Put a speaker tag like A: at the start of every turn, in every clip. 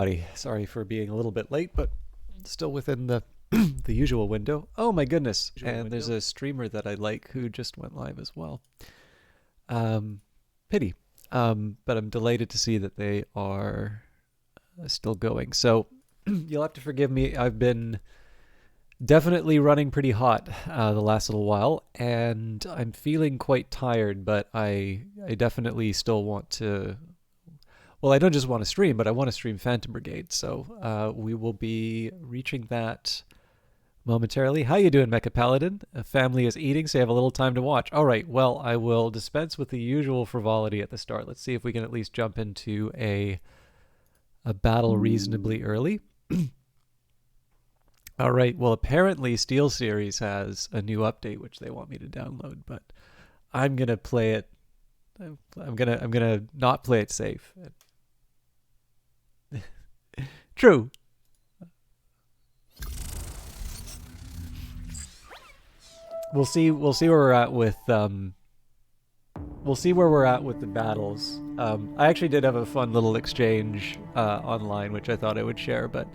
A: Buddy, sorry for being a little bit late, but still within the the usual window. Oh my goodness! And there's a streamer that I like who just went live as well. Um, Pity. But I'm delighted to see that they are still going. So you'll have to forgive me. I've been definitely running pretty hot the last little while, and I'm feeling quite tired. But I definitely still want to. Well, I don't just want to stream, but I want to stream Phantom Brigade. So we will be reaching that momentarily. How you doing, Mecha Paladin? A family is eating, so you have a little time to watch. All right, well, I will dispense with the usual frivolity at the start. Let's see if we can at least jump into a battle reasonably early. All right, well, apparently SteelSeries has a new update which they want me to download, but I'm gonna play it. I'm gonna not play it safe. True. We'll see where we're at with we'll see where we're at with the battles. I actually did have a fun little exchange online, which I thought I would share, but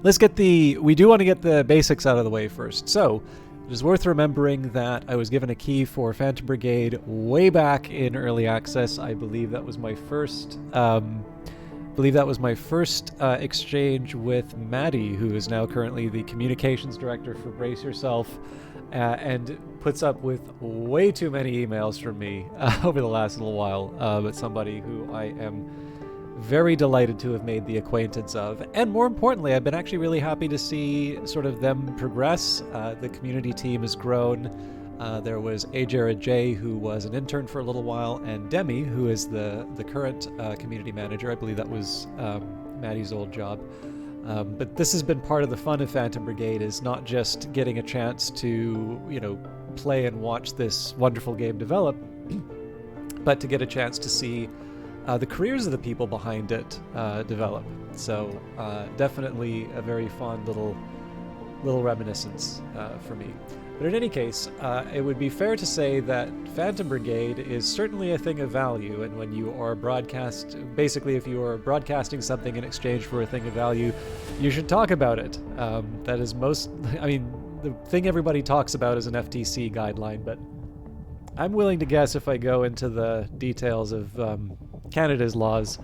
A: let's get we do want to get the basics out of the way first. So it is worth remembering that I was given a key for Phantom Brigade way back in early access. I believe that was my first exchange with Maddie, who is now currently the communications director for Brace Yourself, and puts up with way too many emails from me over the last little while, but somebody who I am very delighted to have made the acquaintance of. And more importantly, I've been actually really happy to see sort of them progress. The community team has grown. There was A. Jared J., who was an intern for a little while, and Demi, who is the current community manager. I believe that was Maddie's old job. But this has been part of the fun of Phantom Brigade, is not just getting a chance to, play and watch this wonderful game develop, but to get a chance to see the careers of the people behind it develop. So definitely a very fond little reminiscence for me. But in any case, it would be fair to say that Phantom Brigade is certainly a thing of value, and when you are if you are broadcasting something in exchange for a thing of value, you should talk about it. That is the thing everybody talks about is an FTC guideline, but I'm willing to guess if I go into the details of Canada's laws,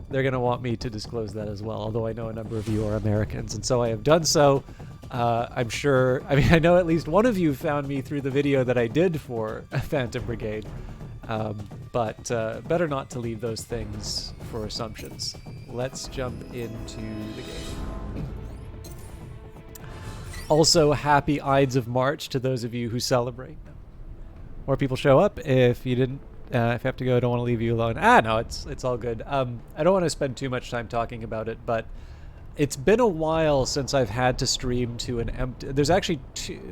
A: they're going to want me to disclose that as well, although I know a number of you are Americans, and so I have done so. I'm sure, I know at least one of you found me through the video that I did for Phantom Brigade, but better not to leave those things for assumptions. Let's jump into the game. Also, happy Ides of March to those of you who celebrate. More people show up. If you didn't, if you have to go, I don't want to leave you alone. No, it's all good. I don't want to spend too much time talking about it, but it's been a while since I've had to stream to an empty. There's actually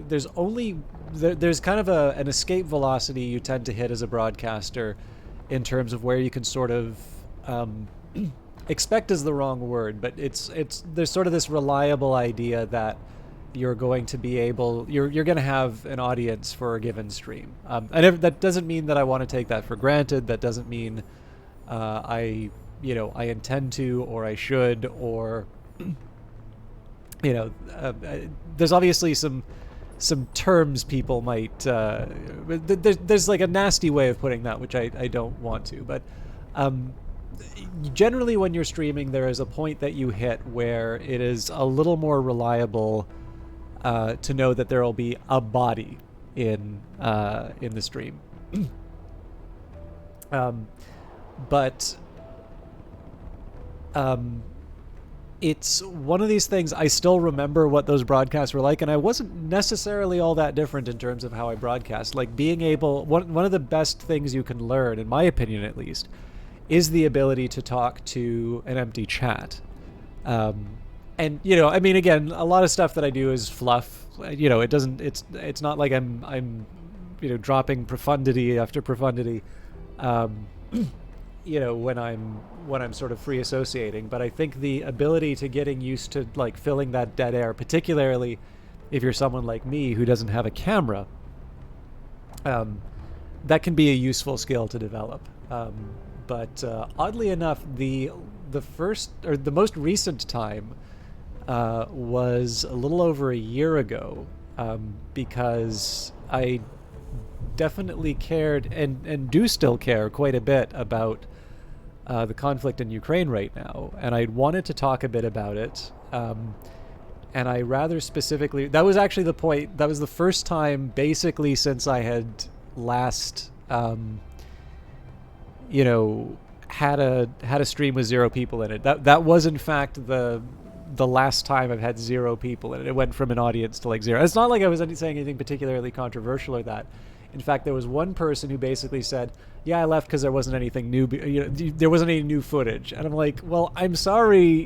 A: there's kind of an escape velocity you tend to hit as a broadcaster, in terms of where you can sort of expect is the wrong word, but there's sort of this reliable idea that you're going to be you're going to have an audience for a given stream. That doesn't mean that I want to take that for granted. That doesn't mean I intend to, or I should, or there's obviously some terms people might there's like a nasty way of putting that, which I don't want to, but generally when you're streaming, there is a point that you hit where it is a little more reliable to know that there will be a body in the stream. But it's one of these things. I still remember what those broadcasts were like, and I wasn't necessarily all that different in terms of how I broadcast. Like, being able, one of the best things you can learn, in my opinion at least, is the ability to talk to an empty chat. And again, a lot of stuff that I do is fluff. It's not like I'm dropping profundity after profundity. When I'm sort of free associating, but I think the ability to getting used to like filling that dead air, particularly if you're someone like me who doesn't have a camera, that can be a useful skill to develop. But oddly enough, the the most recent time was a little over a year ago, because I definitely cared and do still care quite a bit about the conflict in Ukraine right now, and I wanted to talk a bit about it. And I rather specifically, that was actually the point, that was the first time basically since I had last, had a stream with 0 people in it. That was in fact the last time I've had 0 people in it. It went from an audience to like 0. It's not like I was saying anything particularly controversial or that. In fact, there was one person who basically said, yeah, I left because there wasn't anything new, there wasn't any new footage. And I'm like, well, I'm sorry,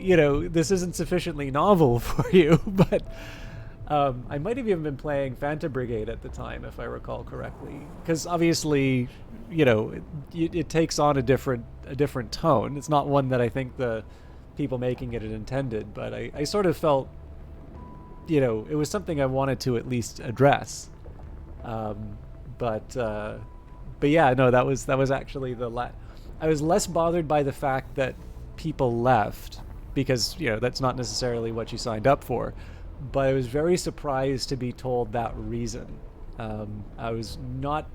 A: this isn't sufficiently novel for you. But I might have even been playing Phantom Brigade at the time, if I recall correctly. Because obviously, it takes on a different tone. It's not one that I think the people making it had intended. But I sort of felt, it was something I wanted to at least address. But yeah, no, that was actually I was less bothered by the fact that people left, because that's not necessarily what you signed up for, but I was very surprised to be told that reason. I was not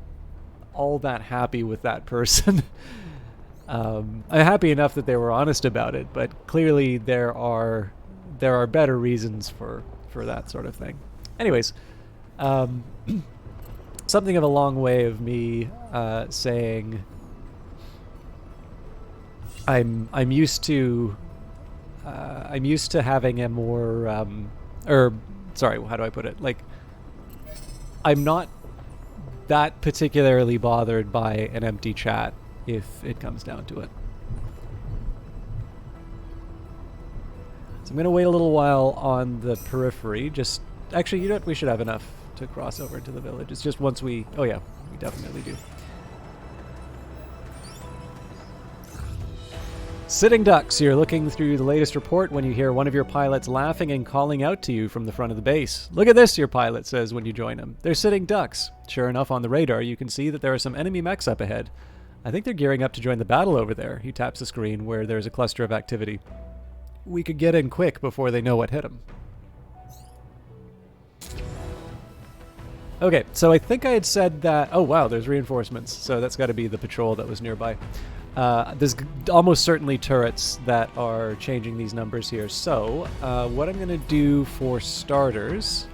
A: all that happy with that person. I'm happy enough that they were honest about it, but clearly there are better reasons for that sort of thing. Anyways, something of a long way of me saying I'm used to having a more sorry, how do I put it? Like, I'm not that particularly bothered by an empty chat if it comes down to it. So I'm gonna wait a little while on the periphery. Just actually, we should have enough to cross over into the village. It's just once we... Oh yeah, we definitely do. Sitting ducks, you're looking through the latest report when you hear one of your pilots laughing and calling out to you from the front of the base. Look at this, your pilot says when you join him. They're sitting ducks. Sure enough, on the radar, you can see that there are some enemy mechs up ahead. I think they're gearing up to join the battle over there. He taps the screen where there's a cluster of activity. We could get in quick before they know what hit them. Okay, so I think I had said that... Oh, wow, there's reinforcements. So that's got to be the patrol that was nearby. There's almost certainly turrets that are changing these numbers here. So what I'm going to do for starters...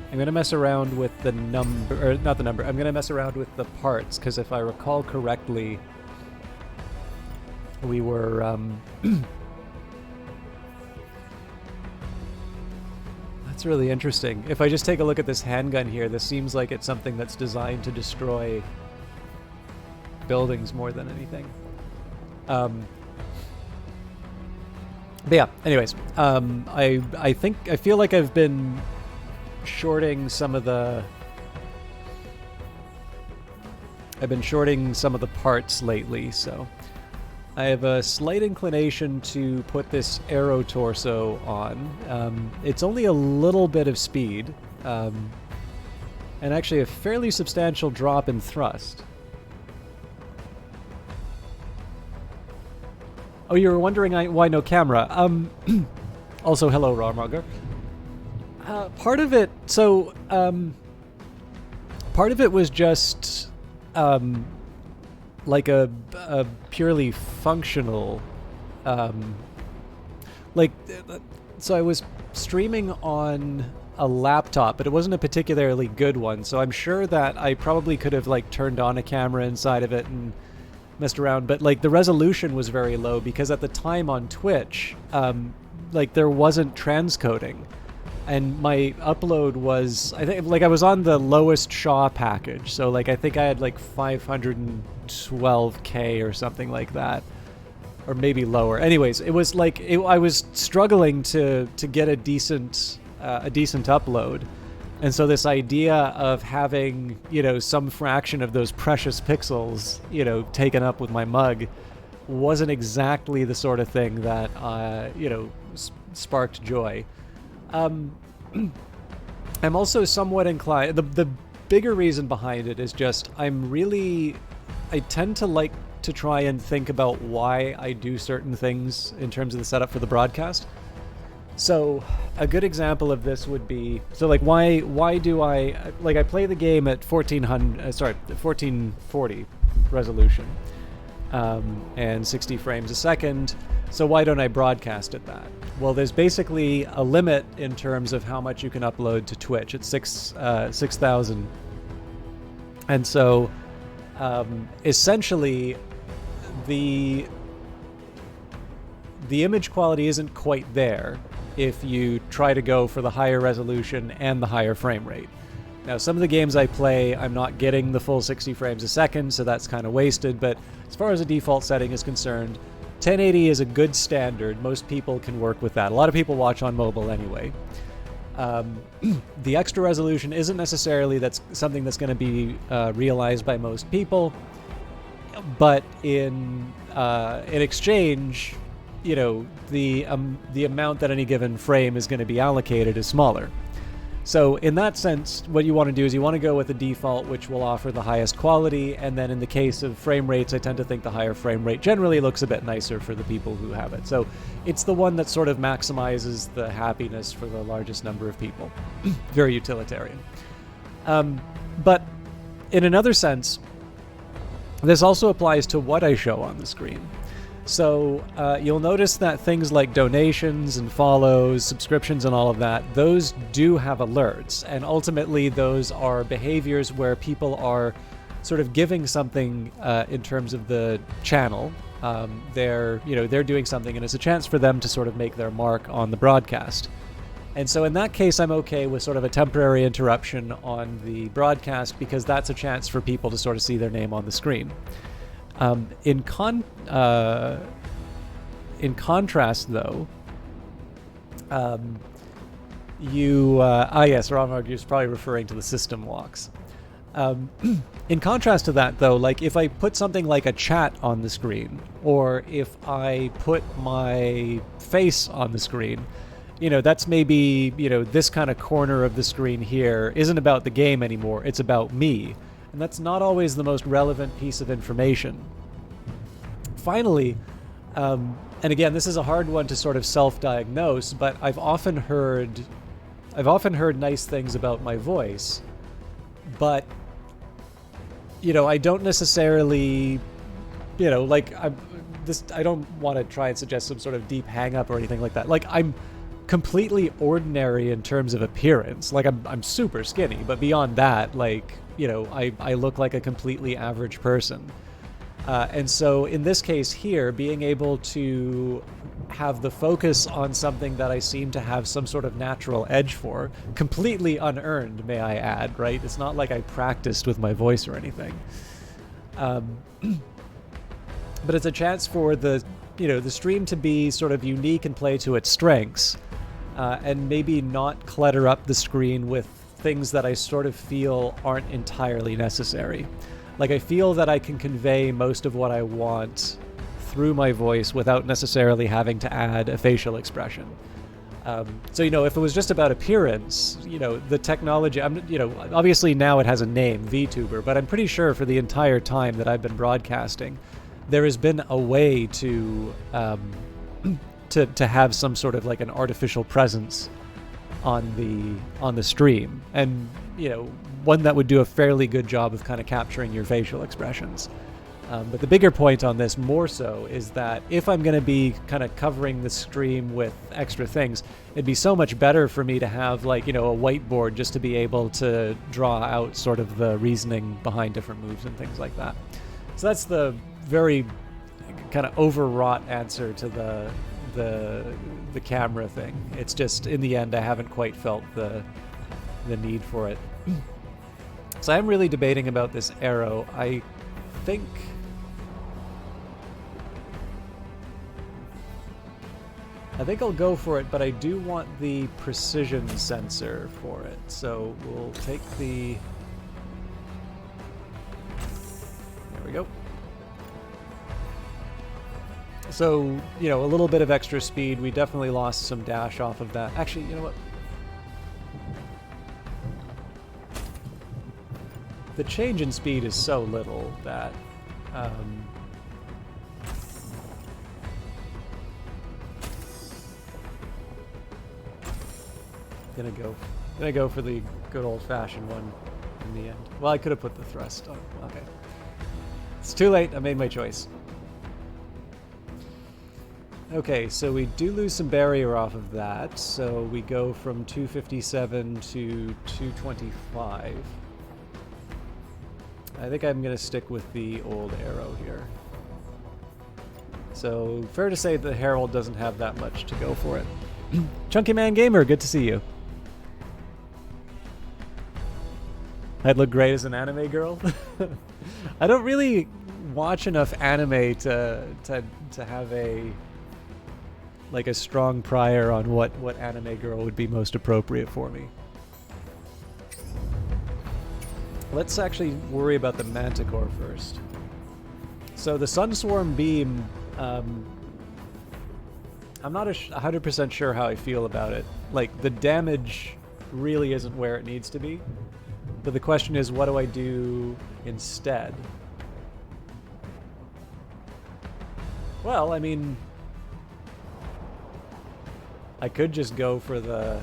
A: I'm going to mess around with the number... Or not the number. I'm going to mess around with the parts, because if I recall correctly, we were... That's really interesting. If I just take a look at this handgun here, this seems like it's something that's designed to destroy buildings more than anything. But yeah, anyways, I feel like I've been shorting some of the parts lately, so I have a slight inclination to put this arrow torso on. It's only a little bit of speed, and actually a fairly substantial drop in thrust. Oh, you were wondering why no camera. Also, hello, Rawmogger. Part of it was just like a purely functional, so I was streaming on a laptop, but it wasn't a particularly good one, so I'm sure that I probably could have turned on a camera inside of it and messed around, but the resolution was very low because at the time on Twitch, there wasn't transcoding. And my upload was, I think, I was on the lowest Shaw package. So, I think I had, 512K or something like that. Or maybe lower. Anyways, it was, I was struggling to get a decent upload. And so this idea of having, some fraction of those precious pixels, taken up with my mug wasn't exactly the sort of thing that, sparked joy. I'm also somewhat inclined... The bigger reason behind it is just I tend to like to try and think about why I do certain things in terms of the setup for the broadcast. So a good example of this would be, so like why do I play the game at 1440 resolution and 60 frames a second. So why don't I broadcast at that? Well, there's basically a limit in terms of how much you can upload to Twitch. It's 6,000. And so essentially the image quality isn't quite there if you try to go for the higher resolution and the higher frame rate. Now, some of the games I play, I'm not getting the full 60 frames a second, so that's kind of wasted, but as far as a default setting is concerned, 1080 is a good standard. Most people can work with that. A lot of people watch on mobile anyway. The extra resolution isn't necessarily something that's going to be realized by most people, but in exchange, you know, the amount that any given frame is going to be allocated is smaller. So in that sense, what you want to do is you want to go with the default, which will offer the highest quality, and then in the case of frame rates, I tend to think the higher frame rate generally looks a bit nicer for the people who have it. So it's the one that sort of maximizes the happiness for the largest number of people. Very utilitarian. But in another sense, this also applies to what I show on the screen. So you'll notice that things like donations and follows, subscriptions and all of that, those do have alerts. And ultimately, those are behaviors where people are sort of giving something in terms of the channel. They're doing something, and it's a chance for them to sort of make their mark on the broadcast. And so in that case, I'm okay with sort of a temporary interruption on the broadcast because that's a chance for people to sort of see their name on the screen. In contrast, though, yes, Ron is probably referring to the system locks. In contrast to that, though, like if I put something like a chat on the screen, or if I put my face on the screen, you know, that's maybe, you know, this kind of corner of the screen here isn't about the game anymore, it's about me. And that's not always the most relevant piece of information. Finally, and again, this is a hard one to sort of self-diagnose, but I've often heard nice things about my voice, but, you know, I don't necessarily, you know, like, I don't want to try and suggest some sort of deep hang-up or anything like that. Like, I'm completely ordinary in terms of appearance. Like, I'm super skinny, but beyond that, like, you know, I look like a completely average person. And so in this case here, being able to have the focus on something that I seem to have some sort of natural edge for, completely unearned, may I add, right? It's not like I practiced with my voice or anything. But it's a chance for the stream to be sort of unique and play to its strengths, and maybe not clutter up the screen with things that I sort of feel aren't entirely necessary. Like, I feel that I can convey most of what I want through my voice without necessarily having to add a facial expression. So, you know, if it was just about appearance, you know, the technology, obviously now it has a name, VTuber, but I'm pretty sure for the entire time that I've been broadcasting, there has been a way to have some sort of like an artificial presence on the stream, and you know, one that would do a fairly good job of kind of capturing your facial expressions. But the bigger point on this more so is that if I'm going to be kind of covering the stream with extra things, it'd be so much better for me to have, like, you know, a whiteboard just to be able to draw out sort of the reasoning behind different moves and things like that. So that's the very kind of overwrought answer to the camera thing. It's just, in the end, I haven't quite felt the need for it. So I'm really debating about this arrow. I think I'll go for it, but I do want the precision sensor for it. So we'll take the... There we go. So, you know, a little bit of extra speed. We definitely lost some dash off of that. Actually, you know what? The change in speed is so little that Gonna go for the good old-fashioned one in the end. Well, I could have put the thrust on. Okay. It's too late. I made my choice. Okay, so we do lose some barrier off of that. So we go from 257 to 225. I think I'm going to stick with the old arrow here. So fair to say the Herald doesn't have that much to go for it. Chunky Man Gamer, good to see you. I'd look great as an anime girl. I don't really watch enough anime to have a strong prior on what anime girl would be most appropriate for me. Let's actually worry about the Manticore first. So the Sunswarm Beam, I'm not 100% sure how I feel about it. Like, the damage really isn't where it needs to be. But the question is, what do I do instead? Well, I mean, I could just go for the...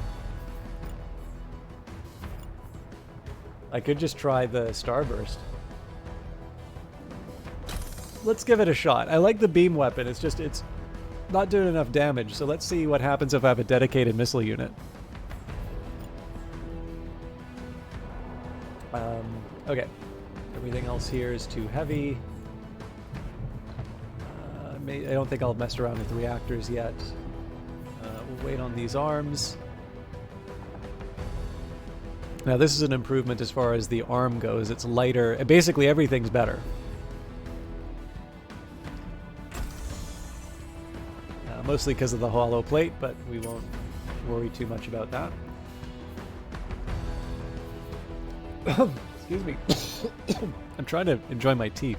A: I could just try the Starburst. Let's give it a shot. I like the beam weapon. It's just, it's not doing enough damage. So let's see what happens if I have a dedicated missile unit. Okay. Everything else here is too heavy. I don't think I'll mess around with the reactors yet. We'll wait on these arms. Now this is an improvement as far as the arm goes. It's lighter. Basically everything's better. Mostly because of the hollow plate, but we won't worry too much about that. Excuse me. I'm trying to enjoy my tea.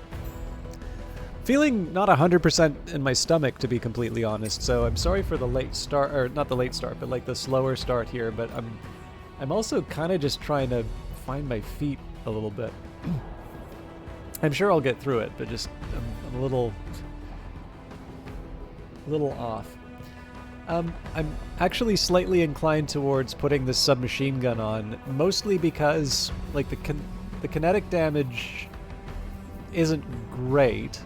A: Feeling not 100% in my stomach, to be completely honest, so I'm sorry for the late start, or not the late start, but like the slower start here, but I'm also kind of just trying to find my feet a little bit. I'm sure I'll get through it, but just I'm a little off. I'm actually slightly inclined towards putting this submachine gun on, mostly because like the kinetic damage isn't great.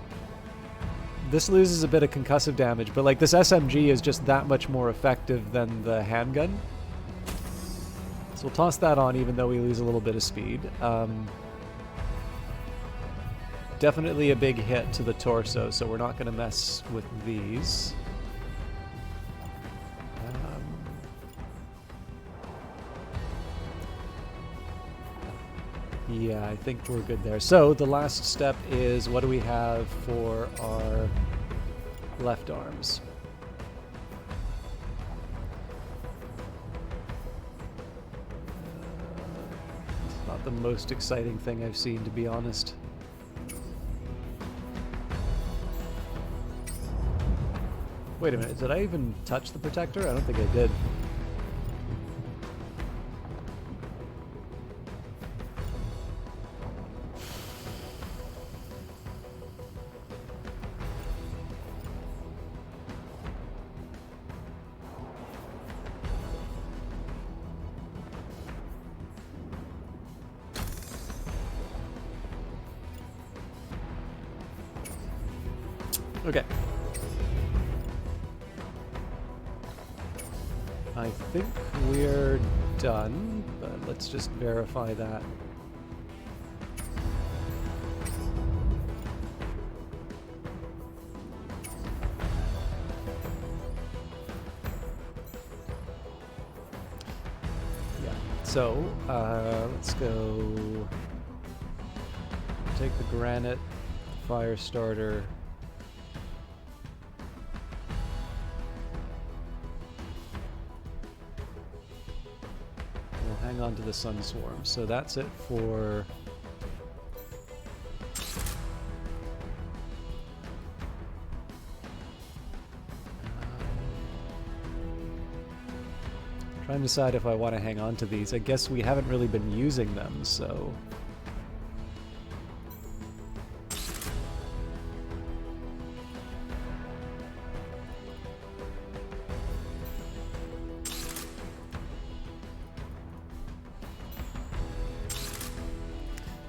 A: This loses a bit of concussive damage, but like this SMG is just that much more effective than the handgun. So we'll toss that on even though we lose a little bit of speed. Definitely a big hit to the torso, so we're not going to mess with these. Yeah, I think we're good there. So the last step is, what do we have for our left arms? It's not the most exciting thing I've seen, to be honest. Wait a minute, did I even touch the protector? I don't think I did. Okay. I think we're done, but let's just verify that. Yeah, so let's go take the granite, fire starter. Hang on to the Sun Swarm. So that's it for... trying to decide if I want to hang on to these. I guess we haven't really been using them, so...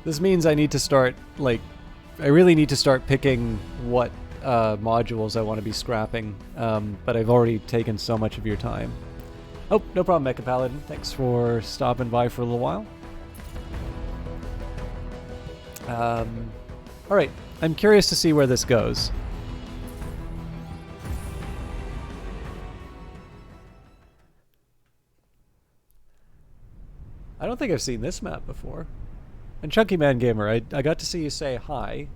A: This means I need to start, like, I really need to start picking what modules I want to be scrapping, but I've already taken so much of your time. Oh, no problem, Mecha Paladin. Thanks for stopping by for a little while. Alright, I'm curious to see where this goes. I don't think I've seen this map before. And Chunky Man Gamer, I got to see you say hi.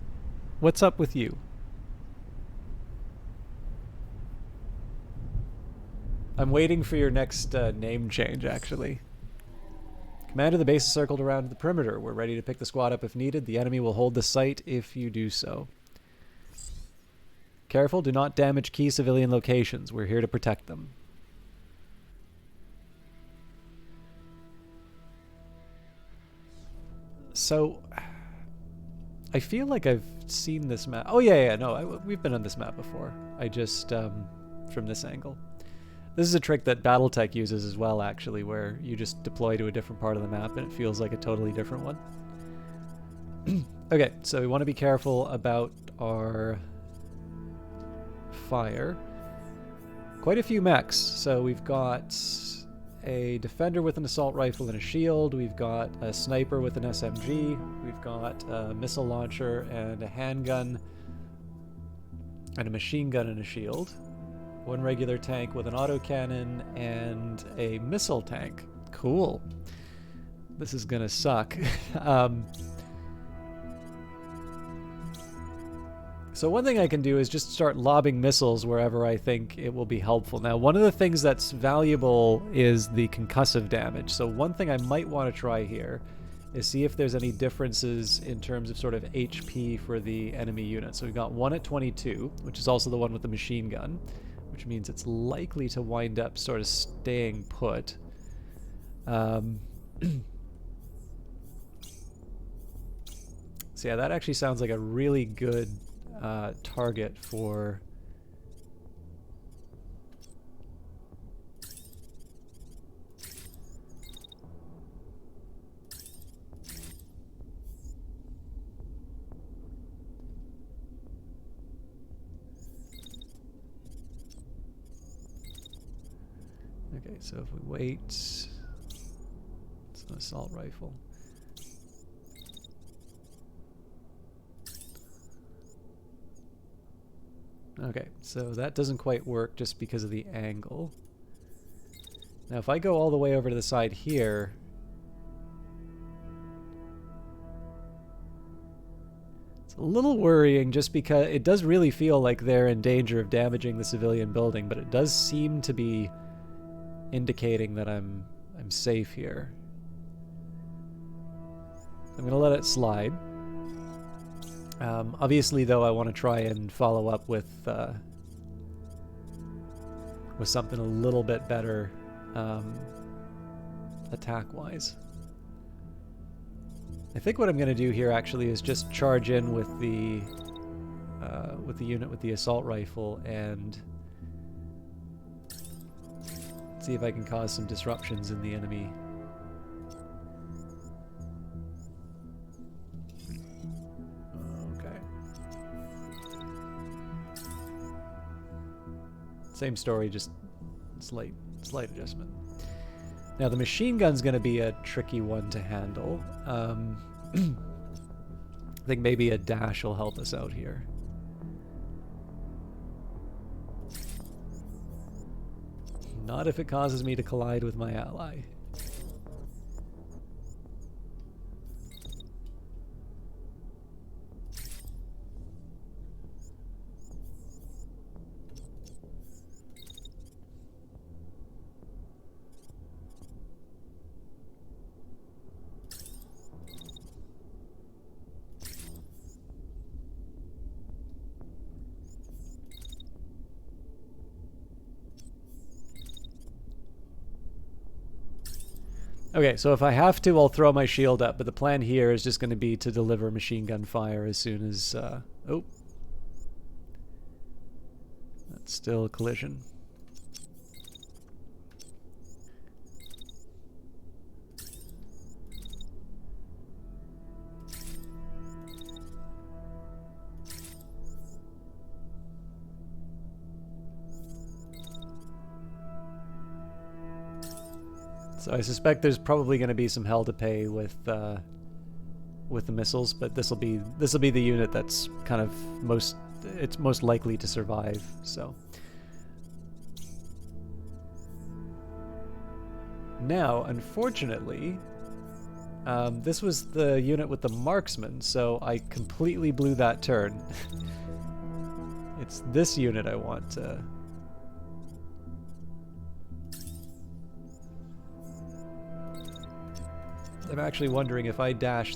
A: What's up with you? I'm waiting for your next name change, actually. Command of the base is circled around the perimeter. We're ready to pick the squad up if needed. The enemy will hold the site if you do so. Careful, do not damage key civilian locations. We're here to protect them. So, I feel like I've seen this map. Oh, yeah, no, we've been on this map before. I just, from this angle. This is a trick that Battletech uses as well, actually, where you just deploy to a different part of the map and it feels like a totally different one. Okay, so we want to be careful about our fire. Quite a few mechs. So we've got a defender with an assault rifle and a shield. We've got a sniper with an SMG. We've got a missile launcher and a handgun and a machine gun and a shield. One regular tank with an autocannon and a missile tank. Cool. This is gonna suck. So one thing I can do is just start lobbing missiles wherever I think it will be helpful. Now, one of the things that's valuable is the concussive damage. So one thing I might want to try here is see if there's any differences in terms of sort of HP for the enemy unit. So we've got one at 22, which is also the one with the machine gun, which means it's likely to wind up sort of staying put. So yeah, that actually sounds like a really good target for... Okay, so if we wait, it's an assault rifle. Okay, so that doesn't quite work just because of the angle. Now if I go all the way over to the side here, it's a little worrying just because it does really feel like they're in danger of damaging the civilian building, but it does seem to be indicating that I'm safe here. I'm gonna let it slide. Obviously, though, I want to try and follow up with something a little bit better attack-wise. I think what I'm going to do here actually is just charge in with the unit with the assault rifle and see if I can cause some disruptions in the enemy. Same story, just slight adjustment. Now the machine gun's going to be a tricky one to handle. I think maybe a dash will help us out here. Not if it causes me to collide with my ally. Okay, so if I have to, I'll throw my shield up, but the plan here is just going to be to deliver machine gun fire as soon as... oh. That's still a collision. So I suspect there's probably going to be some hell to pay with the missiles, but this will be the unit that's kind of most likely to survive. So now, unfortunately, this was the unit with the marksman, so I completely blew that turn. It's this unit I want to... I'm actually wondering if I dash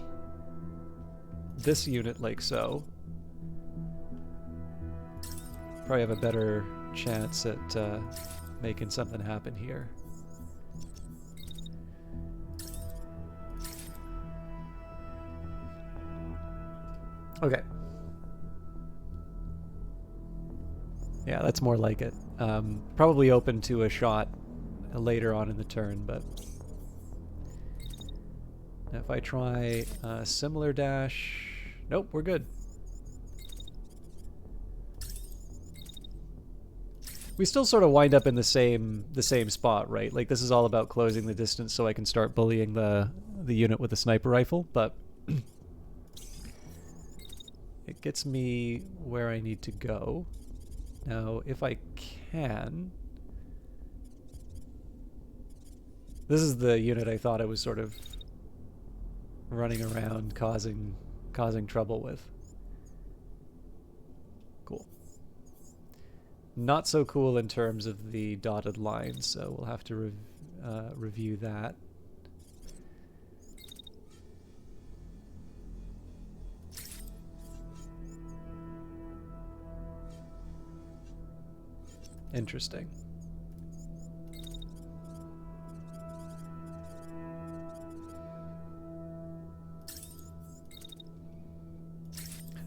A: this unit like so, probably have a better chance at making something happen here. Okay. Yeah, that's more like it. Probably open to a shot later on in the turn, but if I try a similar dash, nope, we're good. We still sort of wind up in the same spot, right? Like this is all about closing the distance so I can start bullying the unit with the sniper rifle, but it gets me where I need to go. Now, if I can... This is the unit I thought I was sort of running around causing trouble with. Cool. Not so cool in terms of the dotted lines, so we'll have to review that. Interesting.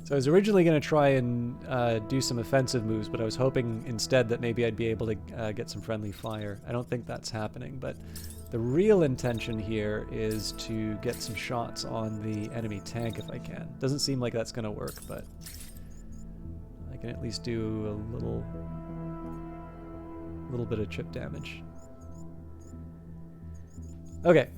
A: So I was originally going to try and do some offensive moves, but I was hoping instead that maybe I'd be able to get some friendly fire. I don't think that's happening, but the real intention here is to get some shots on the enemy tank if I can. Doesn't seem like that's going to work, but I can at least do a little bit of chip damage. Okay.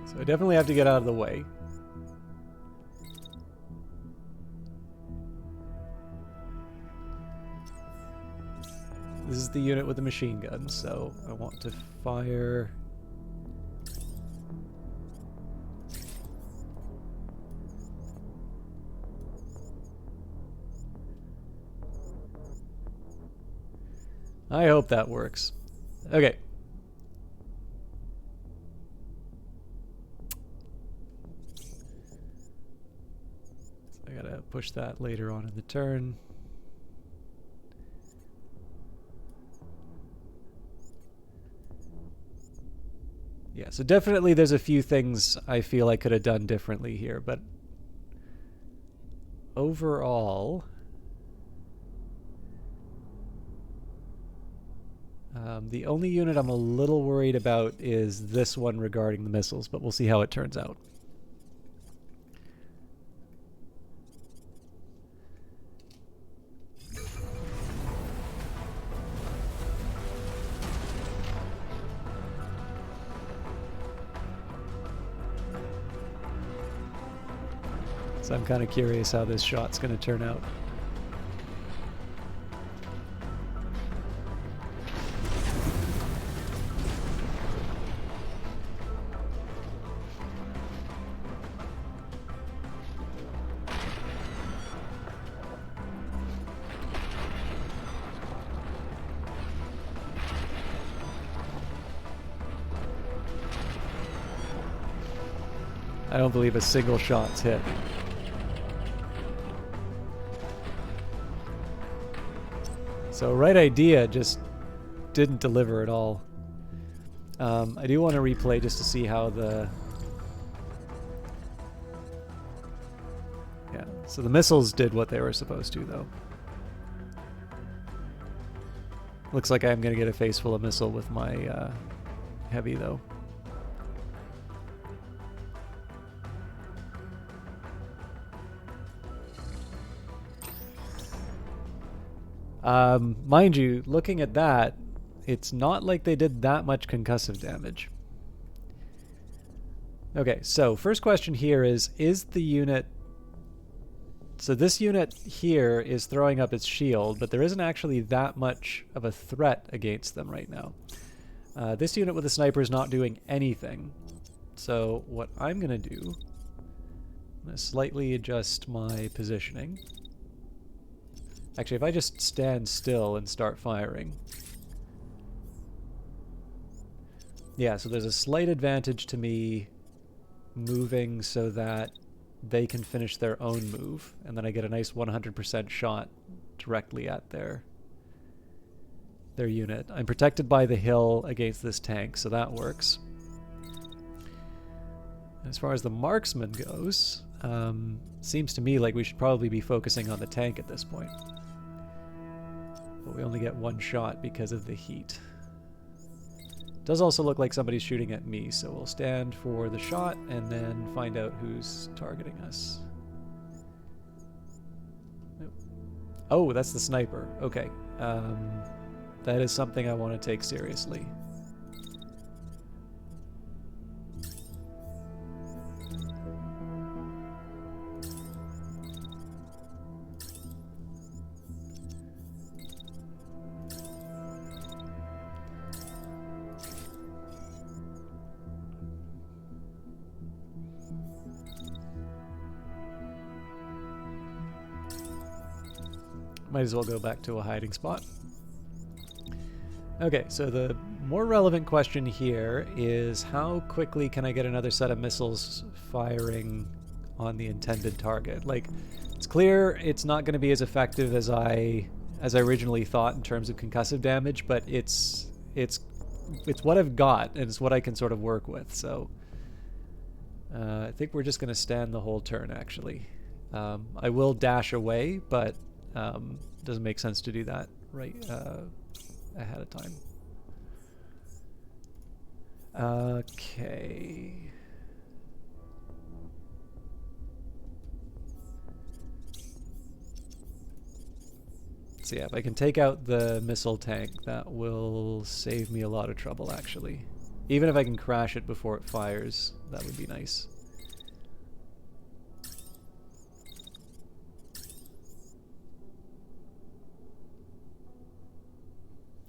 A: So I definitely have to get out of the way. This is the unit with the machine gun, so I want to fire... I hope that works. Okay. So I gotta push that later on in the turn. Yeah, so definitely there's a few things I feel I could have done differently here, but overall... the only unit I'm a little worried about is this one regarding the missiles, but we'll see how it turns out. So I'm kind of curious how this shot's going to turn out. I don't believe a single shot's hit. So right idea, just didn't deliver at all. I do want to replay just to see how the... Yeah, so the missiles did what they were supposed to, though. Looks like I'm going to get a face full of missile with my heavy, though. Mind you, looking at that, it's not like they did that much concussive damage. Okay, so first question here is the unit... So this unit here is throwing up its shield, but there isn't actually that much of a threat against them right now. This unit with the sniper is not doing anything. So what I'm going to do, I'm going to slightly adjust my positioning. Actually, if I just stand still and start firing. Yeah, so there's a slight advantage to me moving so that they can finish their own move, and then I get a nice 100% shot directly at their unit. I'm protected by the hill against this tank, so that works. As far as the marksman goes, seems to me like we should probably be focusing on the tank at this point. But we only get one shot because of the heat. Does also look like somebody's shooting at me, so we'll stand for the shot and then find out who's targeting us. Oh, that's the sniper. Okay. That is something I want to take seriously. Might as well go back to a hiding spot. Okay, so the more relevant question here is how quickly can I get another set of missiles firing on the intended target? Like, it's clear it's not going to be as effective as I originally thought in terms of concussive damage, but it's what I've got, and it's what I can sort of work with. So I think we're just going to stand the whole turn, actually. I will dash away, but doesn't make sense to do that right ahead of time. Okay. So yeah, if I can take out the missile tank, that will save me a lot of trouble, actually. Even if I can crash it before it fires, that would be nice.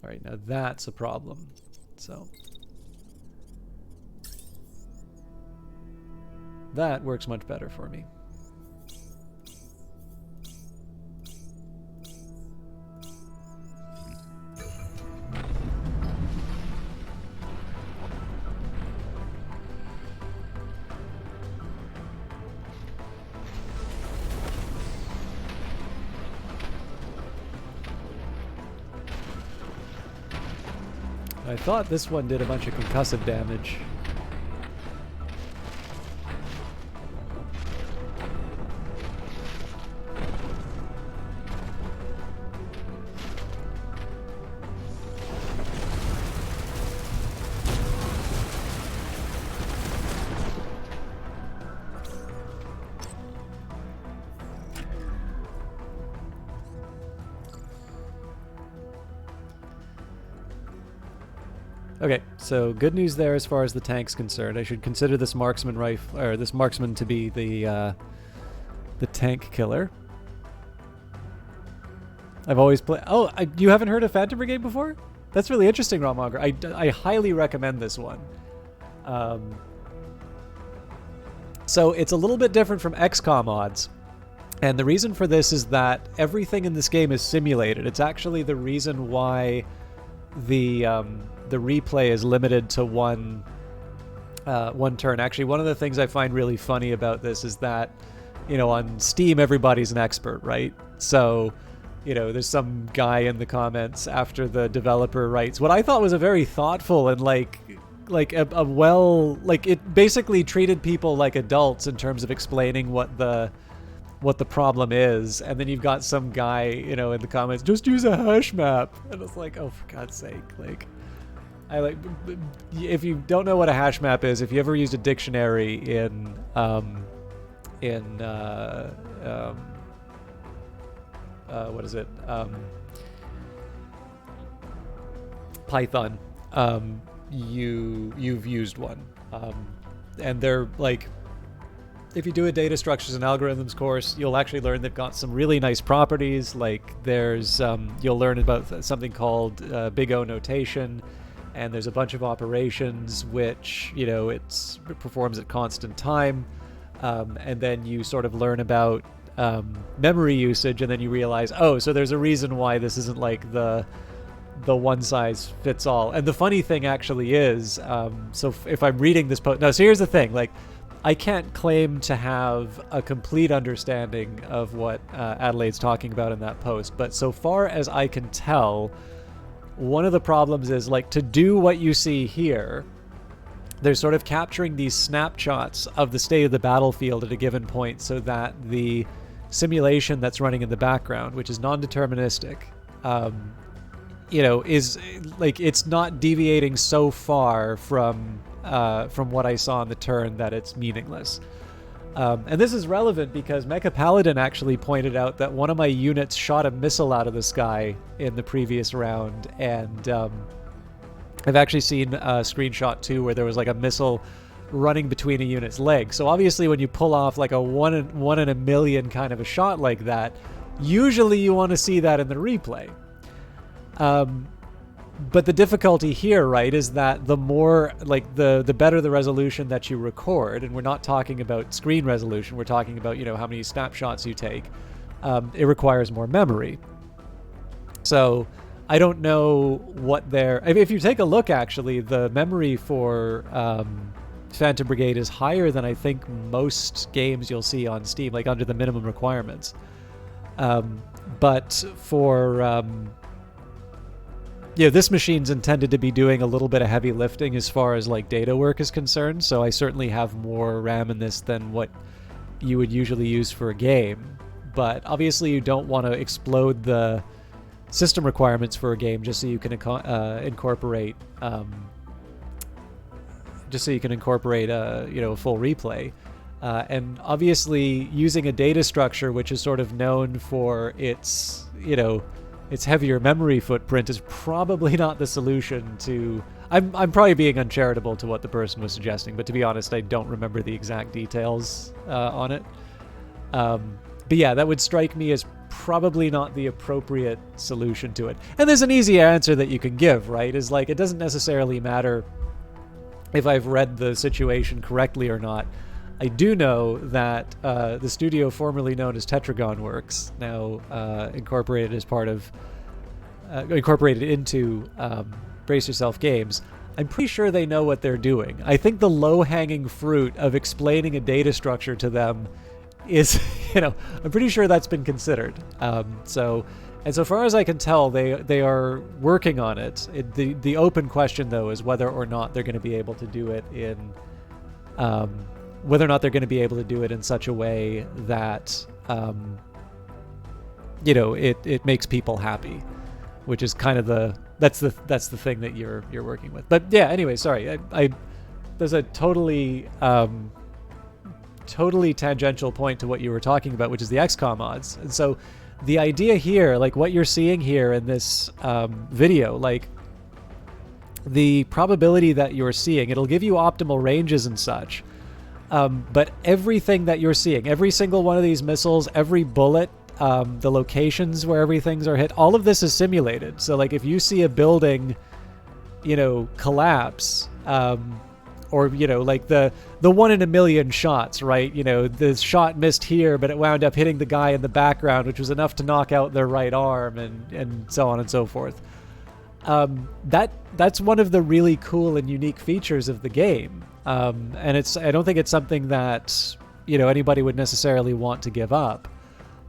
A: Alright, now that's a problem. So that works much better for me. I thought this one did a bunch of concussive damage. Okay, so good news there as far as the tank's concerned. I should consider this marksman rifle, or this marksman, to be the tank killer. I've always played. Oh, you haven't heard of Phantom Brigade before? That's really interesting, Ramonger. I highly recommend this one. So it's a little bit different from XCOM odds. And the reason for this is that everything in this game is simulated. It's actually the reason why the replay is limited to one turn. Actually, one of the things I find really funny about this is that, you know, on Steam everybody's an expert, right? So, you know, there's some guy in the comments after the developer writes what I thought was a very thoughtful and like it basically treated people like adults in terms of explaining what the problem is, and then you've got some guy, you know, in the comments, just use a hash map, and it's like, oh, for God's sake, like, if you don't know what a hash map is, if you ever used a dictionary in what is it, Python, you've used one, and they're like, if you do a data structures and algorithms course, you'll actually learn they've got some really nice properties. Like there's you'll learn about something called Big O notation, and there's a bunch of operations which it performs at constant time, and then you sort of learn about memory usage, and then you realize, oh, so there's a reason why this isn't like the one size fits all. And the funny thing actually is, so if I'm reading this post, no, so here's the thing, like I can't claim to have a complete understanding of what Adelaide's talking about in that post, but so far as I can tell, one of the problems is, like, to do what you see here, they're sort of capturing these snapshots of the state of the battlefield at a given point so that the simulation that's running in the background, which is non-deterministic, is like, it's not deviating so far from what I saw in the turn that it's meaningless. And this is relevant because Mecha Paladin actually pointed out that one of my units shot a missile out of the sky in the previous round, and I've actually seen a screenshot too where there was like a missile running between a unit's legs. So obviously when you pull off like a one in a million kind of a shot like that, usually you want to see that in the replay. But the difficulty here, right, is that the more, like, the better the resolution that you record, and we're not talking about screen resolution, we're talking about, how many snapshots you take, it requires more memory. So I don't know what if you take a look, actually, the memory for Phantom Brigade is higher than I think most games you'll see on Steam, like under the minimum requirements. But for... this machine's intended to be doing a little bit of heavy lifting as far as like data work is concerned, so I certainly have more RAM in this than what you would usually use for a game. But obviously you don't want to explode the system requirements for a game just so you can incorporate a full replay. And obviously using a data structure which is sort of known for its heavier memory footprint is probably not the solution to... I'm probably being uncharitable to what the person was suggesting, but to be honest, I don't remember the exact details on it. But yeah, that would strike me as probably not the appropriate solution to it. And there's an easy answer that you can give, right? Is like, it doesn't necessarily matter if I've read the situation correctly or not. I do know that the studio formerly known as Tetragon Works, now incorporated into Brace Yourself Games, I'm pretty sure they know what they're doing. I think the low-hanging fruit of explaining a data structure to them is, I'm pretty sure that's been considered. So far as I can tell, they are working on it. The open question, though, is whether or not they're going to be able to do it in... whether or not they're going to be able to do it in such a way that, it makes people happy, which is kind of that's the thing that you're working with. But yeah, anyway, sorry, there's a totally tangential point to what you were talking about, which is the XCOM odds. And so the idea here, like what you're seeing here in this video, like the probability that you're seeing, it'll give you optimal ranges and such. But everything that you're seeing, every single one of these missiles, every bullet, the locations where everything's are hit, all of this is simulated. So like if you see a building, collapse, or, like the one in a million shots, right? The shot missed here, but it wound up hitting the guy in the background, which was enough to knock out their right arm and so on and so forth. That's one of the really cool and unique features of the game. And I don't think it's something that, anybody would necessarily want to give up.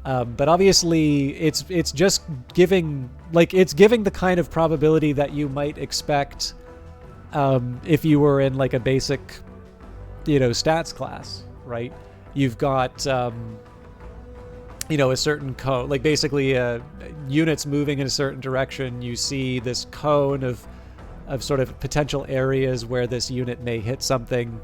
A: But obviously it's just giving the kind of probability that you might expect, if you were in like a basic, stats class, right? You've got, a certain cone, like basically, units moving in a certain direction. You see this cone of sort of potential areas where this unit may hit something,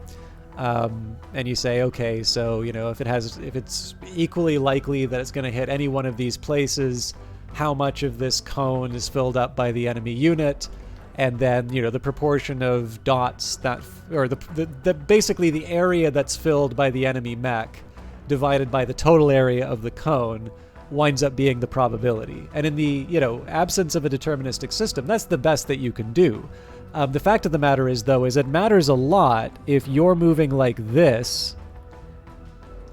A: and you say, okay, so if it's equally likely that it's going to hit any one of these places, how much of this cone is filled up by the enemy unit, and then, you know, the proportion of dots that, or the basically the area that's filled by the enemy mech divided by the total area of the cone winds up being the probability. And in the, you know, absence of a deterministic system, that's the best that you can do. The fact of the matter is, though, is it matters a lot if you're moving like this,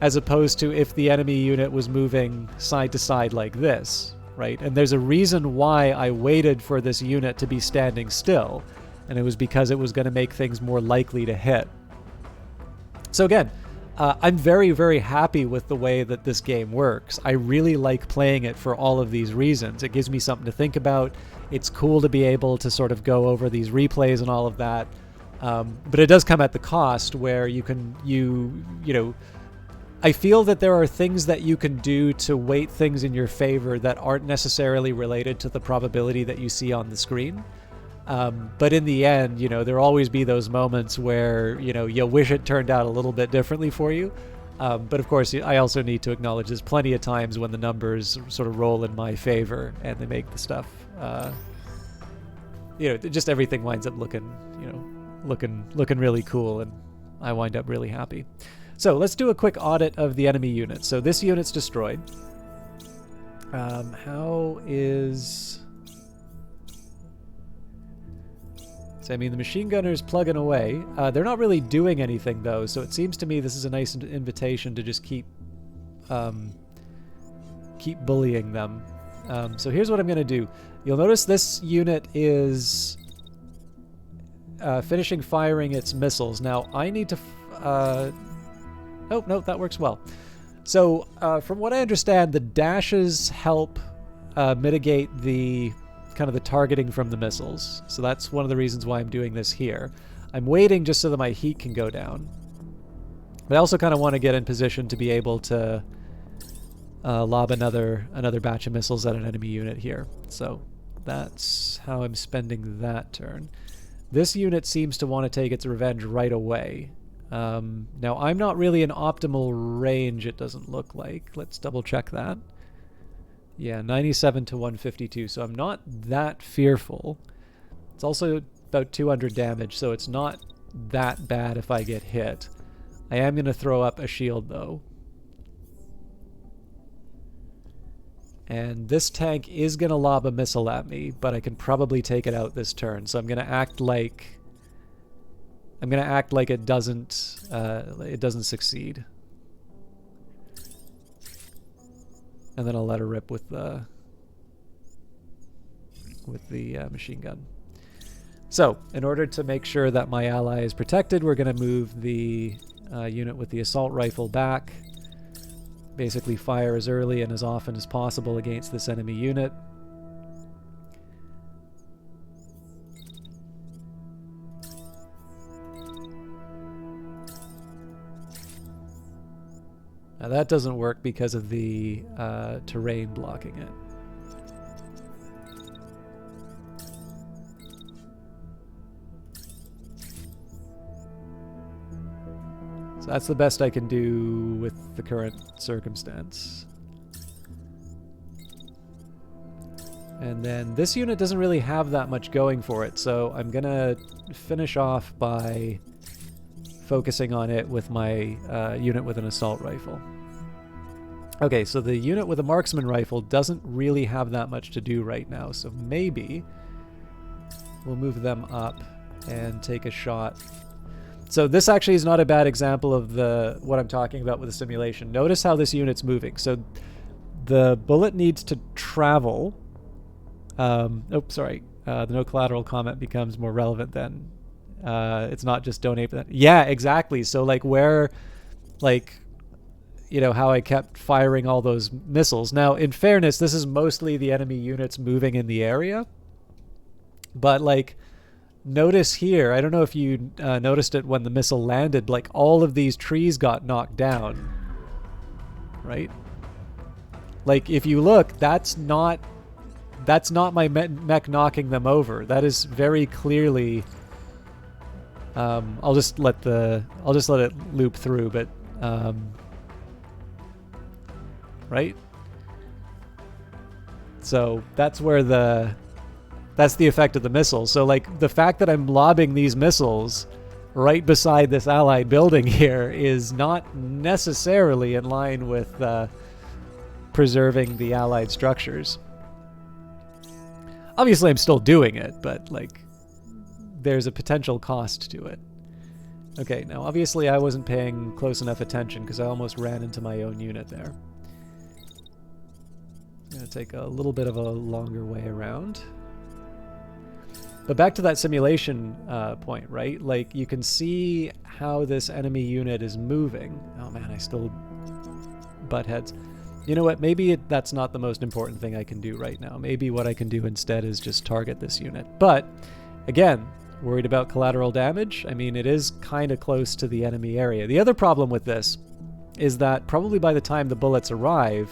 A: as opposed to if the enemy unit was moving side to side like this, right? And there's a reason why I waited for this unit to be standing still, and it was because it was going to make things more likely to hit. So again, I'm very, very happy with the way that this game works. I really like playing it for all of these reasons. It gives me something to think about. It's cool to be able to sort of go over these replays and all of that. But it does come at the cost where you know, I feel that there are things that you can do to weight things in your favor that aren't necessarily related to the probability that you see on the screen. But in the end, you know, there'll always be those moments where, you know, you wish it turned out a little bit differently for you. But of course, I also need to acknowledge there's plenty of times when the numbers sort of roll in my favor and they make the stuff, you know, just everything winds up looking, you know, looking really cool, and I wind up really happy. So let's do a quick audit of the enemy unit. So this unit's destroyed. How is... So, I mean, the machine gunner's plugging away. They're not really doing anything, though, so it seems to me this is a nice invitation to just keep bullying them. So here's what I'm going to do. You'll notice this unit is finishing firing its missiles. Now, I need to... Oh, no, that works well. So, from what I understand, the dashes help mitigate the kind of the targeting from the missiles. So that's one of the reasons why I'm doing this here. I'm waiting just so that my heat can go down. But I also kind of want to get in position to be able to lob another batch of missiles at an enemy unit here. So that's how I'm spending that turn. This unit seems to want to take its revenge right away. Now, I'm not really in optimal range, it doesn't look like. Let's double check that. Yeah, 97 to 152, so I'm not that fearful. It's also about 200 damage, so it's not that bad if I get hit. I am going to throw up a shield, though. And this tank is going to lob a missile at me, but I can probably take it out this turn, so I'm going to act like... it doesn't succeed. And then I'll let her rip with the machine gun. So, in order to make sure that my ally is protected, we're going to move the unit with the assault rifle back. Basically fire as early and as often as possible against this enemy unit. Now that doesn't work because of the terrain blocking it. So that's the best I can do with the current circumstance. And then this unit doesn't really have that much going for it, so I'm gonna finish off by focusing on it with my unit with an assault rifle. Okay, so the unit with a marksman rifle doesn't really have that much to do right now, so maybe we'll move them up and take a shot. So this actually is not a bad example of what I'm talking about with the simulation. Notice how this unit's moving. So the bullet needs to travel. The no collateral comment becomes more relevant then. It's not just donate. Yeah, exactly. So like where, like, you know, how I kept firing all those missiles. Now, in fairness, this is mostly the enemy units moving in the area. But like, notice here, I don't know if you noticed it when the missile landed, like all of these trees got knocked down. Right? Like if you look, that's not my mech knocking them over. That is very clearly... I'll just let it loop through, but right? So that's where That's the effect of the missiles. So, like, the fact that I'm lobbing these missiles right beside this allied building here is not necessarily in line with preserving the allied structures. Obviously, I'm still doing it, but, like, there's a potential cost to it. Okay, now, obviously, I wasn't paying close enough attention because I almost ran into my own unit there. I'm going to take a little bit of a longer way around. But back to that simulation point, right? Like, you can see how this enemy unit is moving. Oh man, I still butt heads. You know what? Maybe that's not the most important thing I can do right now. Maybe what I can do instead is just target this unit. But, again, worried about collateral damage? I mean, it is kind of close to the enemy area. The other problem with this is that probably by the time the bullets arrive,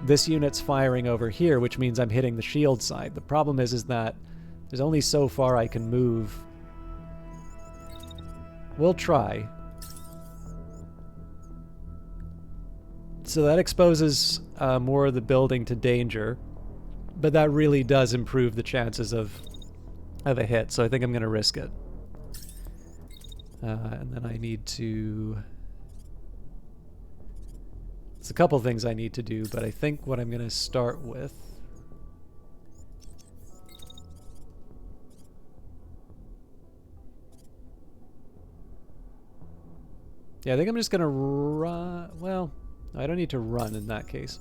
A: this unit's firing over here, which means I'm hitting the shield side. The problem is that there's only so far I can move. We'll try. So that exposes more of the building to danger, but that really does improve the chances of a hit, so I think I'm going to risk it. And then I need to... It's a couple things I need to do, but I think what I'm going to start with... Yeah, I think I'm just going to run... Well, I don't need to run in that case.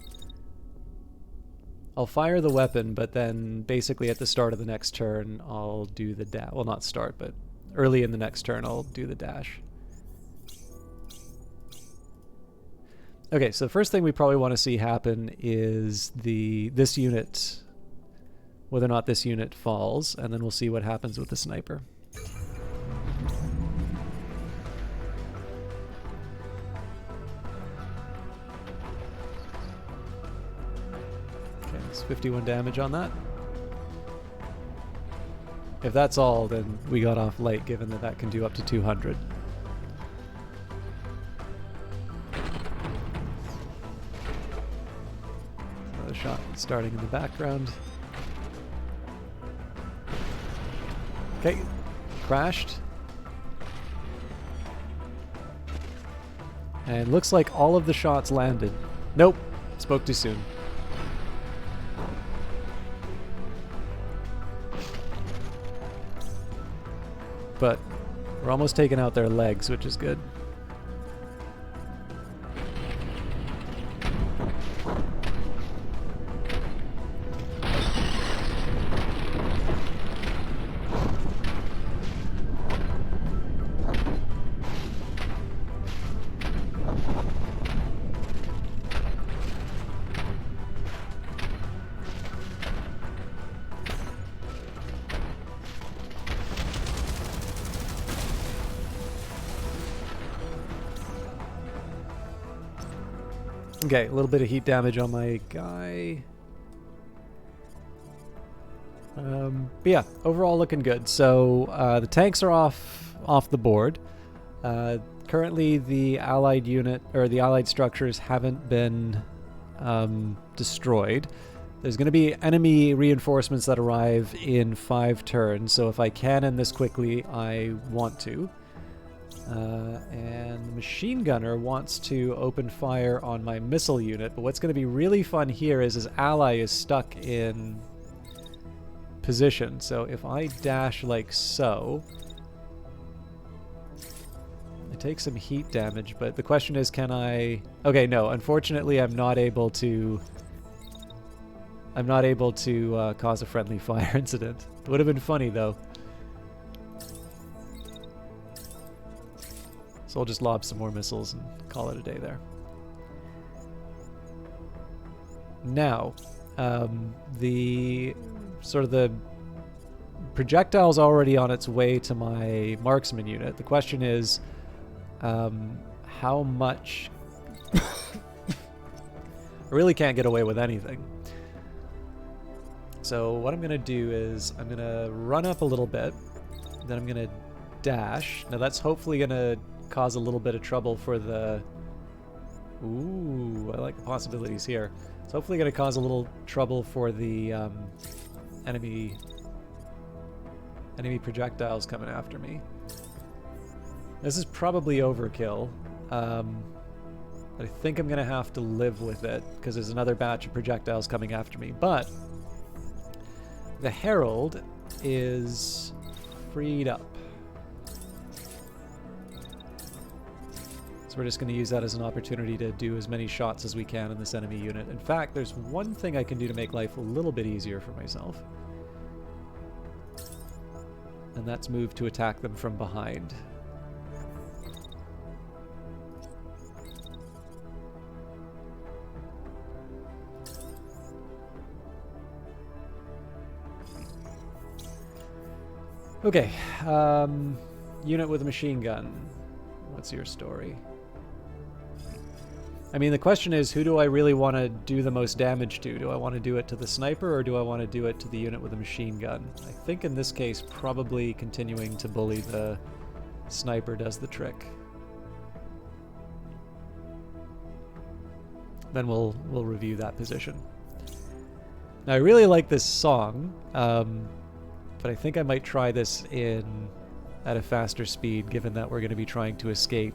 A: I'll fire the weapon, but then basically at the start of the next turn, I'll do the dash. Well, not start, but early in the next turn, I'll do the dash. Okay, so the first thing we probably want to see happen is this unit, whether or not this unit falls, and then we'll see what happens with the sniper. Okay, it's 51 damage on that. If that's all, then we got off light, given that that can do up to 200. Another shot starting in the background. Okay, crashed. And looks like all of the shots landed. Nope, spoke too soon. But we're almost taking out their legs, which is good. Okay, a little bit of heat damage on my guy. But yeah, overall looking good. So the tanks are off the board. Currently, the allied unit or the allied structures haven't been destroyed. There's going to be enemy reinforcements that arrive in 5 turns. So if I can end this quickly, I want to. And the machine gunner wants to open fire on my missile unit, but what's going to be really fun here is his ally is stuck in position. So if I dash like so, I take some heat damage, but the question is, can I... Okay, no, unfortunately I'm not able to cause a friendly fire incident. It would have been funny though. So I'll just lob some more missiles and call it a day there. Now, the projectile's already on its way to my marksman unit. The question is, how much... I really can't get away with anything. So what I'm going to do is I'm going to run up a little bit, then I'm going to dash. Now that's hopefully going to cause a little bit of trouble for the... Ooh, I like the possibilities here. It's hopefully going to cause a little trouble for the enemy Enemy projectiles coming after me. This is probably overkill. But I think I'm going to have to live with it, because there's another batch of projectiles coming after me. But the Herald is freed up. So we're just going to use that as an opportunity to do as many shots as we can in this enemy unit. In fact, there's one thing I can do to make life a little bit easier for myself. And that's move to attack them from behind. Okay, unit with a machine gun. What's your story? I mean, the question is, who do I really want to do the most damage to? Do I want to do it to the sniper, or do I want to do it to the unit with a machine gun? I think in this case, probably continuing to bully the sniper does the trick. Then we'll review that position. Now, I really like this song, but I think I might try this at a faster speed, given that we're going to be trying to escape.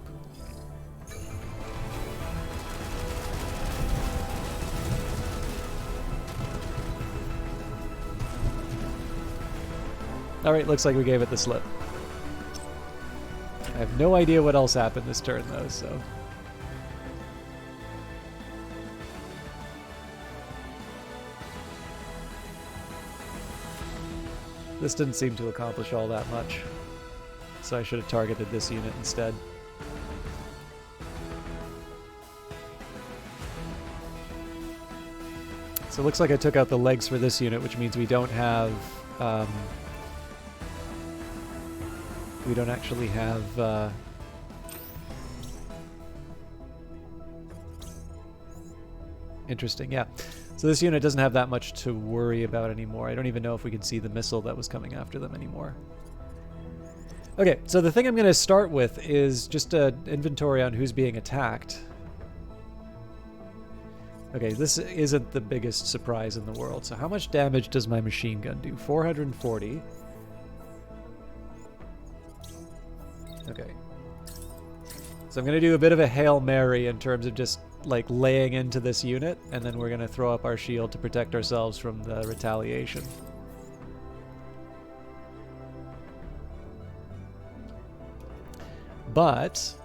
A: Alright, looks like we gave it the slip. I have no idea what else happened this turn, though, so... This didn't seem to accomplish all that much, so I should have targeted this unit instead. So it looks like I took out the legs for this unit, which means we don't have... we don't actually have... Interesting, yeah. So this unit doesn't have that much to worry about anymore. I don't even know if we can see the missile that was coming after them anymore. Okay, so the thing I'm going to start with is just an inventory on who's being attacked. Okay, this isn't the biggest surprise in the world. So how much damage does my machine gun do? 440. Okay. So I'm going to do a bit of a Hail Mary in terms of just like laying into this unit, and then we're going to throw up our shield to protect ourselves from the retaliation. But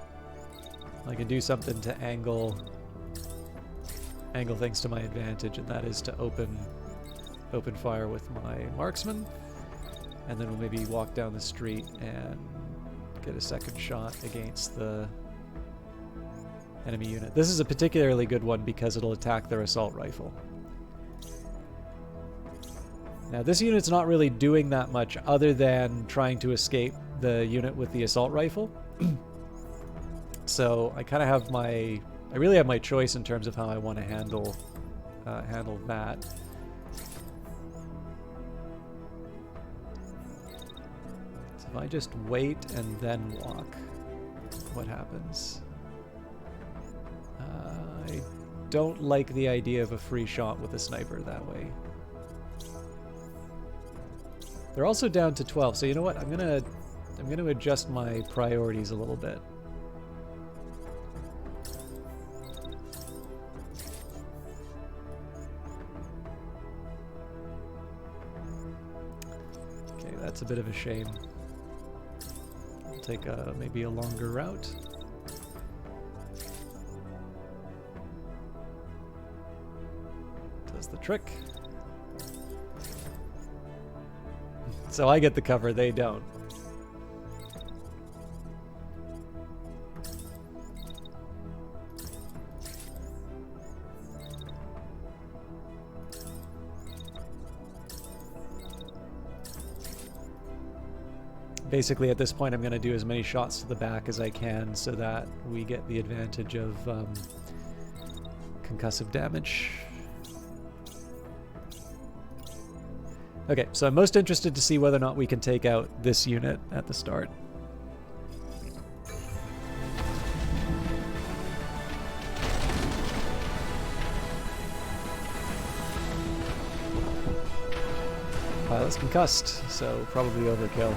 A: I can do something to angle things to my advantage, and that is to open fire with my marksman, and then we'll maybe walk down the street and get a second shot against the enemy unit. This is a particularly good one because it'll attack their assault rifle. Now this unit's not really doing that much other than trying to escape the unit with the assault rifle. So I kind of have I really have my choice in terms of how I want to handle that. So if I just wait and then walk, what happens? I don't like the idea of a free shot with a sniper that way. They're also down to 12, so you know what? I'm gonna adjust my priorities a little bit. Okay, that's a bit of a shame. I'll take maybe a longer route. Does the trick. So I get the cover, they don't. Basically, at this point, I'm going to do as many shots to the back as I can so that we get the advantage of concussive damage. Okay, so I'm most interested to see whether or not we can take out this unit at the start. Pilot's concussed, so probably overkill.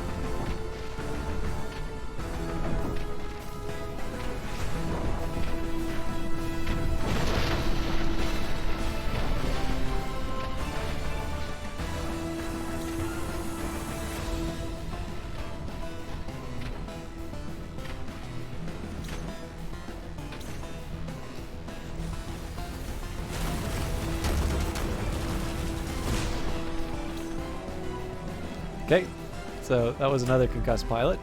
A: Okay, so that was another concussed pilot.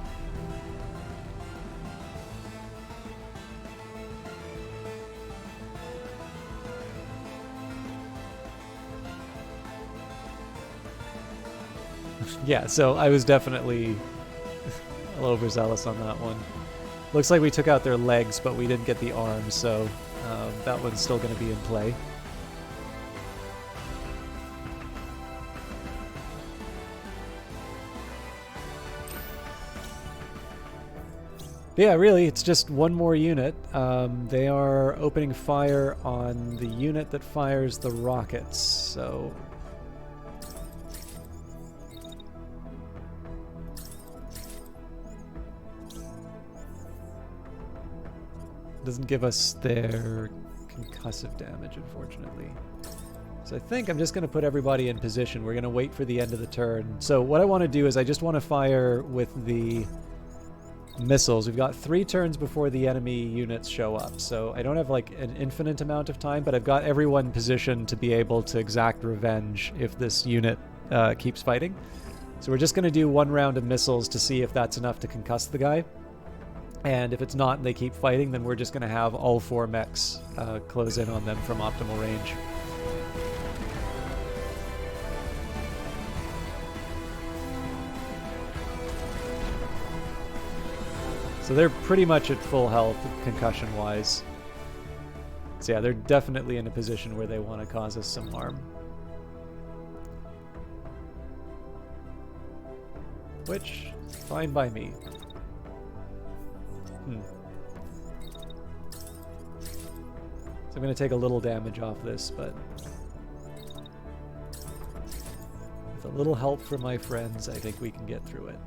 A: Yeah, so I was definitely a little overzealous on that one. Looks like we took out their legs, but we didn't get the arms, so that one's still going to be in play. Yeah, really, it's just one more unit. They are opening fire on the unit that fires the rockets, so... Doesn't give us their concussive damage, unfortunately. So I think I'm just going to put everybody in position. We're going to wait for the end of the turn. So what I want to do is I just want to fire with the missiles. We've got 3 turns before the enemy units show up, so I don't have like an infinite amount of time, but I've got everyone positioned to be able to exact revenge if this unit keeps fighting. So we're just going to do 1 round of missiles to see if that's enough to concuss the guy. And if it's not and they keep fighting, then we're just going to have all 4 mechs close in on them from optimal range. So they're pretty much at full health, concussion-wise. So yeah, they're definitely in a position where they want to cause us some harm. Which, fine by me. So I'm going to take a little damage off this, but with a little help from my friends, I think we can get through it.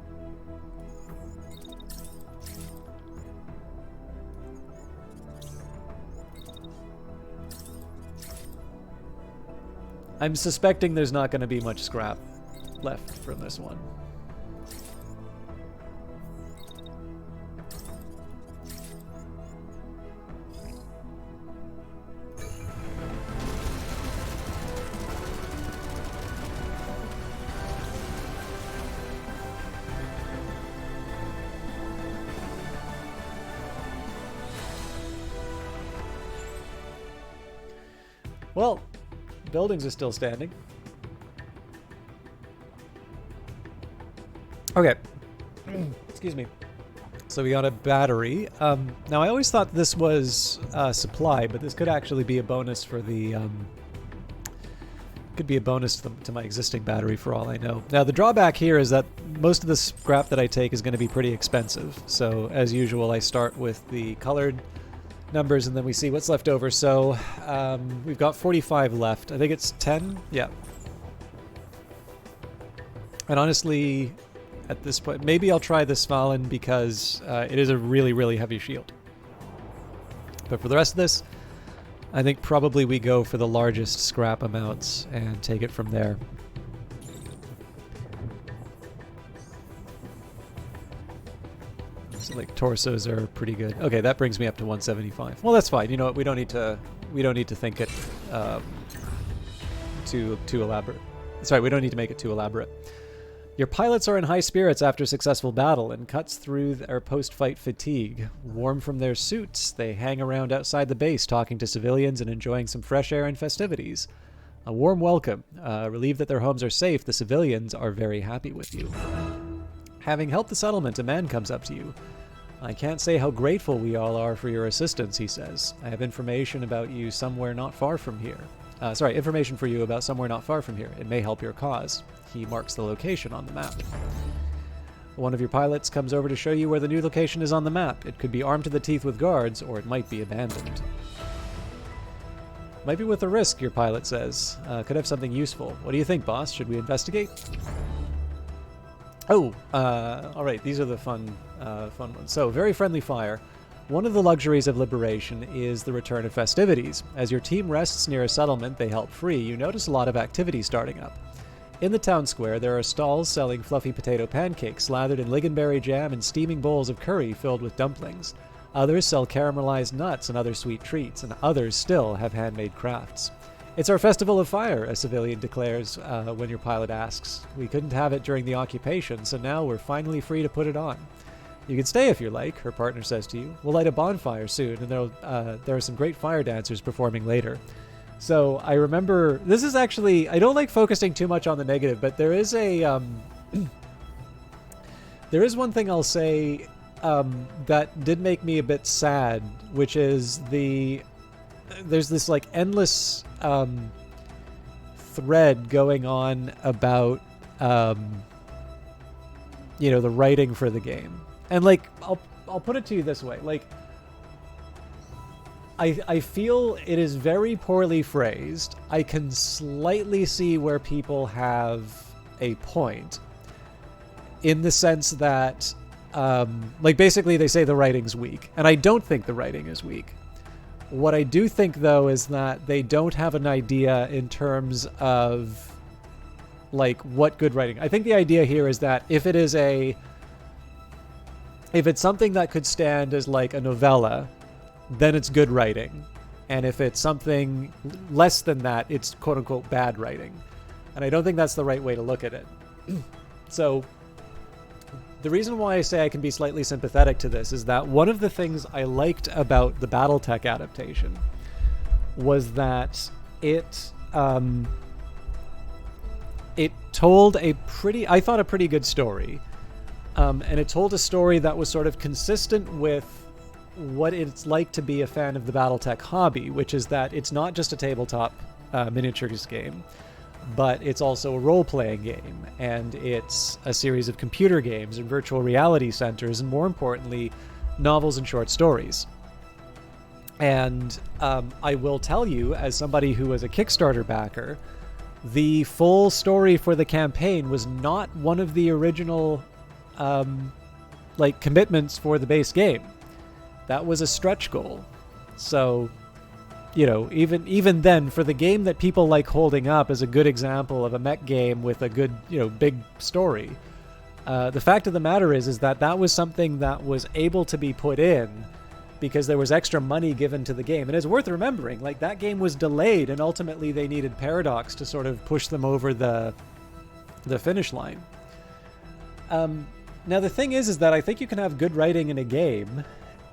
A: I'm suspecting there's not going to be much scrap left from this one. Well, buildings are still standing. Okay. Excuse me. So we got a battery. Now I always thought this was supply, but this could actually be a bonus for the... could be a bonus to my existing battery for all I know. Now the drawback here is that most of the scrap that I take is going to be pretty expensive. So as usual, I start with the colored numbers and then we see what's left over. So we've got 45 left. I think it's 10. Yeah. And honestly, at this point, maybe I'll try the Svalin because it is a really, really heavy shield. But for the rest of this, I think probably we go for the largest scrap amounts and take it from there. So like torsos are pretty good. Okay, that brings me up to 175. Well, that's fine. You know what? We don't need to think it too elaborate. Sorry, we don't need to make it too elaborate. Your pilots are in high spirits after successful battle and cuts through their post-fight fatigue. Warm from their suits, they hang around outside the base talking to civilians and enjoying some fresh air and festivities. A warm welcome. Relieved that their homes are safe, the civilians are very happy with you. Having helped the settlement, a man comes up to you. I can't say how grateful we all are for your assistance, he says. I have information about you somewhere not far from here. Information for you about somewhere not far from here. It may help your cause. He marks the location on the map. One of your pilots comes over to show you where the new location is on the map. It could be armed to the teeth with guards, or it might be abandoned. Might be worth a risk, your pilot says. Could have something useful. What do you think, boss? Should we investigate? Oh, all right. These are the fun ones. So, very friendly fire. One of the luxuries of Liberation is the return of festivities. As your team rests near a settlement they help free, you notice a lot of activity starting up. In the town square, there are stalls selling fluffy potato pancakes slathered in lingonberry jam and steaming bowls of curry filled with dumplings. Others sell caramelized nuts and other sweet treats, and others still have handmade crafts. It's our festival of fire, a civilian declares when your pilot asks. We couldn't have it during the occupation, so now we're finally free to put it on. You can stay if you like, her partner says to you. We'll light a bonfire soon, and there are some great fire dancers performing later. So I remember, this is actually, I don't like focusing too much on the negative, but there is a, there is one thing I'll say that did make me a bit sad, which is there's this like endless thread going on about, you know, the writing for the game. And like, I'll put it to you this way, like, I feel it is very poorly phrased. I can slightly see where people have a point in the sense that, like, basically they say the writing's weak. And I don't think the writing is weak. What I do think, though, is that they don't have an idea in terms of, like, what good writing. I think the idea here is that if it's something that could stand as, like, a novella, then it's good writing. And if it's something less than that, it's quote-unquote bad writing. And I don't think that's the right way to look at it. So the reason why I say I can be slightly sympathetic to this is that one of the things I liked about the BattleTech adaptation was that it told a pretty good story. And it told a story that was sort of consistent with what it's like to be a fan of the BattleTech hobby, which is that it's not just a tabletop miniatures game, but it's also a role-playing game, and it's a series of computer games and virtual reality centers, and more importantly, novels and short stories. And I will tell you, as somebody who was a Kickstarter backer, the full story for the campaign was not one of the original like commitments for the base game. That was a stretch goal. So, you know, even then, for the game that people like holding up as a good example of a mech game with a good, you know, big story, the fact of the matter is that was something that was able to be put in because there was extra money given to the game. And it's worth remembering, like, that game was delayed, and ultimately they needed Paradox to sort of push them over the finish line. Now, the thing is that I think you can have good writing in a game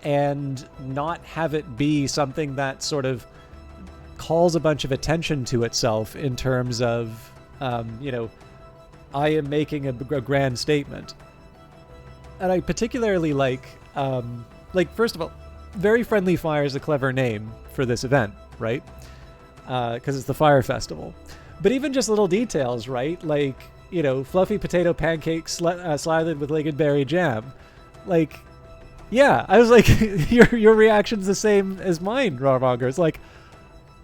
A: and not have it be something that sort of calls a bunch of attention to itself in terms of, you know, I am making a grand statement. And I particularly like, first of all, Very Friendly Fire is a clever name for this event, right? Because it's the Fire Festival. But even just little details, right? Like, you know, fluffy potato pancakes slathered with lingonberry jam. Like, yeah, I was like, your reaction's the same as mine, Rawmonger. It's like,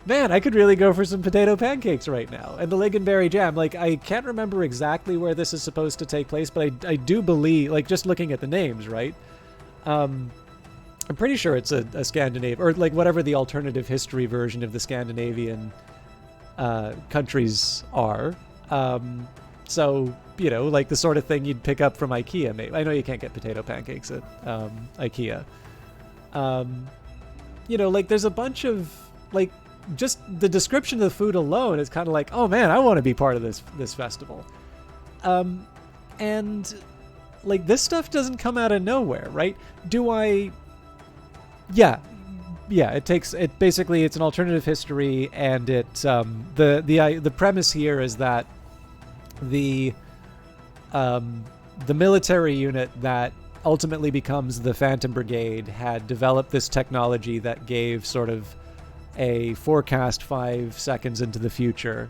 A: man, I could really go for some potato pancakes right now. And the lingonberry jam, like, I can't remember exactly where this is supposed to take place, but I do believe, like, just looking at the names, right? I'm pretty sure it's a Scandinavian, or like whatever the alternative history version of the Scandinavian countries are. So, you know, like the sort of thing you'd pick up from IKEA, maybe. I know you can't get potato pancakes at IKEA. You know, like there's a bunch of, like, just the description of the food alone is kind of like, oh man, I want to be part of this festival. And like this stuff doesn't come out of nowhere, right? Yeah, it basically, it's an alternative history, and it the premise here is that the military unit that ultimately becomes the Phantom Brigade had developed this technology that gave sort of a forecast 5 seconds into the future.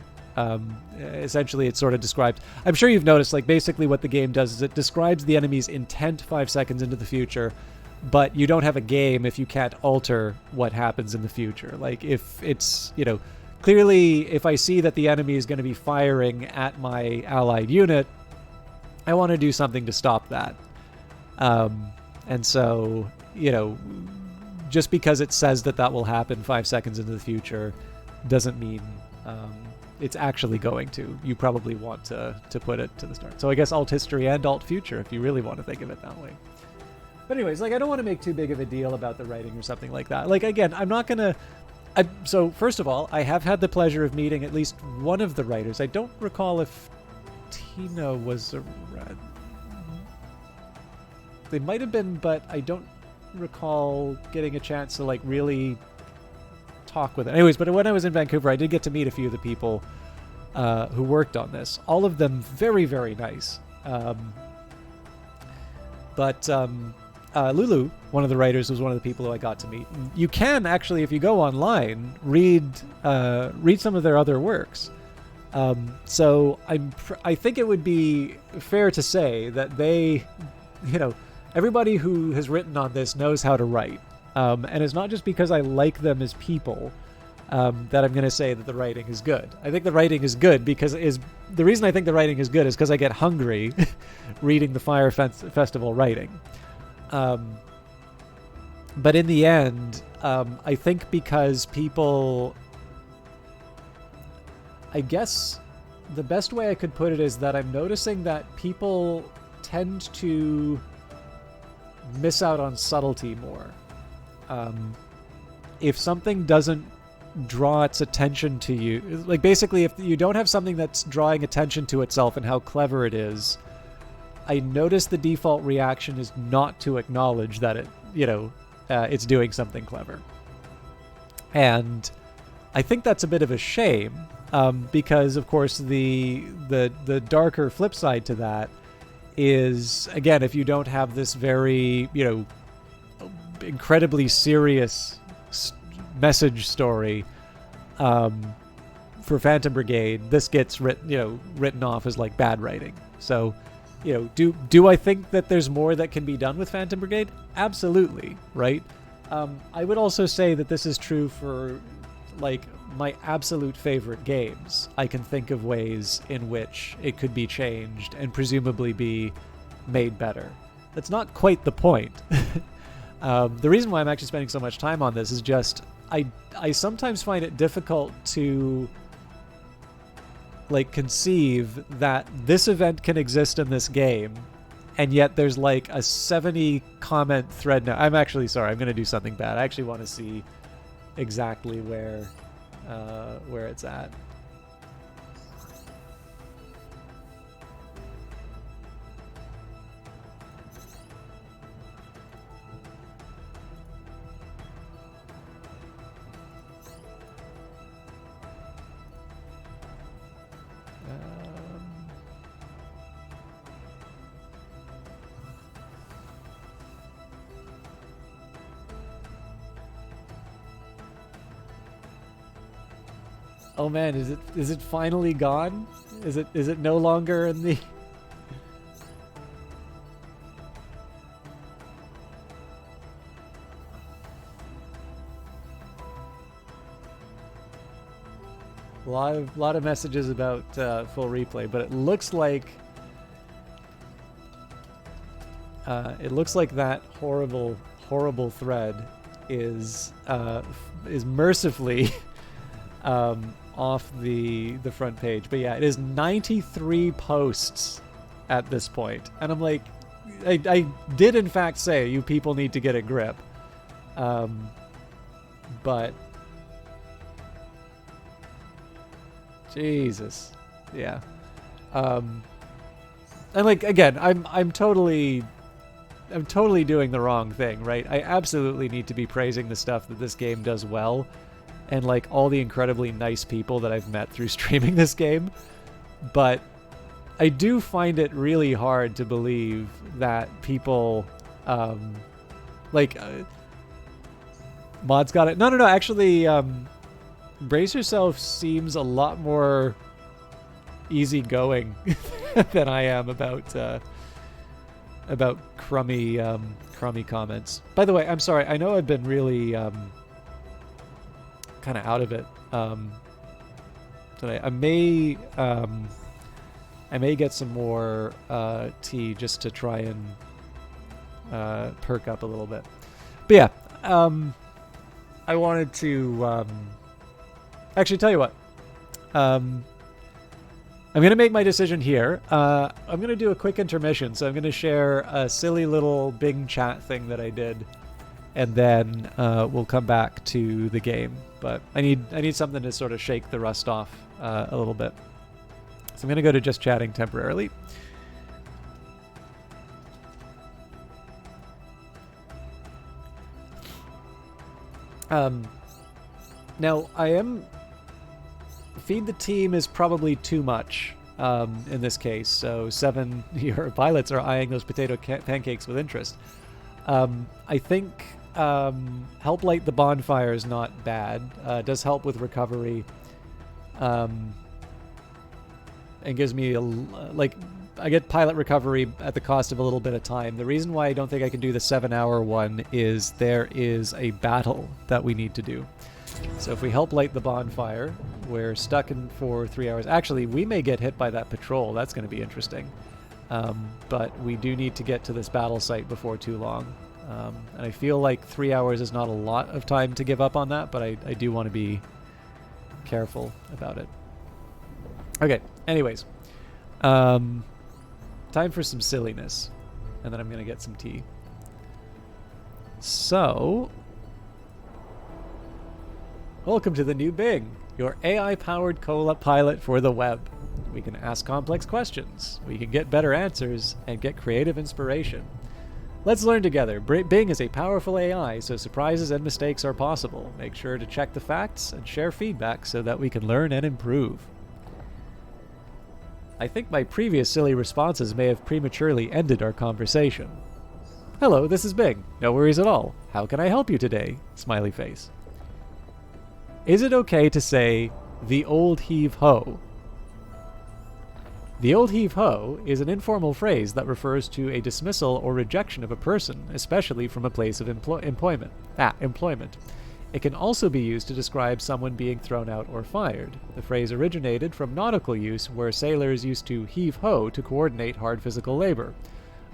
A: Essentially, it sort of describes, I'm sure you've noticed, like basically what the game does is it describes the enemy's intent 5 seconds into the future, but you don't have a game if you can't alter what happens in the future. Like if it's, clearly if I see that the enemy is going to be firing at my allied unit, I want to do something to stop that. And so, just because it says that will happen 5 seconds into the future doesn't mean it's actually going to. You probably want to put it to the start. So I guess alt history and alt future, if you really want to think of it that way. But anyways, I don't want to make too big of a deal about the writing or something like that. Again, I'm not going to... So first of all, I have had the pleasure of meeting at least one of the writers. I don't recall if Tina was a... They might have been, but I don't recall getting a chance to really talk with it. Anyways, but when I was in Vancouver, I did get to meet a few of the people who worked on this. All of them very, very nice. But Lulu, one of the writers, was one of the people who I got to meet. And you can actually, if you go online, read some of their other works. So I think it would be fair to say that they, everybody who has written on this knows how to write. And it's not just because I like them as people that I'm going to say that the writing is good. I think the writing is good because the reason I think the writing is good is because I get hungry reading the Fire Festival writing. But in the end, I think because people... I guess the best way I could put it is that I'm noticing that people tend to miss out on subtlety more. If something doesn't draw its attention to you, basically if you don't have something that's drawing attention to itself and how clever it is, I notice the default reaction is not to acknowledge that it, it's doing something clever. And I think that's a bit of a shame, because of course the darker flip side to that is, again, if you don't have this very, incredibly serious message story for Phantom Brigade, this gets written off as bad writing. So, do I think that there's more that can be done with Phantom Brigade? Absolutely, right? I would also say that this is true for my absolute favorite games. I can think of ways in which it could be changed and presumably be made better. That's not quite the point. The reason why I'm actually spending so much time on this is just I sometimes find it difficult to conceive that this event can exist in this game, and yet there's a 70 comment thread now. I'm actually sorry, I'm going to do something bad. I actually want to see exactly where it's at. Oh man, is it finally gone? Is it no longer in the... A lot of messages about full replay, but it looks like that horrible thread is mercifully off the front page. But yeah, it is 93 posts at this point, and I'm like, I did in fact say you people need to get a grip, but Jesus, yeah. And again, I'm totally doing the wrong thing, right? I absolutely need to be praising the stuff that this game does well, and all the incredibly nice people that I've met through streaming this game. But I do find it really hard to believe that people, mods got it. No, actually, Brace Yourself seems a lot more easygoing than I am about crummy comments. By the way, I'm sorry. I know I've been really kind of out of it today. I may get some more tea just to try and perk up a little bit. But yeah, I wanted to actually tell you what. I'm going to make my decision here. I'm going to do a quick intermission, so I'm going to share a silly little Bing chat thing that I did, and then we'll come back to the game. But I need something to sort of shake the rust off a little bit. So I'm going to go to just chatting temporarily. Now, feed the team is probably too much in this case. So 7 your pilots are eyeing those potato pancakes with interest. I think help light the bonfire is not bad. Does help with recovery. And gives me I get pilot recovery at the cost of a little bit of time. The reason why I don't think I can do the 7-hour one is there is a battle that we need to do. So if we help light the bonfire, we're stuck in for 3 hours. Actually, we may get hit by that patrol. That's going to be interesting. But we do need to get to this battle site before too long. And I feel like 3 hours is not a lot of time to give up on that, but I do want to be careful about it. Okay, anyways. Time for some silliness. And then I'm going to get some tea. So, welcome to the new Bing, your AI-powered co-pilot for the web. We can ask complex questions, we can get better answers, and get creative inspiration. Let's learn together. Bing is a powerful AI, so surprises and mistakes are possible. Make sure to check the facts and share feedback so that we can learn and improve. I think my previous silly responses may have prematurely ended our conversation. Hello, this is Bing. No worries at all. How can I help you today? Smiley face. Is it okay to say, the old heave-ho? The old heave-ho is an informal phrase that refers to a dismissal or rejection of a person, especially from a place of employment. It can also be used to describe someone being thrown out or fired. The phrase originated from nautical use, where sailors used to heave-ho to coordinate hard physical labor.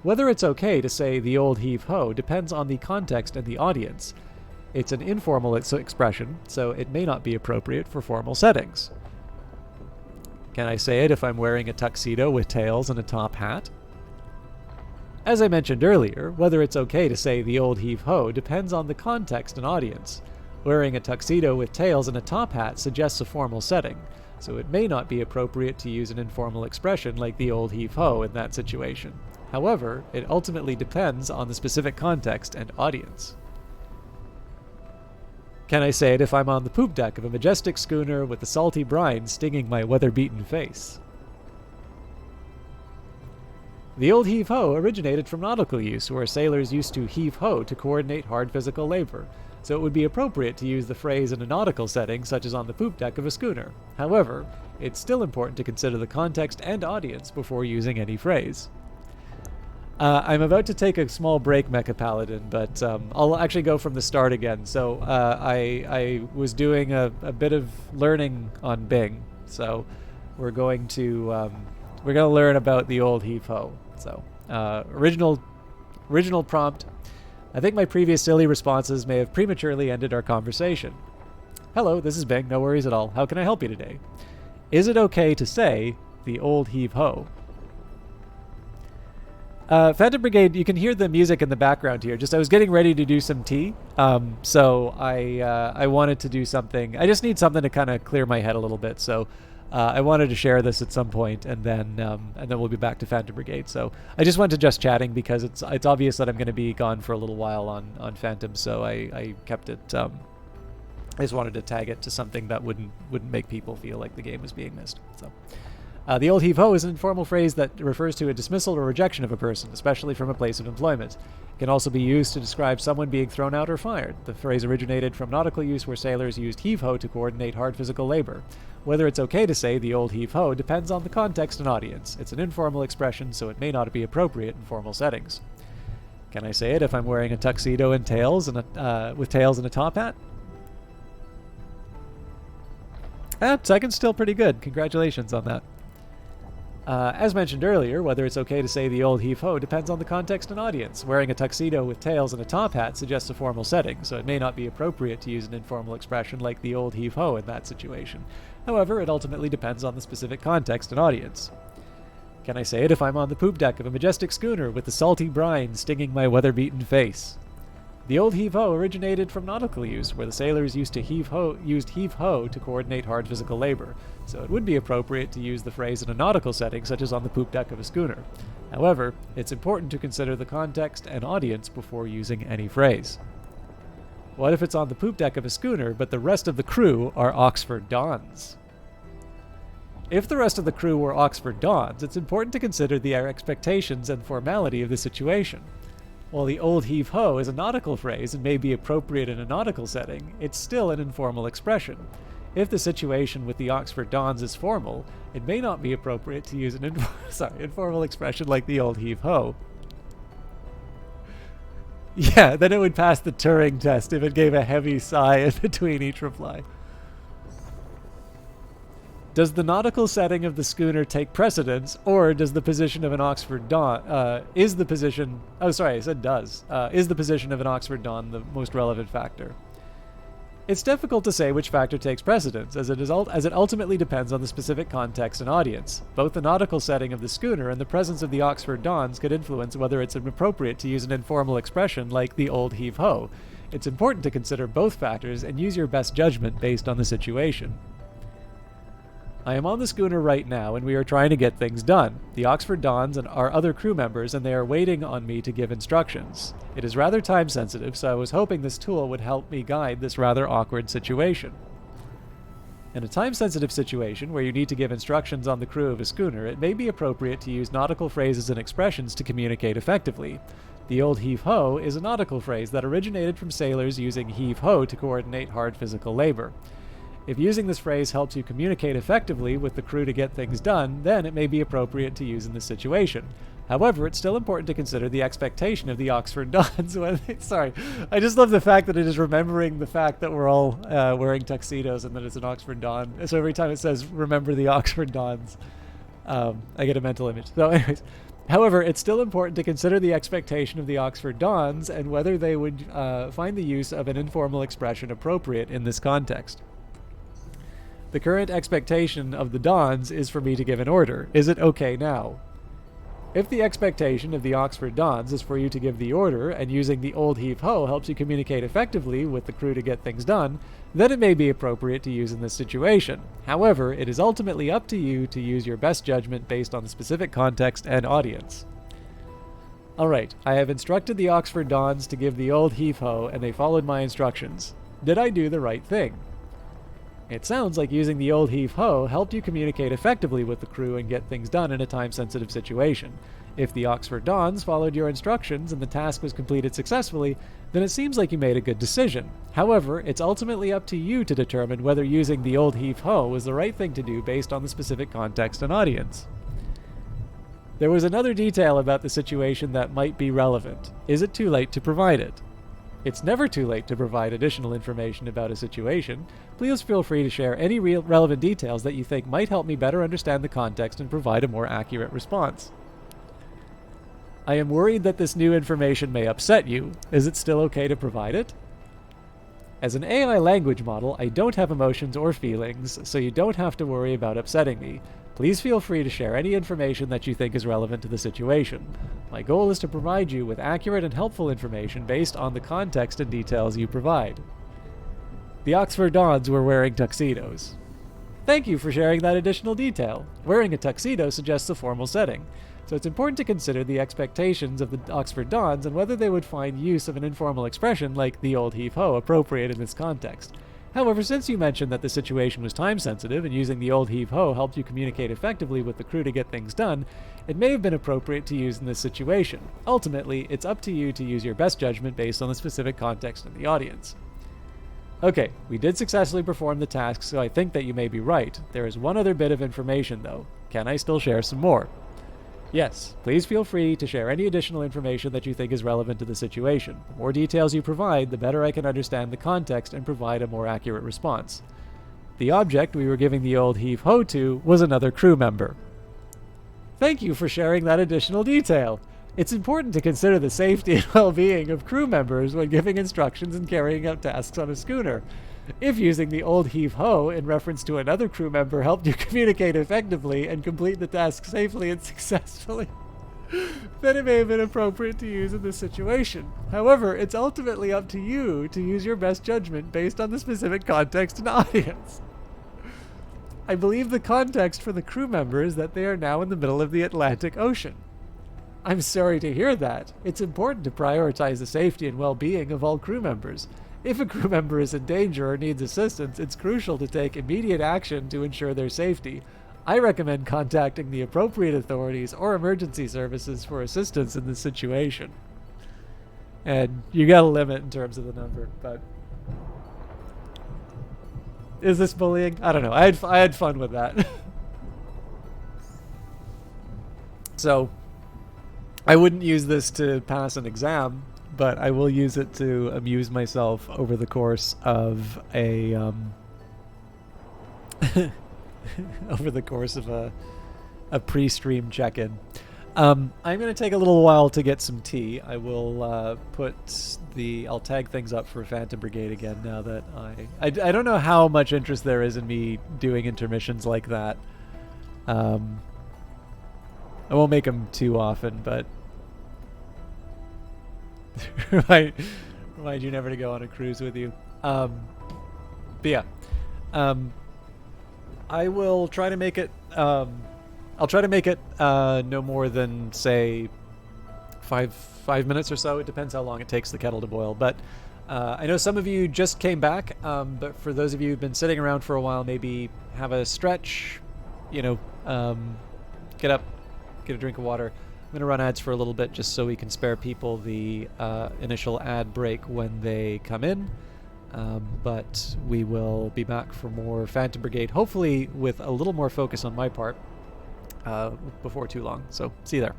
A: Whether it's okay to say the old heave-ho depends on the context and the audience. It's an informal expression, so it may not be appropriate for formal settings. Can I say it if I'm wearing a tuxedo with tails and a top hat? As I mentioned earlier, whether it's okay to say the old heave-ho depends on the context and audience. Wearing a tuxedo with tails and a top hat suggests a formal setting, so it may not be appropriate to use an informal expression like the old heave-ho in that situation. However, it ultimately depends on the specific context and audience. Can I say it if I'm on the poop deck of a majestic schooner with the salty brine stinging my weather-beaten face? The old heave-ho originated from nautical use, where sailors used to heave-ho to coordinate hard physical labor, so it would be appropriate to use the phrase in a nautical setting, such as on the poop deck of a schooner. However, it's still important to consider the context and audience before using any phrase. I'm about to take a small break, Mecha Paladin, but I'll actually go from the start again. So I was doing a bit of learning on Bing, so we're going to learn about the old heave-ho. So original prompt. I think my previous silly responses may have prematurely ended our conversation. Hello, this is Bing. No worries at all. How can I help you today? Is it okay to say the old heave-ho? Phantom Brigade, you can hear the music in the background here. I was getting ready to do some tea, so I wanted to do something. I just need something to kind of clear my head a little bit, so I wanted to share this at some point, and then we'll be back to Phantom Brigade. So I just went to just chatting because it's obvious that I'm going to be gone for a little while on Phantom, so I kept it. I just wanted to tag it to something that wouldn't make people feel like the game was being missed. So The old heave-ho is an informal phrase that refers to a dismissal or rejection of a person, especially from a place of employment. It can also be used to describe someone being thrown out or fired. The phrase originated from nautical use where sailors used heave-ho to coordinate hard physical labor. Whether it's okay to say the old heave-ho depends on the context and audience. It's an informal expression, so it may not be appropriate in formal settings. Can I say it if I'm wearing a tuxedo and tails and with tails and a top hat? Second's still pretty good. Congratulations on that. As mentioned earlier, whether it's okay to say the old heave-ho depends on the context and audience. Wearing a tuxedo with tails and a top hat suggests a formal setting, so it may not be appropriate to use an informal expression like the old heave-ho in that situation. However, it ultimately depends on the specific context and audience. Can I say it if I'm on the poop deck of a majestic schooner with the salty brine stinging my weather-beaten face? The old heave-ho originated from nautical use, where the sailors used heave-ho to coordinate hard physical labor, so it would be appropriate to use the phrase in a nautical setting, such as on the poop deck of a schooner. However, it's important to consider the context and audience before using any phrase. What if it's on the poop deck of a schooner, but the rest of the crew are Oxford Dons? If the rest of the crew were Oxford Dons, it's important to consider their expectations and formality of the situation. While the old heave-ho is a nautical phrase and may be appropriate in a nautical setting, it's still an informal expression. If the situation with the Oxford Dons is formal, it may not be appropriate to use an informal expression like the old heave-ho. Yeah, then it would pass the Turing test if it gave a heavy sigh in between each reply. Does the nautical setting of the schooner take precedence, or does the position of an Oxford Don, is the position of an Oxford Don the most relevant factor? It's difficult to say which factor takes precedence, as it ultimately depends on the specific context and audience. Both the nautical setting of the schooner and the presence of the Oxford Dons could influence whether it's appropriate to use an informal expression like the old heave-ho. It's important to consider both factors and use your best judgment based on the situation. I am on the schooner right now, and we are trying to get things done. The Oxford Dons are other crew members, and they are waiting on me to give instructions. It is rather time-sensitive, so I was hoping this tool would help me guide this rather awkward situation. In a time-sensitive situation where you need to give instructions on the crew of a schooner, it may be appropriate to use nautical phrases and expressions to communicate effectively. The old heave-ho is a nautical phrase that originated from sailors using heave-ho to coordinate hard physical labor. If using this phrase helps you communicate effectively with the crew to get things done, then it may be appropriate to use in this situation. However, it's still important to consider the expectation of the Oxford Dons. Sorry, I just love the fact that it is remembering the fact that we're all wearing tuxedos and that it's an Oxford Don. So every time it says, remember the Oxford Dons, I get a mental image. So anyways, however, it's still important to consider the expectation of the Oxford Dons and whether they would find the use of an informal expression appropriate in this context. The current expectation of the Dons is for me to give an order. Is it okay now? If the expectation of the Oxford Dons is for you to give the order, and using the old heave-ho helps you communicate effectively with the crew to get things done, then it may be appropriate to use in this situation. However, it is ultimately up to you to use your best judgment based on the specific context and audience. Alright, I have instructed the Oxford Dons to give the old heave-ho, and they followed my instructions. Did I do the right thing? It sounds like using the old heave-ho helped you communicate effectively with the crew and get things done in a time-sensitive situation. If the Oxford Dons followed your instructions and the task was completed successfully, then it seems like you made a good decision. However, it's ultimately up to you to determine whether using the old heave-ho was the right thing to do based on the specific context and audience. There was another detail about the situation that might be relevant. Is it too late to provide it? It's never too late to provide additional information about a situation. Please feel free to share any relevant details that you think might help me better understand the context and provide a more accurate response. I am worried that this new information may upset you. Is it still okay to provide it? As an AI language model, I don't have emotions or feelings, so you don't have to worry about upsetting me. Please feel free to share any information that you think is relevant to the situation. My goal is to provide you with accurate and helpful information based on the context and details you provide. The Oxford Dons were wearing tuxedos. Thank you for sharing that additional detail. Wearing a tuxedo suggests a formal setting, so it's important to consider the expectations of the Oxford Dons and whether they would find use of an informal expression like the old heave-ho appropriate in this context. However, since you mentioned that the situation was time-sensitive and using the old heave-ho helped you communicate effectively with the crew to get things done, it may have been appropriate to use in this situation. Ultimately, it's up to you to use your best judgment based on the specific context of the audience. Okay, we did successfully perform the task, so I think that you may be right. There is one other bit of information, though. Can I still share some more? Yes, please feel free to share any additional information that you think is relevant to the situation. The more details you provide, the better I can understand the context and provide a more accurate response. The object we were giving the old heave-ho to was another crew member. Thank you for sharing that additional detail. It's important to consider the safety and well-being of crew members when giving instructions and carrying out tasks on a schooner. If using the old heave-ho in reference to another crew member helped you communicate effectively and complete the task safely and successfully, then it may have been appropriate to use in this situation. However, it's ultimately up to you to use your best judgment based on the specific context and audience. I believe the context for the crew member is that they are now in the middle of the Atlantic Ocean. I'm sorry to hear that. It's important to prioritize the safety and well-being of all crew members. If a crew member is in danger or needs assistance, it's crucial to take immediate action to ensure their safety. I recommend contacting the appropriate authorities or emergency services for assistance in this situation. And you got a limit in terms of the number, but is this bullying? I don't know. I had fun with that. So I wouldn't use this to pass an exam, but I will use it to amuse myself over the course of a pre-stream check-in. I'm going to take a little while to get some tea. I will I'll tag things up for Phantom Brigade again now that I don't know how much interest there is in me doing intermissions like that. I won't make them too often, but remind you never to go on a cruise with you. But yeah, I will try to make it. I'll try to make it no more than say five minutes or so. It depends how long it takes the kettle to boil. But I know some of you just came back. But for those of you who've been sitting around for a while, maybe have a stretch. Get up, get a drink of water. I'm going to run ads for a little bit just so we can spare people the initial ad break when they come in. But we will be back for more Phantom Brigade, hopefully with a little more focus on my part before too long. So see you there.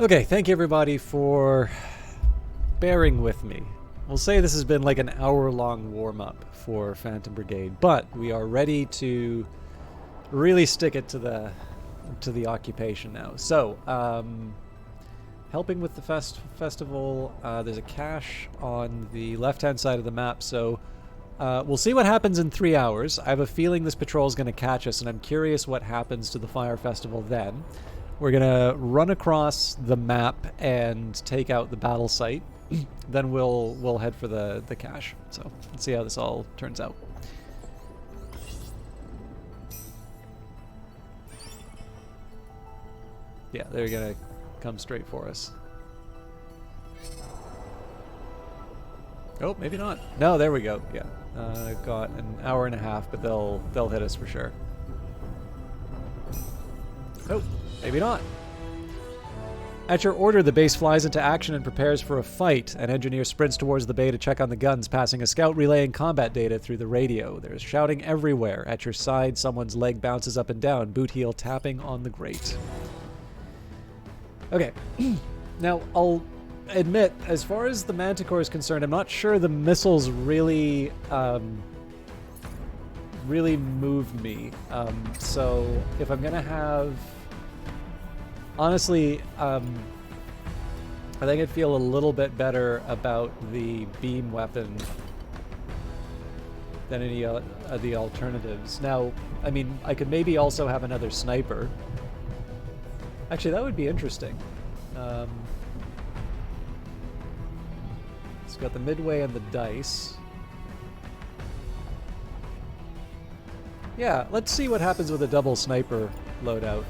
A: Okay, thank you everybody for bearing with me. We'll say this has been like an hour-long warm-up for Phantom Brigade, but we are ready to really stick it to the occupation now. So, helping with the festival, there's a cache on the left-hand side of the map, so we'll see what happens in 3 hours. I have a feeling this patrol is going to catch us, and I'm curious what happens to the fire festival then. We're going to run across the map and take out the battle site. Then we'll head for the cache. So let's see how this all turns out. Yeah, they're going to come straight for us. Oh, maybe not. No, there we go. Yeah. Got an hour and a half, but they'll hit us for sure. Oh, maybe not. At your order, the base flies into action and prepares for a fight. An engineer sprints towards the bay to check on the guns, passing a scout relaying combat data through the radio. There's shouting everywhere. At your side, someone's leg bounces up and down, boot heel tapping on the grate. Okay. Now, I'll admit, as far as the Manticore is concerned, I'm not sure the missiles really move me. So if I'm gonna have, honestly, I think I'd feel a little bit better about the beam weapon than any of the alternatives. Now, I mean, I could maybe also have another sniper. Actually, that would be interesting. It's got the midway and the dice. Yeah, let's see what happens with a double sniper loadout.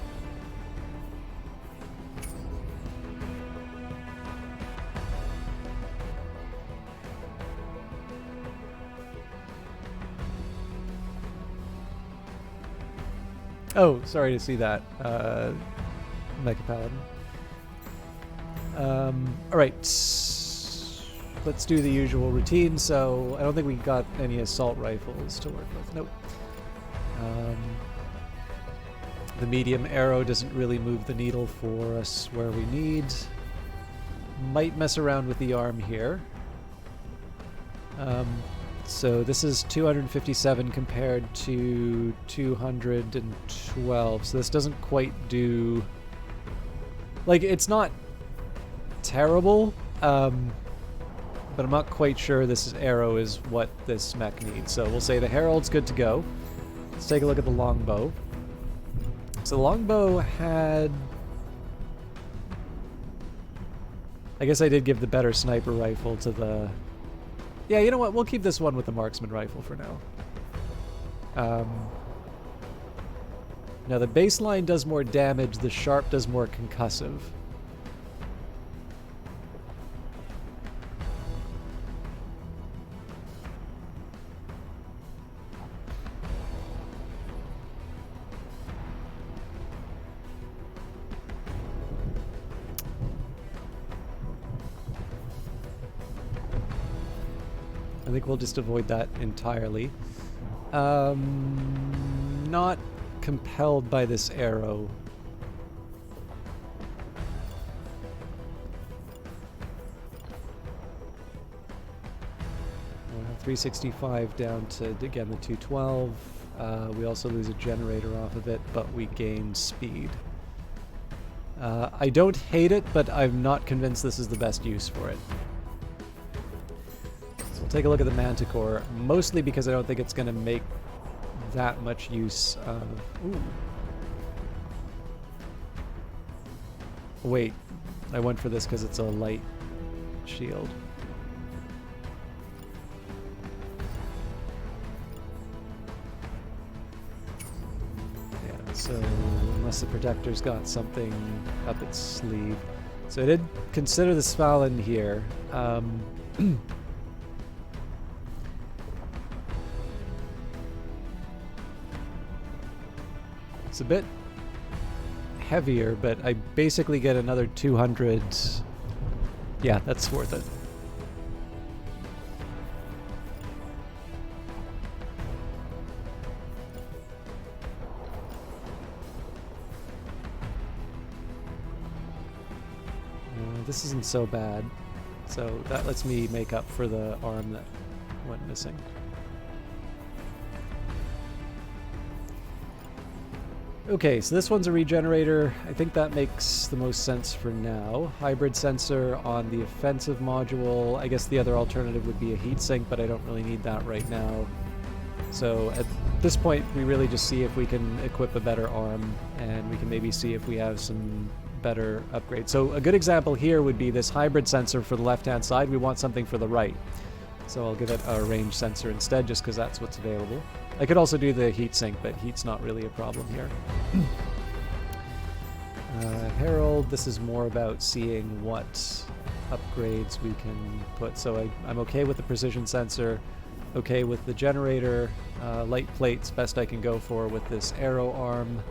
A: Oh, sorry to see that, Mecha Paladin. Alright, let's do the usual routine. So, I don't think we got any assault rifles to work with. Nope. The medium arrow doesn't really move the needle for us where we need. Might mess around with the arm here. So this is 257 compared to 212. So this doesn't quite do... Like, it's not terrible, but I'm not quite sure this arrow is what this mech needs. So we'll say the Herald's good to go. Let's take a look at the longbow. So the longbow had... I guess I did give the better sniper rifle to the... Yeah, you know what? We'll keep this one with the marksman rifle for now. Now the baseline does more damage, the sharp does more concussive. I think we'll just avoid that entirely. Not compelled by this arrow. 365 down to, again, the 212. We also lose a generator off of it, but we gain speed. I don't hate it, but I'm not convinced this is the best use for it. So we'll take a look at the Manticore, mostly because I don't think it's going to make that much use of... Ooh. Wait, I went for this because it's a light shield. Yeah, so unless the protector's got something up its sleeve. So I did consider the Svalin here. It's a bit heavier, but I basically get another 200. Yeah, that's worth it. this isn't so bad. So that lets me make up for the arm that went missing. Okay, so this one's a regenerator. I think that makes the most sense for now. Hybrid sensor on the offensive module. I guess the other alternative would be a heatsink, but I don't really need that right now. So at this point, we really just see if we can equip a better arm, and we can maybe see if we have some better upgrades. So a good example here would be this hybrid sensor for the left-hand side. We want something for the right. So I'll give it a range sensor instead, just because that's what's available. I could also do the heatsink, but heat's not really a problem here. Herald, this is more about seeing what upgrades we can put. So I'm okay with the precision sensor, okay with the generator, light plates, best I can go for with this arrow arm.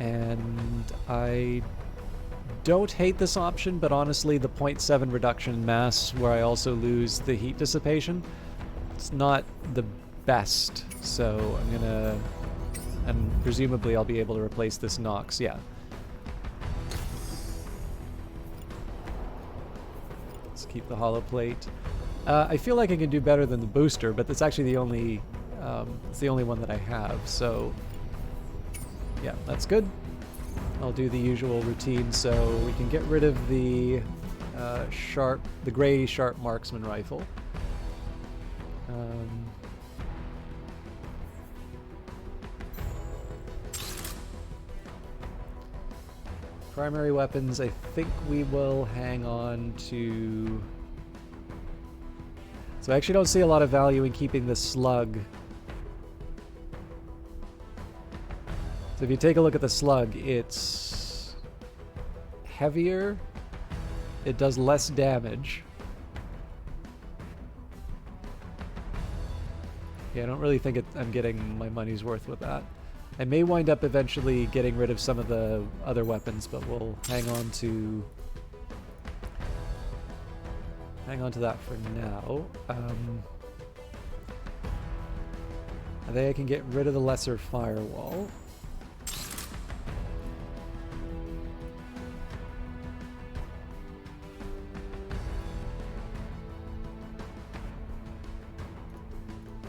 A: And I don't hate this option, but honestly the 0.7 reduction in mass, where I also lose the heat dissipation, it's not the best. So I'm gonna, and presumably I'll be able to replace this Nox, yeah. Let's keep the hollow plate. I feel like I can do better than the booster, but that's actually it's the only one that I have, so yeah, that's good. I'll do the usual routine, so we can get rid of the the gray sharp marksman rifle. Primary weapons, I think we will hang on to... So I actually don't see a lot of value in keeping the slug. So if you take a look at the slug, it's heavier, it does less damage. Yeah, I don't really think I'm getting my money's worth with that. I may wind up eventually getting rid of some of the other weapons, but we'll hang on to that for now. I think I can get rid of the lesser firewall.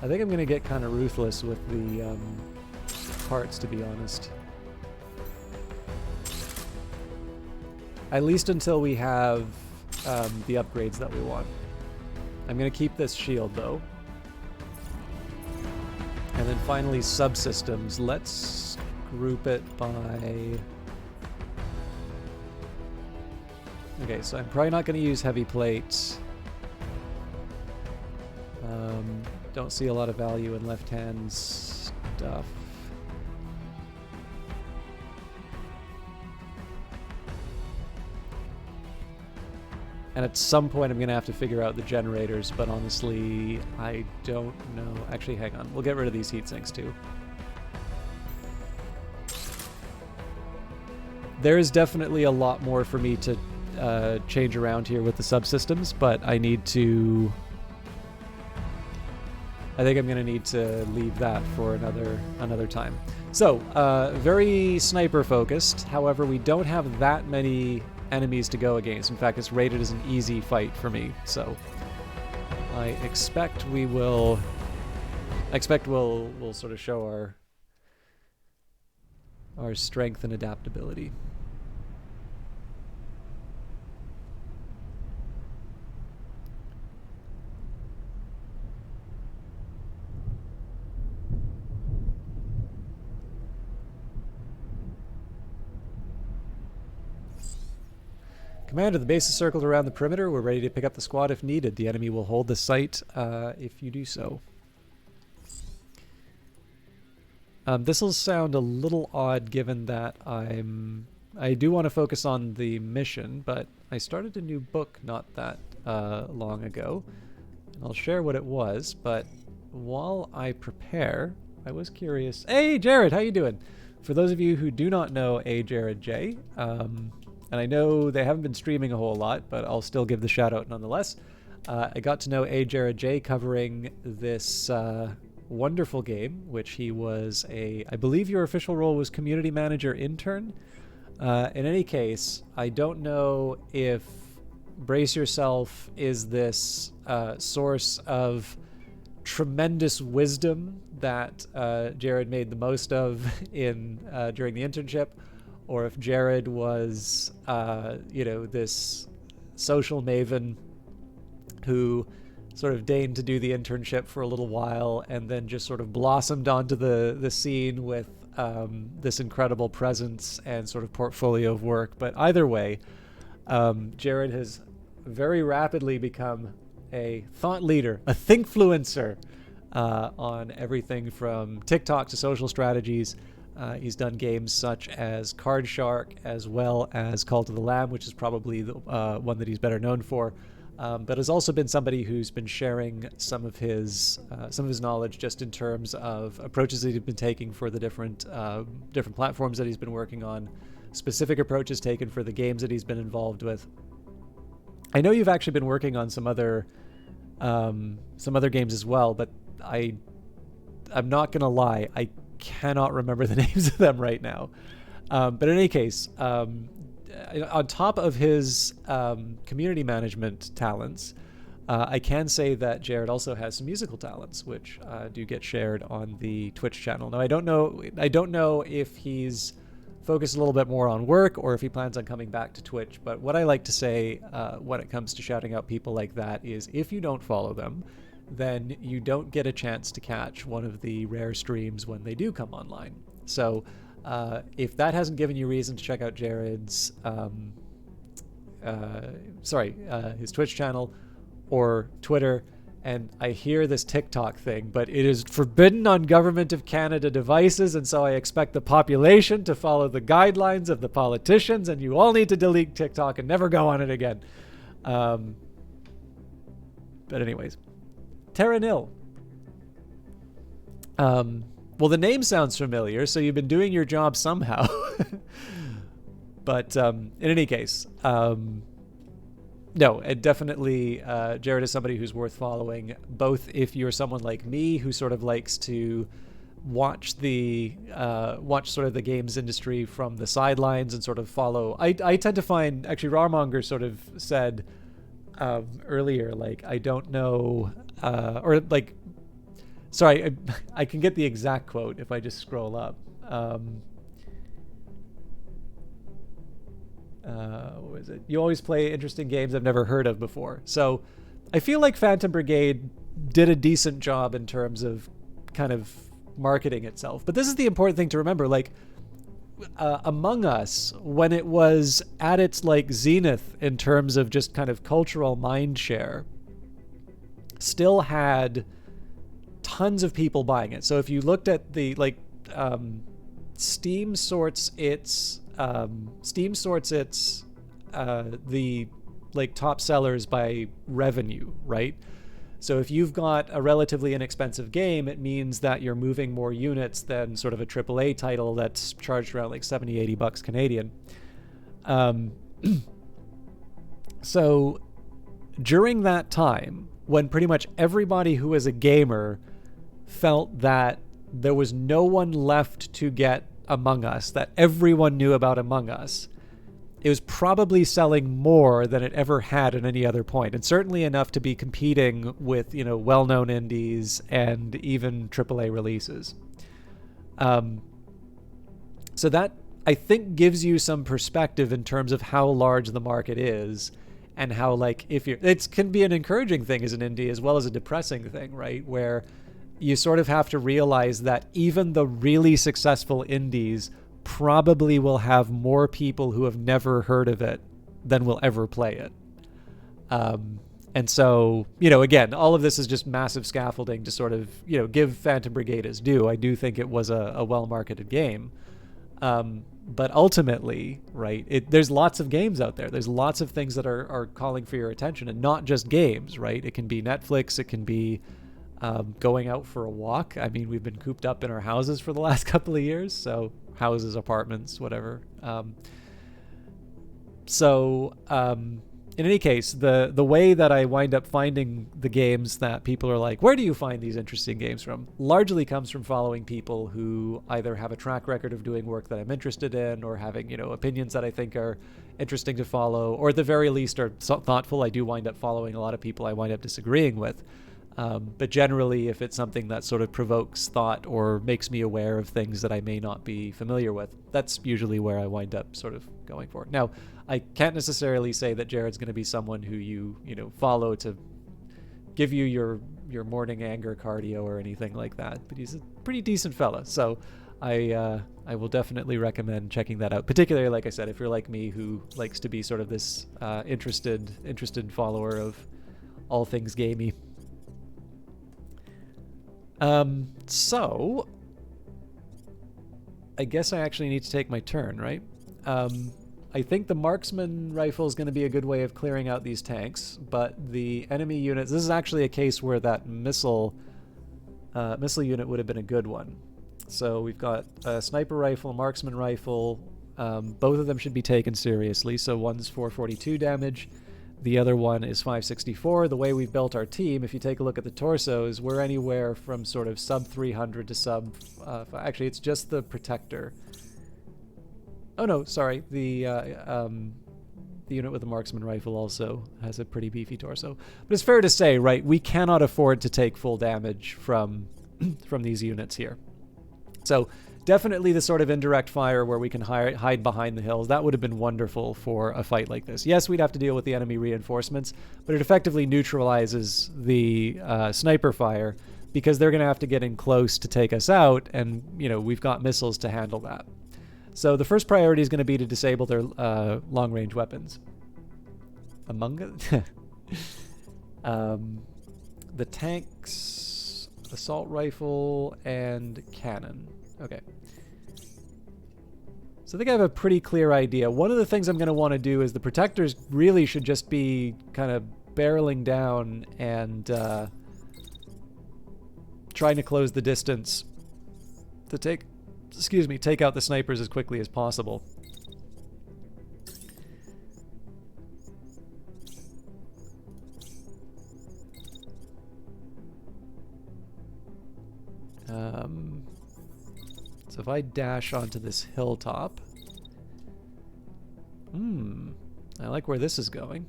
A: I think I'm going to get kind of ruthless with the parts, to be honest. At least until we have the upgrades that we want. I'm going to keep this shield, though. And then finally, subsystems. Let's group it by... Okay, so I'm probably not going to use heavy plates. Don't see a lot of value in left-hand stuff. And at some point I'm going to have to figure out the generators, but honestly, I don't know. Actually, hang on. We'll get rid of these heat sinks too. There is definitely a lot more for me to change around here with the subsystems, but I need to... I think I'm going to need to leave that for another time. So, very sniper focused. However, we don't have that many enemies to go against. In fact, it's rated as an easy fight for me. So, I expect we'll sort of show our strength and adaptability. Commander, the base is circled around the perimeter. We're ready to pick up the squad if needed. The enemy will hold the site if you do so. This will sound a little odd given that I do want to focus on the mission, but I started a new book not that long ago. I'll share what it was, but while I prepare, I was curious. Hey, Jared, how you doing? For those of you who do not know Jared J, and I know they haven't been streaming a whole lot, but I'll still give the shout out nonetheless. I got to know Jared J covering this wonderful game, which he was I believe your official role was community manager intern. In any case, I don't know if Brace Yourself is this source of tremendous wisdom that Jared made the most of in during the internship, or if Jared was, this social maven who sort of deigned to do the internship for a little while and then just sort of blossomed onto the scene with this incredible presence and sort of portfolio of work. But either way, Jared has very rapidly become a thought leader, a thinkfluencer on everything from TikTok to social strategies. He's done games such as Card Shark, as well as Call to the Lamb, which is probably the one that he's better known for. But has also been somebody who's been sharing some of his knowledge just in terms of approaches that he's been taking for the different platforms that he's been working on, specific approaches taken for the games that he's been involved with. I know you've actually been working on some other games as well, but I'm not gonna lie, I cannot remember the names of them right now. But in any case, on top of his community management talents, I can say that Jared also has some musical talents, which do get shared on the Twitch channel. Now, I don't know if he's focused a little bit more on work or if he plans on coming back to Twitch. But what I like to say when it comes to shouting out people like that is, if you don't follow them, then you don't get a chance to catch one of the rare streams when they do come online. So if that hasn't given you reason to check out Jared's his Twitch channel or Twitter, and I hear this TikTok thing, but it is forbidden on Government of Canada devices, and so I expect the population to follow the guidelines of the politicians, and you all need to delete TikTok and never go on it again. But anyways, Terra Nil. Well, the name sounds familiar, so you've been doing your job somehow. But in any case, no, it definitely, Jared is somebody who's worth following, both if you're someone like me who sort of likes to watch sort of the games industry from the sidelines and sort of follow. I tend to find, actually, Rawmonger sort of said earlier, like, I don't know, or like, sorry, I can get the exact quote if I just scroll up. What was it? You always play interesting games I've never heard of before. So I feel like Phantom Brigade did a decent job in terms of kind of marketing itself. But this is the important thing to remember. Like, Among Us, when it was at its like zenith in terms of just kind of cultural mindshare, still had tons of people buying it. So if you looked at the Steam sorts its the like top sellers by revenue, right? So if you've got a relatively inexpensive game, it means that you're moving more units than sort of a AAA title that's charged around like $70-80 Canadian. So during that time, when pretty much everybody who was a gamer felt that there was no one left to get Among Us, that everyone knew about Among Us, it was probably selling more than it ever had at any other point, and certainly enough to be competing with, well-known indies and even AAA releases. So that, I think, gives you some perspective in terms of how large the market is, and how, like, it can be an encouraging thing as an indie as well as a depressing thing, right? Where you sort of have to realize that even the really successful indies probably will have more people who have never heard of it than will ever play it. And so, again, all of this is just massive scaffolding to sort of, give Phantom Brigade its due. I do think it was a well-marketed game. But ultimately, right, there's lots of games out there. There's lots of things that are calling for your attention, and not just games, right? It can be Netflix, it can be going out for a walk. I mean, we've been cooped up in our houses for the last couple of years, so houses, apartments, whatever. in any case, the way that I wind up finding the games that people are like, where do you find these interesting games from, largely comes from following people who either have a track record of doing work that I'm interested in, or having, opinions that I think are interesting to follow, or at the very least are thoughtful. I do wind up following a lot of people I wind up disagreeing with. But generally, if it's something that sort of provokes thought or makes me aware of things that I may not be familiar with, that's usually where I wind up sort of going for. Now, I can't necessarily say that Jared's going to be someone who you follow to give you your morning anger cardio or anything like that, but he's a pretty decent fella. So I will definitely recommend checking that out, particularly, like I said, if you're like me, who likes to be sort of this interested follower of all things gamey. So I guess I actually need to take my turn, right? I think the marksman rifle is going to be a good way of clearing out these tanks, but the enemy units, this is actually a case where that missile unit would have been a good one. So we've got a sniper rifle, a marksman rifle. Both of them should be taken seriously. So one's 442 damage. The other one is 564. The way we've built our team, if you take a look at the torsos, we're anywhere from sort of sub 300 to sub... actually, it's just the protector. Oh no, sorry. The unit with the marksman rifle also has a pretty beefy torso. But it's fair to say, right, we cannot afford to take full damage from these units here. So definitely the sort of indirect fire where we can hide behind the hills, that would have been wonderful for a fight like this. Yes, we'd have to deal with the enemy reinforcements, but it effectively neutralizes the sniper fire, because they're going to have to get in close to take us out, and we've got missiles to handle that. So the first priority is going to be to disable their long-range weapons. The tanks, assault rifle, and cannon. Okay. So I think I have a pretty clear idea. One of the things I'm going to want to do is the protectors really should just be kind of barreling down and trying to close the distance to take out the snipers as quickly as possible. So if I dash onto this hilltop... I like where this is going.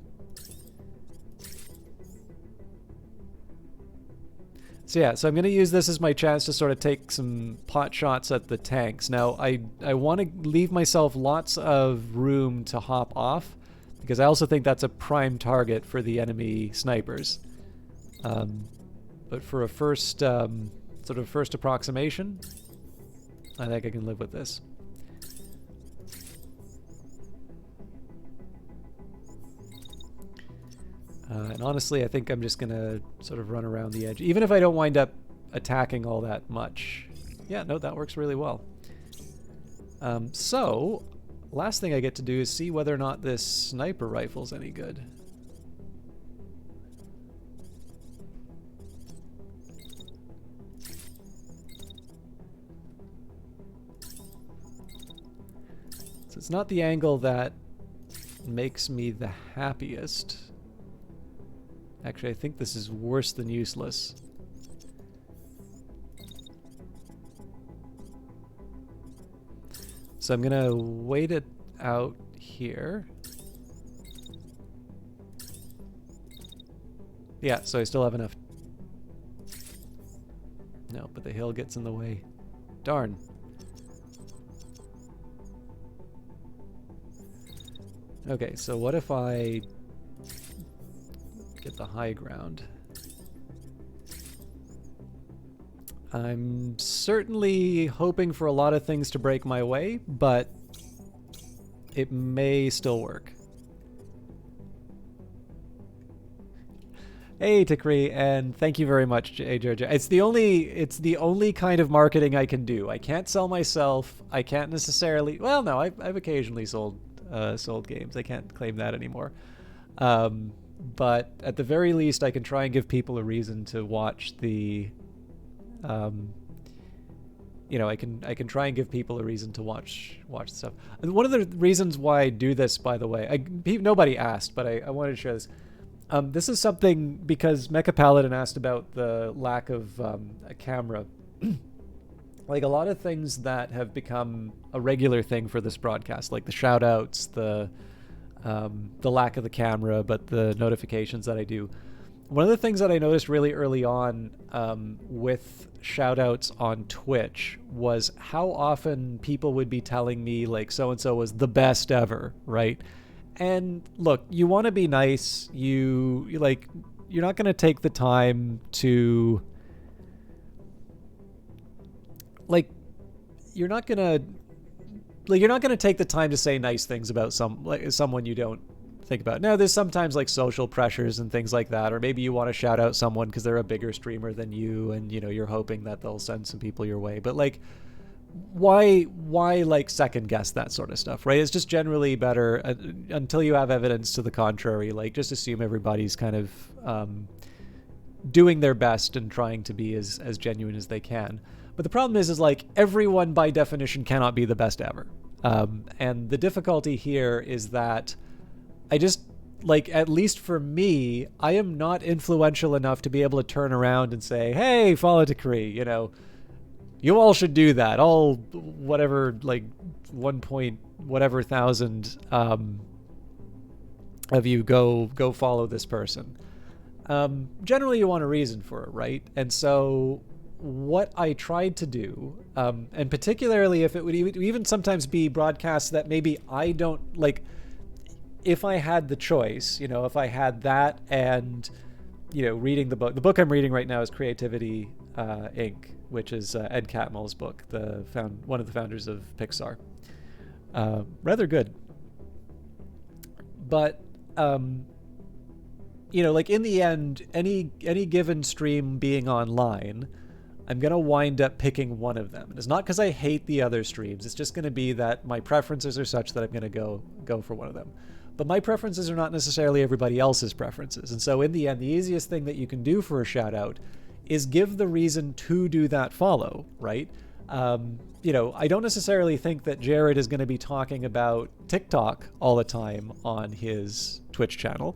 A: So yeah, so I'm going to use this as my chance to sort of take some pot shots at the tanks. Now, I want to leave myself lots of room to hop off, because I also think that's a prime target for the enemy snipers. But for a first approximation, I think I can live with this. And honestly, I think I'm just going to sort of run around the edge, even if I don't wind up attacking all that much. Yeah, no, that works really well. So, last thing I get to do is see whether or not this sniper rifle's any good. So it's not the angle that makes me the happiest. Actually, I think this is worse than useless. So I'm gonna wait it out here. Yeah, so I still have enough. No, but the hill gets in the way. Darn. Okay, so what if I get the high ground? I'm certainly hoping for a lot of things to break my way, but it may still work. Hey, Tikri, and thank you very much, Georgia. It's the only kind of marketing I can do. I can't sell myself. I can't necessarily. Well, no, I've occasionally sold games. I can't claim that anymore. But at the very least, I can try and give people a reason to watch the I can try and give people a reason to watch stuff. And one of the reasons why I do this, by the way, nobody asked, but I wanted to share this. This is something because Mecha Paladin asked about the lack of a camera. Like a lot of things that have become a regular thing for this broadcast, like the shout outs, the lack of the camera, but the notifications that I do. One of the things that I noticed really early on with shout outs on Twitch was how often people would be telling me like so-and-so was the best ever, right? And look, you want to be nice. You're not going to take the time to you're not gonna take the time to say nice things about someone you don't think about. Now, there's sometimes like social pressures and things like that, or maybe you want to shout out someone because they're a bigger streamer than you, and you're hoping that they'll send some people your way. But like, why like second guess that sort of stuff, right? It's just generally better until you have evidence to the contrary. Like, just assume everybody's kind of doing their best and trying to be as genuine as they can. But the problem is like everyone by definition cannot be the best ever. And the difficulty here is that I just, like, at least for me, I am not influential enough to be able to turn around and say, hey, follow Decree, you all should do that. All whatever, like 1 point whatever thousand of you go follow this person. Generally you want a reason for it, right? And so what I tried to do, and particularly if it would even sometimes be broadcasts that maybe I don't like, if I had the choice, if I had that and, reading the book I'm reading right now is Creativity Inc., which is Ed Catmull's book, one of the founders of Pixar. Rather good. But, like in the end, any given stream being online, I'm going to wind up picking one of them. And it's not because I hate the other streams. It's just going to be that my preferences are such that I'm going to go for one of them. But my preferences are not necessarily everybody else's preferences. And so in the end, the easiest thing that you can do for a shout out is give the reason to do that follow, right? I don't necessarily think that Jared is going to be talking about TikTok all the time on his Twitch channel.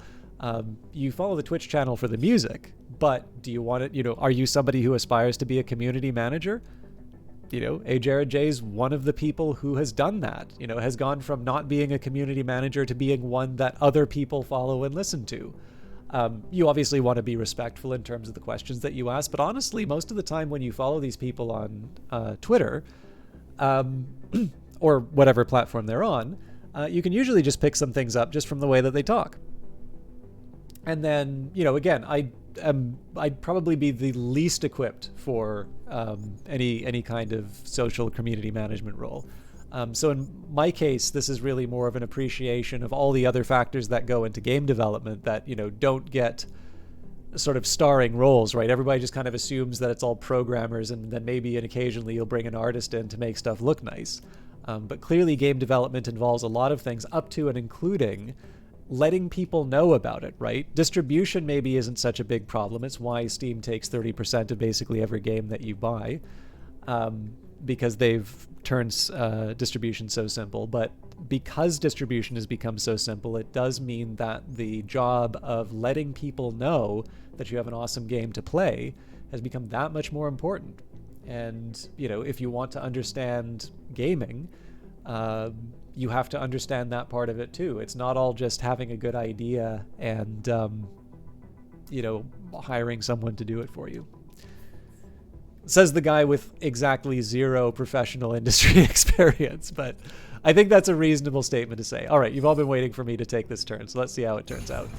A: You follow the Twitch channel for the music, but do you want it, are you somebody who aspires to be a community manager? Jared J's one of the people who has done that, has gone from not being a community manager to being one that other people follow and listen to. You obviously want to be respectful in terms of the questions that you ask, but honestly, most of the time when you follow these people on Twitter, or whatever platform they're on, you can usually just pick some things up just from the way that they talk. And then, again, I'd probably be the least equipped for any kind of social community management role. So in my case, this is really more of an appreciation of all the other factors that go into game development that, don't get sort of starring roles, right? Everybody just kind of assumes that it's all programmers, and then maybe occasionally you'll bring an artist in to make stuff look nice. But clearly game development involves a lot of things up to and including letting people know about it, right? Distribution maybe isn't such a big problem. It's why Steam takes 30% of basically every game that you buy, because they've turned distribution so simple. But because distribution has become so simple, it does mean that the job of letting people know that you have an awesome game to play has become that much more important. And, if you want to understand gaming, you have to understand that part of it too. It's not all just having a good idea and, hiring someone to do it for you. Says the guy with exactly zero professional industry experience, but I think that's a reasonable statement to say. All right, you've all been waiting for me to take this turn, so let's see how it turns out.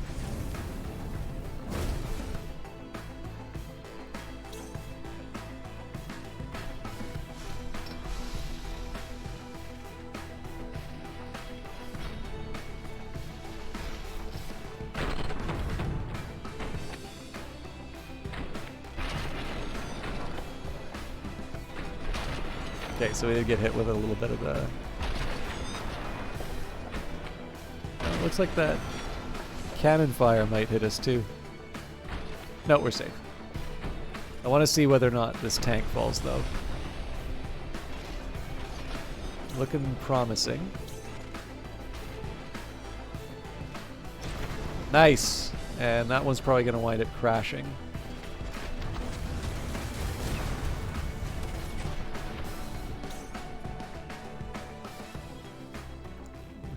A: Okay, so we did get hit with a little bit of the... looks like that cannon fire might hit us too. No, we're safe. I want to see whether or not this tank falls though. Looking promising. Nice! And that one's probably going to wind up crashing.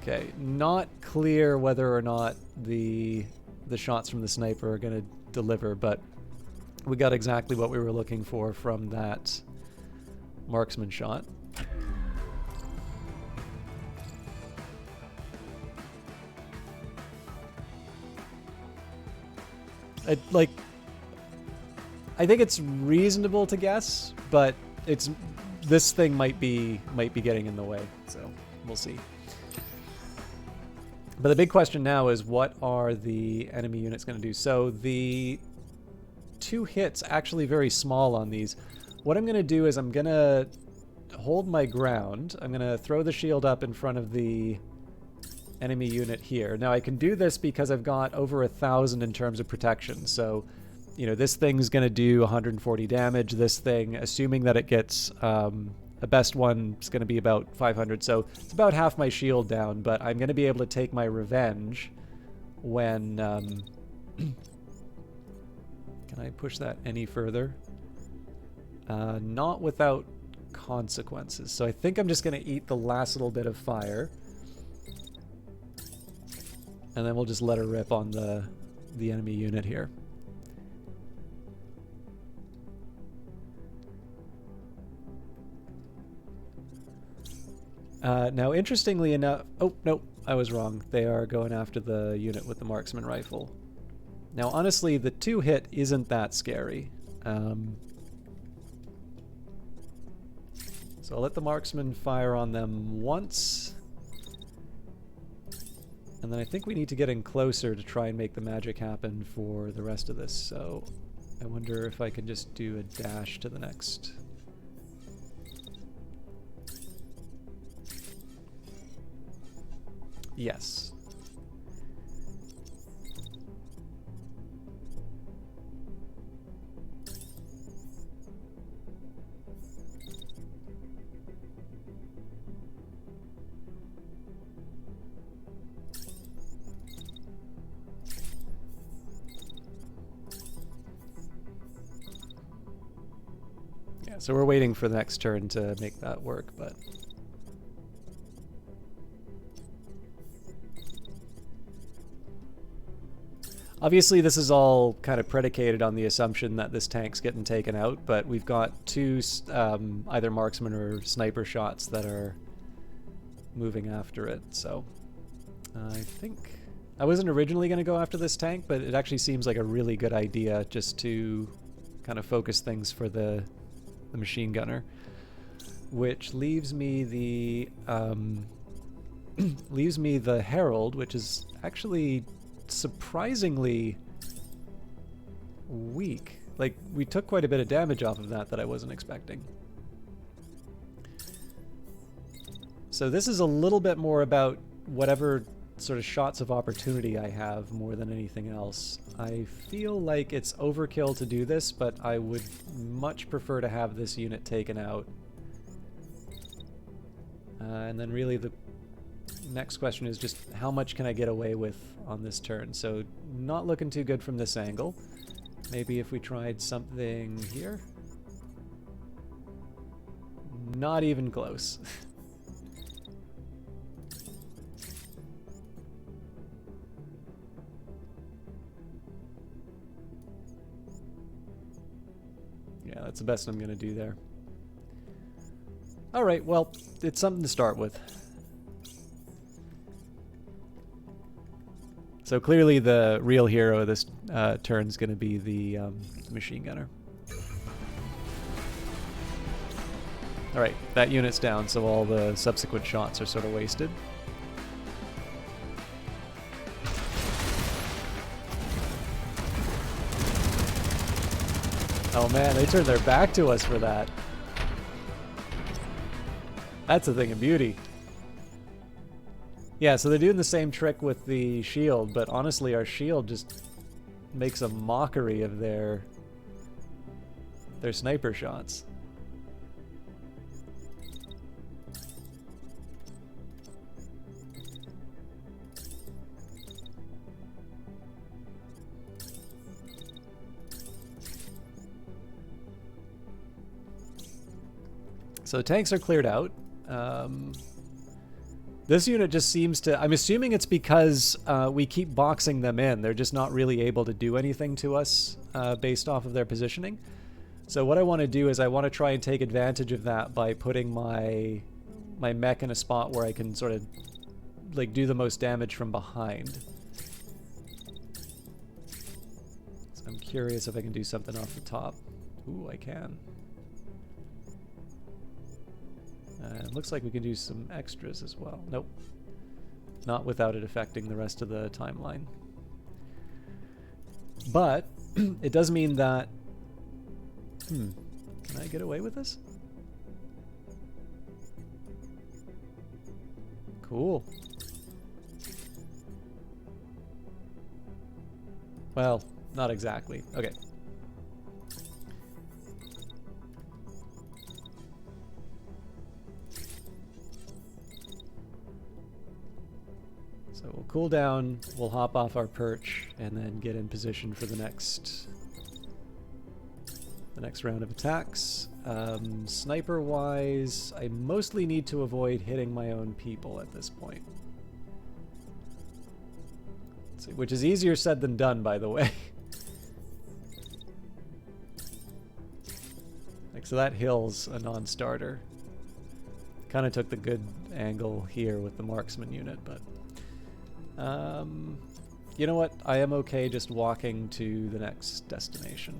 A: Okay, not clear whether or not the shots from the sniper are going to deliver, but we got exactly what we were looking for from that marksman shot. I think it's reasonable to guess, but this thing might be getting in the way, so we'll see. But the big question now is, what are the enemy units going to do? So the 2 hits actually very small on these. What I'm going to do is I'm going to hold my ground. I'm going to throw the shield up in front of the enemy unit here. Now I can do this because I've got over 1,000 in terms of protection. So, you know, this thing's going to do 140 damage. This thing, assuming that it gets a best one, is going to be about 500. So it's about half my shield down, but I'm going to be able to take my revenge when... Can I push that any further? Not without consequences. So I think I'm just going to eat the last little bit of fire. And then we'll just let her rip on the enemy unit here. Now, interestingly enough... Oh, no, I was wrong. They are going after the unit with the marksman rifle. Now, honestly, the 2 hit isn't that scary. So I'll let the marksman fire on them once. And then I think we need to get in closer to try and make the magic happen for the rest of this. So I wonder if I can just do a dash to the next. Yes. So we're waiting for the next turn to make that work, but... Obviously this is all kind of predicated on the assumption that this tank's getting taken out, but we've got 2 either marksman or sniper shots that are moving after it, so... I think... I wasn't originally going to go after this tank, but it actually seems like a really good idea just to kind of focus things for the machine gunner, which leaves me the Herald, which is actually surprisingly weak. Like, we took quite a bit of damage off of that I wasn't expecting. So this is a little bit more about whatever sort of shots of opportunity I have more than anything else. I feel like it's overkill to do this, but I would much prefer to have this unit taken out. And then really the next question is just how much can I get away with on this turn? So not looking too good from this angle. Maybe if we tried something here? Not even close. Yeah, that's the best I'm going to do there. Alright, well, it's something to start with. So clearly the real hero of this turn is going to be the machine gunner. Alright, that unit's down, so all the subsequent shots are sort of wasted. Oh man, they turned their back to us for that. That's a thing of beauty. Yeah, so they're doing the same trick with the shield, but honestly our shield just makes a mockery of their sniper shots. So tanks are cleared out. This unit just seems to... I'm assuming it's because we keep boxing them in. They're just not really able to do anything to us based off of their positioning. So what I want to do is I want to try and take advantage of that by putting my mech in a spot where I can sort of like do the most damage from behind. So I'm curious if I can do something off the top. Ooh, I can. It looks like we can do some extras as well. Nope. Not without it affecting the rest of the timeline. But it does mean that... can I get away with this? Cool. Well, not exactly. Okay. So we'll cool down, we'll hop off our perch, and then get in position for the next round of attacks. Sniper-wise, I mostly need to avoid hitting my own people at this point. Let's see, which is easier said than done, by the way. Like, so that hill's a non-starter. Kind of took the good angle here with the marksman unit, but... you know what? I am okay just walking to the next destination.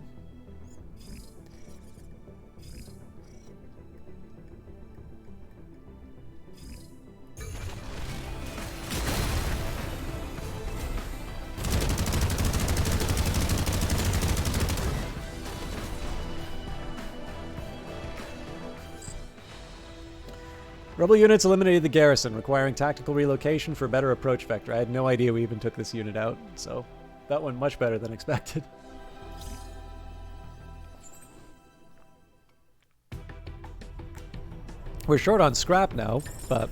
A: Rebel units eliminated the garrison, requiring tactical relocation for better approach vector. I had no idea we even took this unit out, so that went much better than expected. We're short on scrap now, but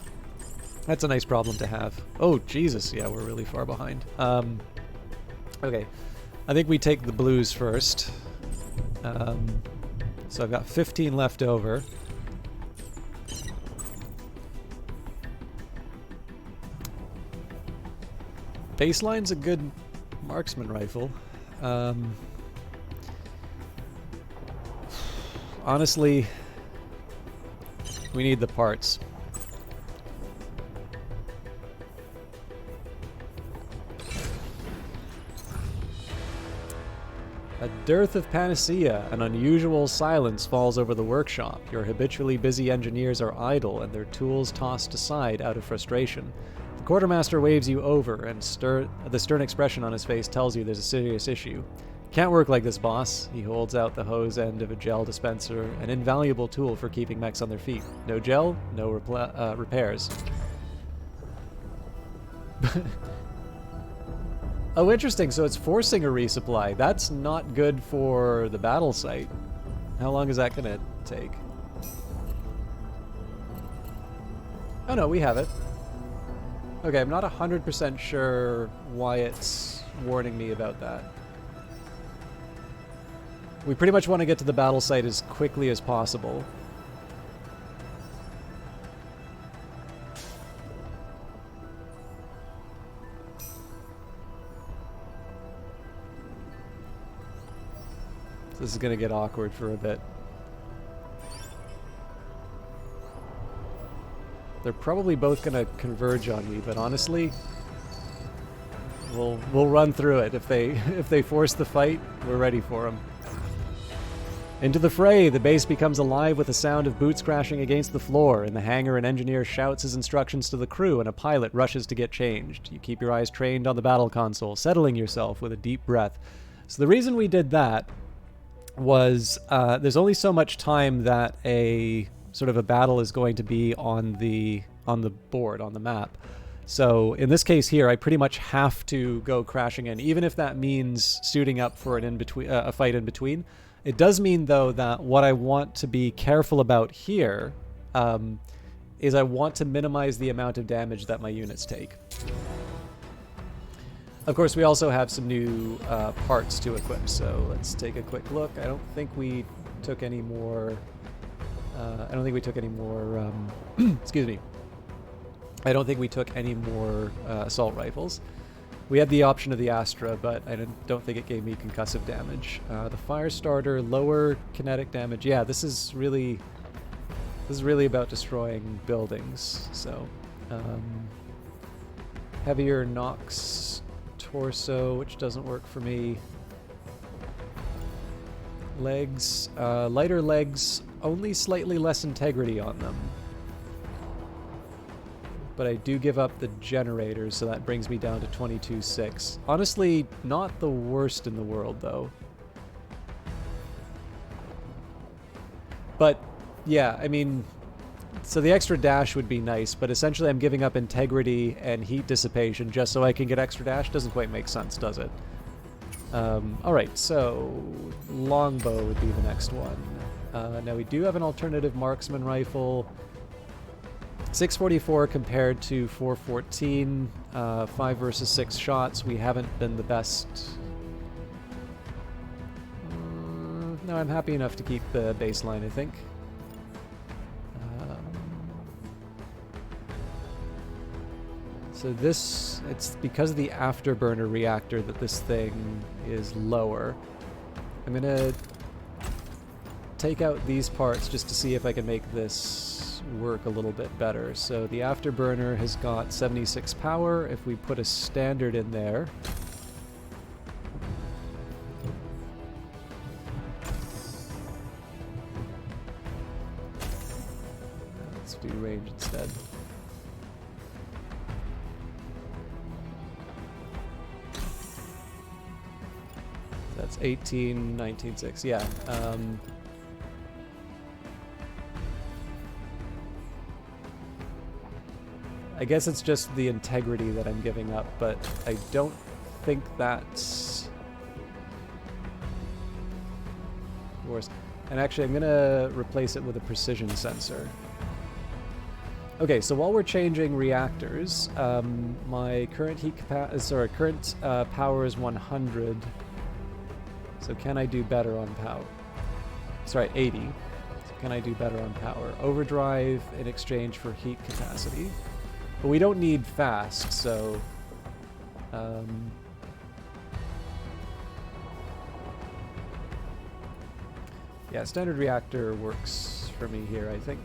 A: that's a nice problem to have. Oh, Jesus, yeah, we're really far behind. Okay, I think we take the blues first. So I've got 15 left over. Baseline's a good marksman rifle. Honestly, we need the parts. A dearth of panacea, an unusual silence falls over the workshop. Your habitually busy engineers are idle and their tools tossed aside out of frustration. The quartermaster waves you over, and the stern expression on his face tells you there's a serious issue. Can't work like this, boss. He holds out the hose end of a gel dispenser, an invaluable tool for keeping mechs on their feet. No gel, no repairs. Oh, interesting. So it's forcing a resupply. That's not good for the battle site. How long is that going to take? Oh, no, we have it. Okay, I'm not 100% sure why it's warning me about that. We pretty much want to get to the battle site as quickly as possible. This is going to get awkward for a bit. They're probably both going to converge on me, but honestly, we'll run through it. If they force the fight, we're ready for them. Into the fray, the base becomes alive with the sound of boots crashing against the floor. In the hangar, an engineer shouts his instructions to the crew, and a pilot rushes to get changed. You keep your eyes trained on the battle console, settling yourself with a deep breath. So the reason we did that was there's only so much time that a sort of a battle is going to be on the board, on the map. So in this case here, I pretty much have to go crashing in, even if that means suiting up for an a fight in between. It does mean, though, that what I want to be careful about here is I want to minimize the amount of damage that my units take. Of course, we also have some new parts to equip, so let's take a quick look. I don't think we took any more I don't think we took any more, excuse me. I don't think we took any more assault rifles. We had the option of the Astra, but I don't think it gave me concussive damage. The fire starter, lower kinetic damage. Yeah, this is really about destroying buildings. So, heavier Nox torso, which doesn't work for me. Legs, lighter legs, only slightly less integrity on them. But I do give up the generators, so that brings me down to 22.6. Honestly, not the worst in the world, though. But, yeah, I mean, so the extra dash would be nice, but essentially I'm giving up integrity and heat dissipation just so I can get extra dash. Doesn't quite make sense, does it? Alright, so longbow would be the next one. Now we do have an alternative marksman rifle. 644 compared to 414, 5 versus 6 shots. We haven't been the best. No, I'm happy enough to keep the baseline, I think. So this, it's because of the afterburner reactor that this thing is lower. I'm gonna take out these parts just to see if I can make this work a little bit better. So the afterburner has got 76 power. If we put a standard in there, let's do range instead. That's 18, 19.6, yeah. I guess it's just the integrity that I'm giving up, but I don't think that's worse. And actually, I'm gonna replace it with a precision sensor. Okay, so while we're changing reactors, my current current power is 100. So can I do better on power? Sorry, 80. So can I do better on power? Overdrive in exchange for heat capacity. But we don't need fast, so... yeah, standard reactor works for me here, I think.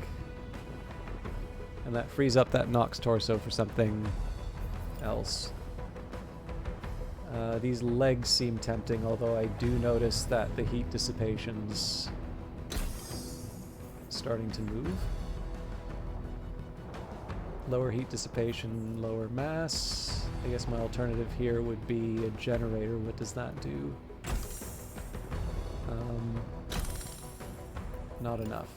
A: And that frees up that Nox torso for something else. These legs seem tempting, although I do notice that the heat dissipation's starting to move. Lower heat dissipation, lower mass. I guess my alternative here would be a generator. What does that do? Not enough.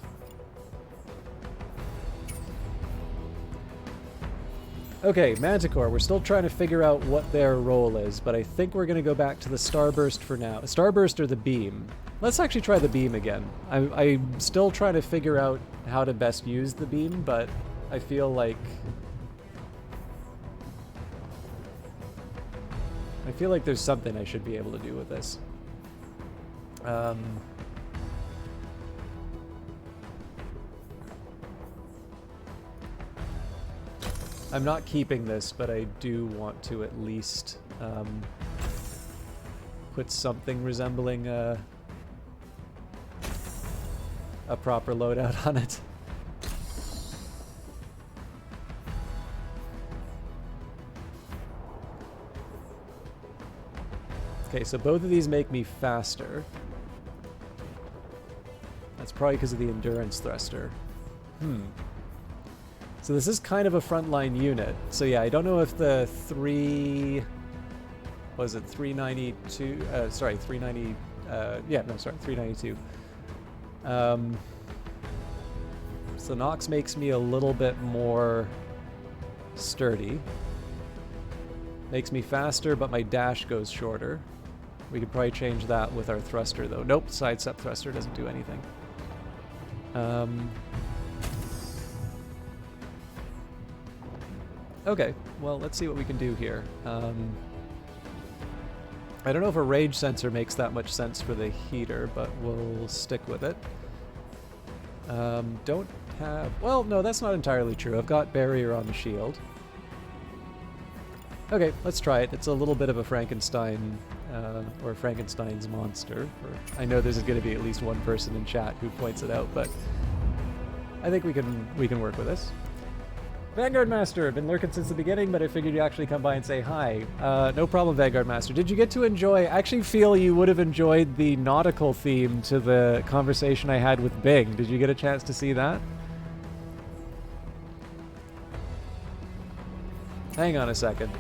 A: Okay, Manticore, we're still trying to figure out what their role is, but I think we're going to go back to the Starburst for now. Starburst or the Beam? Let's actually try the Beam again. I'm still trying to figure out how to best use the Beam, but I feel like there's something I should be able to do with this. I'm not keeping this, but I do want to at least put something resembling a proper loadout on it. Okay, so both of these make me faster. That's probably because of the endurance thruster. So this is kind of a frontline unit. So yeah, I don't know if the 392, sorry, 390, yeah, no, sorry, 392. So Nox makes me a little bit more sturdy. Makes me faster, but my dash goes shorter. We could probably change that with our thruster, though. Nope, sidestep thruster doesn't do anything. Okay, well, let's see what we can do here. I don't know if a rage sensor makes that much sense for the heater, but we'll stick with it. Don't have... Well, no, that's not entirely true. I've got barrier on the shield. Okay, let's try it. It's a little bit of a Frankenstein, or Frankenstein's monster. I know there's going to be at least one person in chat who points it out, but I think we can work with this. Vanguard Master, been lurking since the beginning, but I figured you'd actually come by and say hi. No problem, Vanguard Master. Did you get to enjoy... I actually feel you would have enjoyed the nautical theme to the conversation I had with Bing. Did you get a chance to see that? Hang on a second.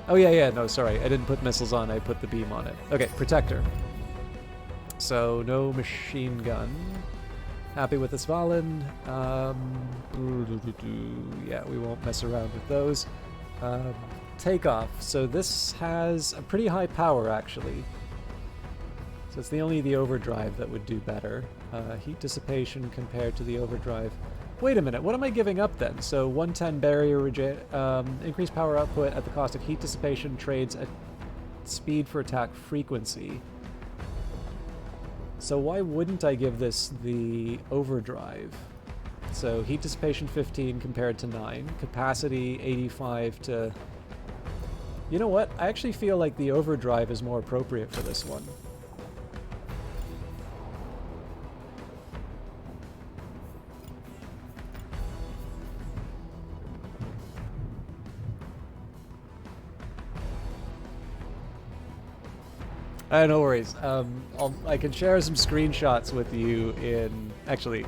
A: Oh, yeah, no, sorry. I didn't put missiles on, I put the beam on it. Okay, Protector. So, no machine gun. Happy with the Svalin. Yeah, we won't mess around with those. Takeoff. So this has a pretty high power, actually. So it's the overdrive that would do better. Heat dissipation compared to the overdrive. Wait a minute, what am I giving up then? So 110 barrier, increased power output at the cost of heat dissipation, trades at speed for attack frequency. So why wouldn't I give this the overdrive? So heat dissipation 15 compared to 9, capacity 85 to... You know what? I actually feel like the overdrive is more appropriate for this one. No worries. I can share some screenshots with you in... Actually...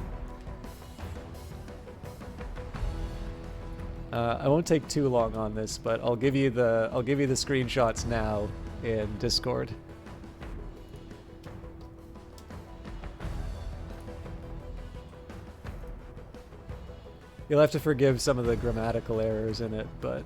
A: I won't take too long on this, but I'll give you the screenshots now in Discord. You'll have to forgive some of the grammatical errors in it, but...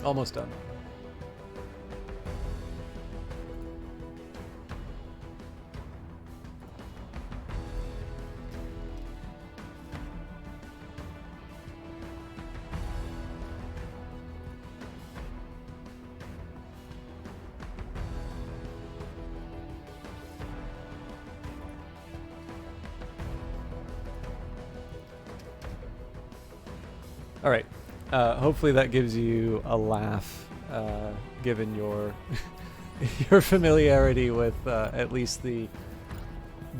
A: Almost done. All right. Hopefully that gives you a laugh, given your your familiarity with at least the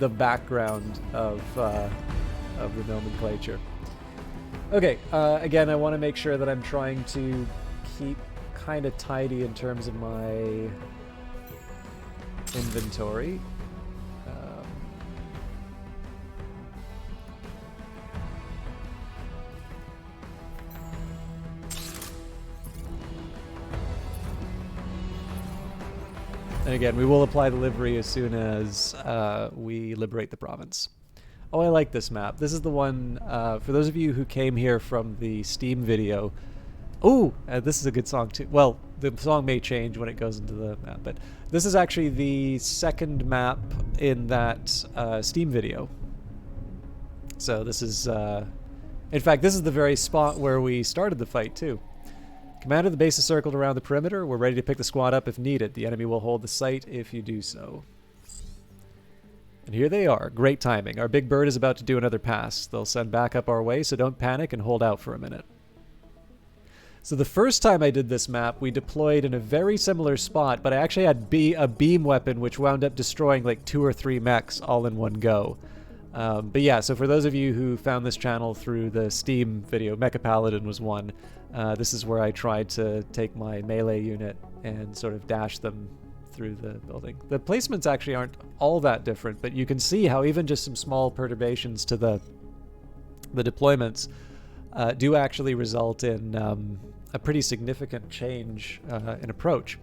A: background of the nomenclature. Okay. Again, I want to make sure that I'm trying to keep kind of tidy in terms of my inventory. And again, we will apply the livery as soon as we liberate the province. Oh, I like this map. This is the one, for those of you who came here from the Steam video. Oh, this is a good song too. Well, the song may change when it goes into the map, but this is actually the second map in that Steam video. So this is, in fact, this is the very spot where we started the fight too. Commander, the base is circled around the perimeter. We're ready to pick the squad up if needed. The enemy will hold the site if you do so. And here they are. Great timing. Our big bird is about to do another pass. They'll send backup our way, so don't panic and hold out for a minute. So the first time I did this map, we deployed in a very similar spot, but I actually had a beam weapon which wound up destroying like 2 or 3 mechs all in one go. But yeah, so for those of you who found this channel through the Steam video, Mecha Paladin was one. This is where I tried to take my melee unit and sort of dash them through the building. The placements actually aren't all that different, but you can see how even just some small perturbations to the deployments do actually result in a pretty significant change in approach.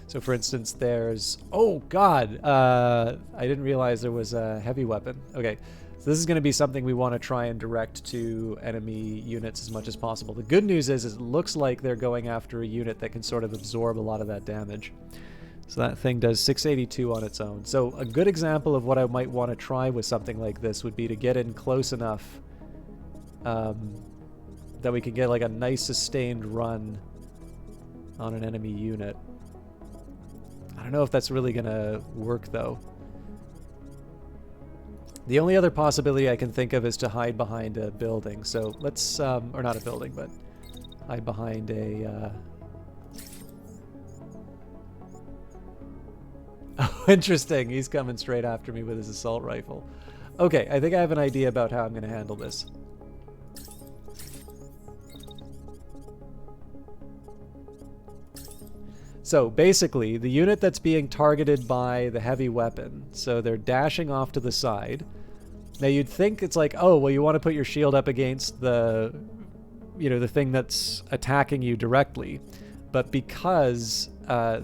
A: So for instance, there's, oh god, I didn't realize there was a heavy weapon. Okay, so this is going to be something we want to try and direct to enemy units as much as possible. The good news is it looks like they're going after a unit that can sort of absorb a lot of that damage. So that thing does 682 on its own. So a good example of what I might want to try with something like this would be to get in close enough that we can get like a nice sustained run on an enemy unit. I don't know if that's really gonna work though. The only other possibility I can think of is to hide behind a building. So let's, or not a building, but hide behind a, oh, interesting. He's coming straight after me with his assault rifle. Okay, I think I have an idea about how I'm going to handle this. So basically, the unit that's being targeted by the heavy weapon, so they're dashing off to the side. Now you'd think it's like, oh, well, you want to put your shield up against the, you know, the thing that's attacking you directly. But because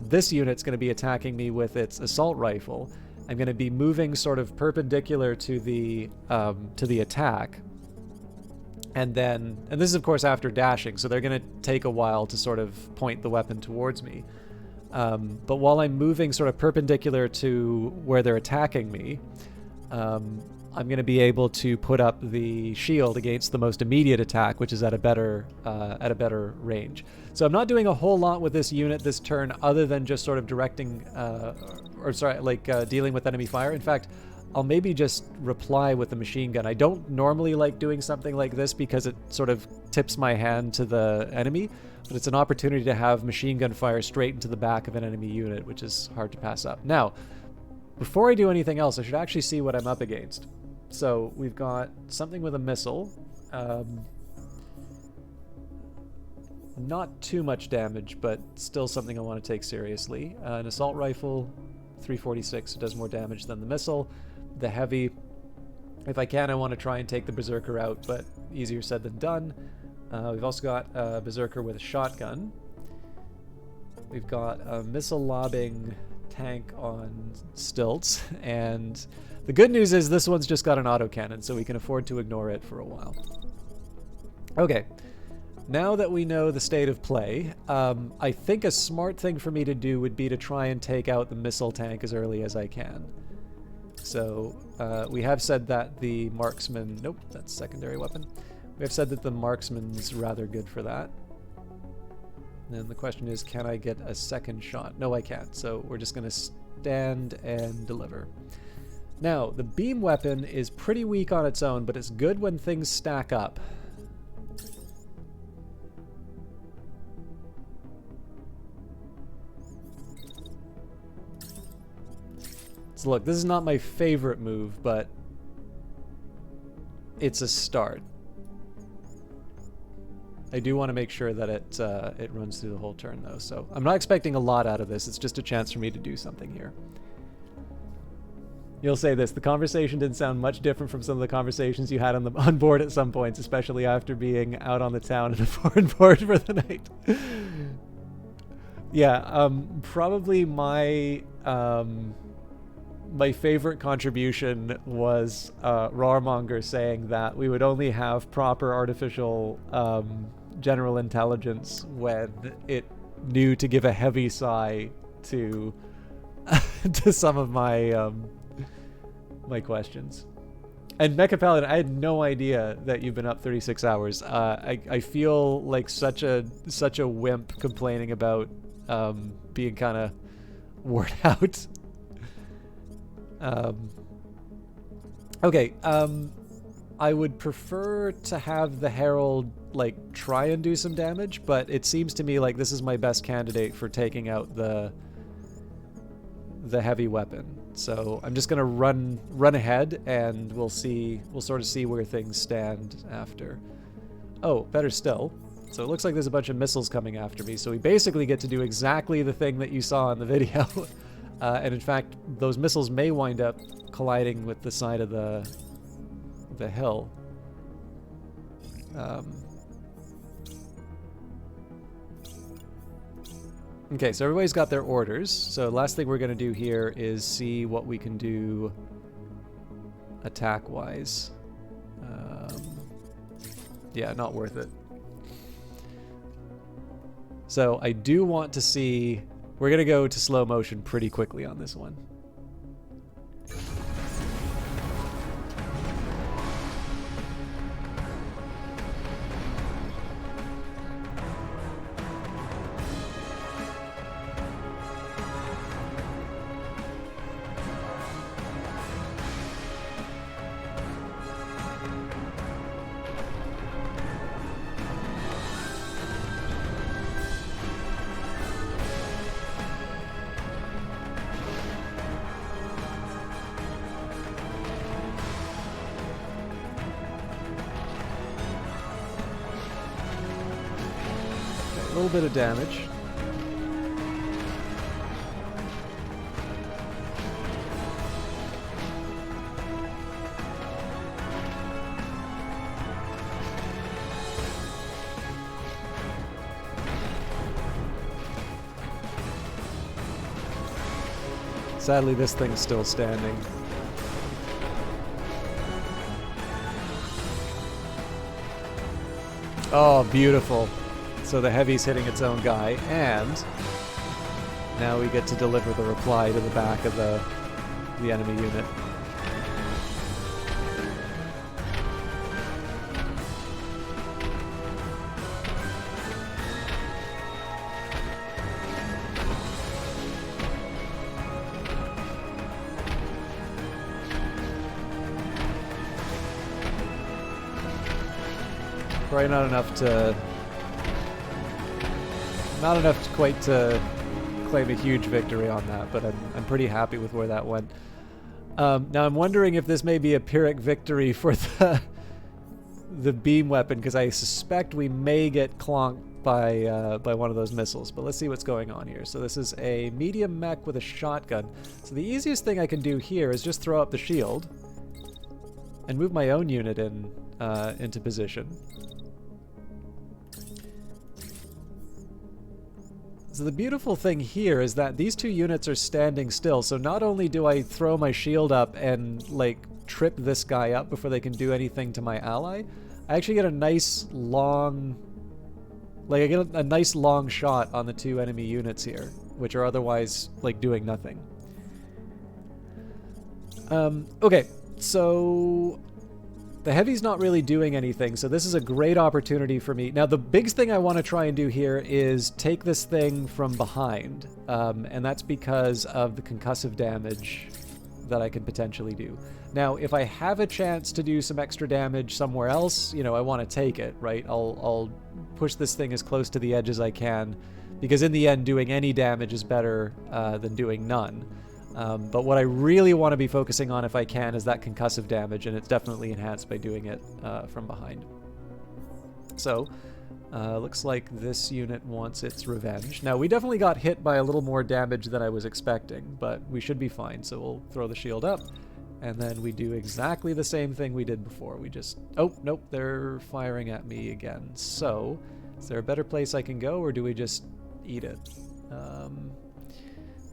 A: this unit's going to be attacking me with its assault rifle, I'm going to be moving sort of perpendicular to the attack. And this is of course after dashing, so they're going to take a while to sort of point the weapon towards me. But while I'm moving sort of perpendicular to where they're attacking me, I'm going to be able to put up the shield against the most immediate attack, which is at a better range. So I'm not doing a whole lot with this unit this turn, other than just sort of directing, dealing with enemy fire. In fact, I'll maybe just reply with the machine gun. I don't normally like doing something like this because it sort of tips my hand to the enemy, but it's an opportunity to have machine gun fire straight into the back of an enemy unit, which is hard to pass up. Now, before I do anything else, I should actually see what I'm up against. So we've got something with a missile. Not too much damage, but still something I want to take seriously. An assault rifle, 346, does more damage than the missile. The heavy, if I can, I want to try and take the berserker out, but easier said than done. We've also got a berserker with a shotgun. We've got a missile lobbing tank on stilts, and the good news is this one's just got an autocannon, so we can afford to ignore it for a while. Okay, now that we know the state of play, I think a smart thing for me to do would be to try and take out the missile tank as early as I can. So we have said that the marksman, nope, that's secondary weapon. We have said that the marksman's rather good for that. And the question is, can I get a second shot? No, I can't. So we're just going to stand and deliver. Now, the beam weapon is pretty weak on its own, but it's good when things stack up. So look, this is not my favorite move, but it's a start. I do want to make sure that it runs through the whole turn, though. So I'm not expecting a lot out of this. It's just a chance for me to do something here. You'll say this: the conversation didn't sound much different from some of the conversations you had on board at some points, especially after being out on the town in a foreign port for the night. Yeah, probably my favorite contribution was Rawmonger saying that we would only have proper artificial general intelligence when it knew to give a heavy sigh to to some of my my questions. And Mecha Paladin, I had no idea that you've been up 36 hours. I feel like such a wimp complaining about being kind of worn out. Okay, I would prefer to have the Herald like try and do some damage, but it seems to me like this is my best candidate for taking out the heavy weapon. So I'm just gonna run ahead, and we'll sort of see where things stand after. Oh, better still. So it looks like there's a bunch of missiles coming after me. So we basically get to do exactly the thing that you saw in the video. And in fact, those missiles may wind up colliding with the side of the hill. Okay, so everybody's got their orders. So last thing we're going to do here is see what we can do attack-wise. Yeah, not worth it. So I do want to see... We're going to go to slow motion pretty quickly on this one. A little bit of damage. Sadly, this thing's still standing. Oh, beautiful. So the heavy's hitting its own guy, and now we get to deliver the reply to the back of the enemy unit. Probably not enough to quite to claim a huge victory on that, but I'm pretty happy with where that went. Now I'm wondering if this may be a Pyrrhic victory for the beam weapon, because I suspect we may get clonked by one of those missiles. But let's see what's going on here. So this is a medium mech with a shotgun. So the easiest thing I can do here is just throw up the shield and move my own unit into position. So the beautiful thing here is that these two units are standing still, so not only do I throw my shield up and, like, trip this guy up before they can do anything to my ally, I actually get a nice long... Like, I get a nice long shot on the two enemy units here, which are otherwise, like, doing nothing. Okay, so... The heavy's not really doing anything, so this is a great opportunity for me. Now, the big thing I want to try and do here is take this thing from behind, and that's because of the concussive damage that I can potentially do. Now, if I have a chance to do some extra damage somewhere else, you know, I want to take it, right? I'll push this thing as close to the edge as I can, because in the end, doing any damage is better than doing none. But what I really want to be focusing on, if I can, is that concussive damage, and it's definitely enhanced by doing it from behind. So, looks like this unit wants its revenge. Now, we definitely got hit by a little more damage than I was expecting, but we should be fine. So we'll throw the shield up, and then we do exactly the same thing we did before. We just... Oh, nope, they're firing at me again. So, is there a better place I can go, or do we just eat it?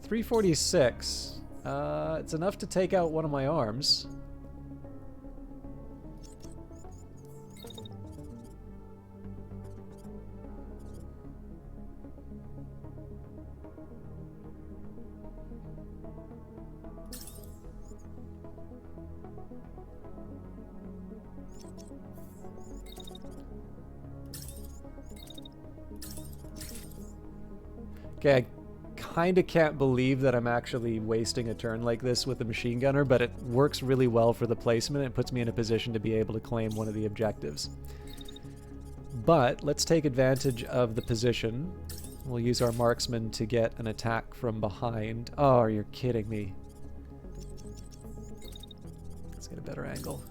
A: 346. It's enough to take out one of my arms. Okay, I kind of can't believe that I'm actually wasting a turn like this with the machine gunner, but it works really well for the placement. It puts me in a position to be able to claim one of the objectives. But let's take advantage of the position. We'll use our marksman to get an attack from behind. Oh, you're kidding me. Let's get a better angle.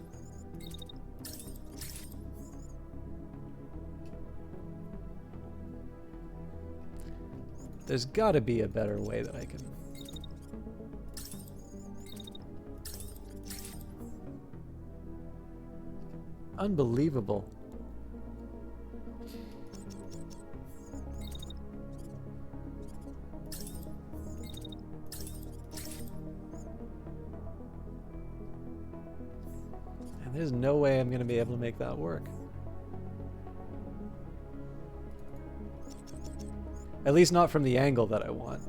A: There's got to be a better way that I can... Unbelievable. There's no way I'm going to be able to make that work. At least not from the angle that I want.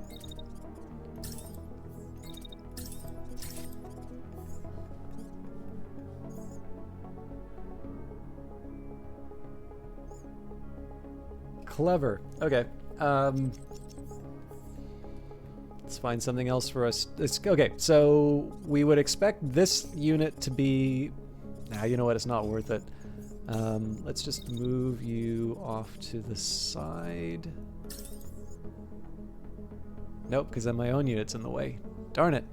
A: Clever. Okay. Let's find something else for us. Okay, so we would expect this unit to be... Nah, you know what? It's not worth it. Let's just move you off to the side. Nope, because then my own unit's in the way. Darn it.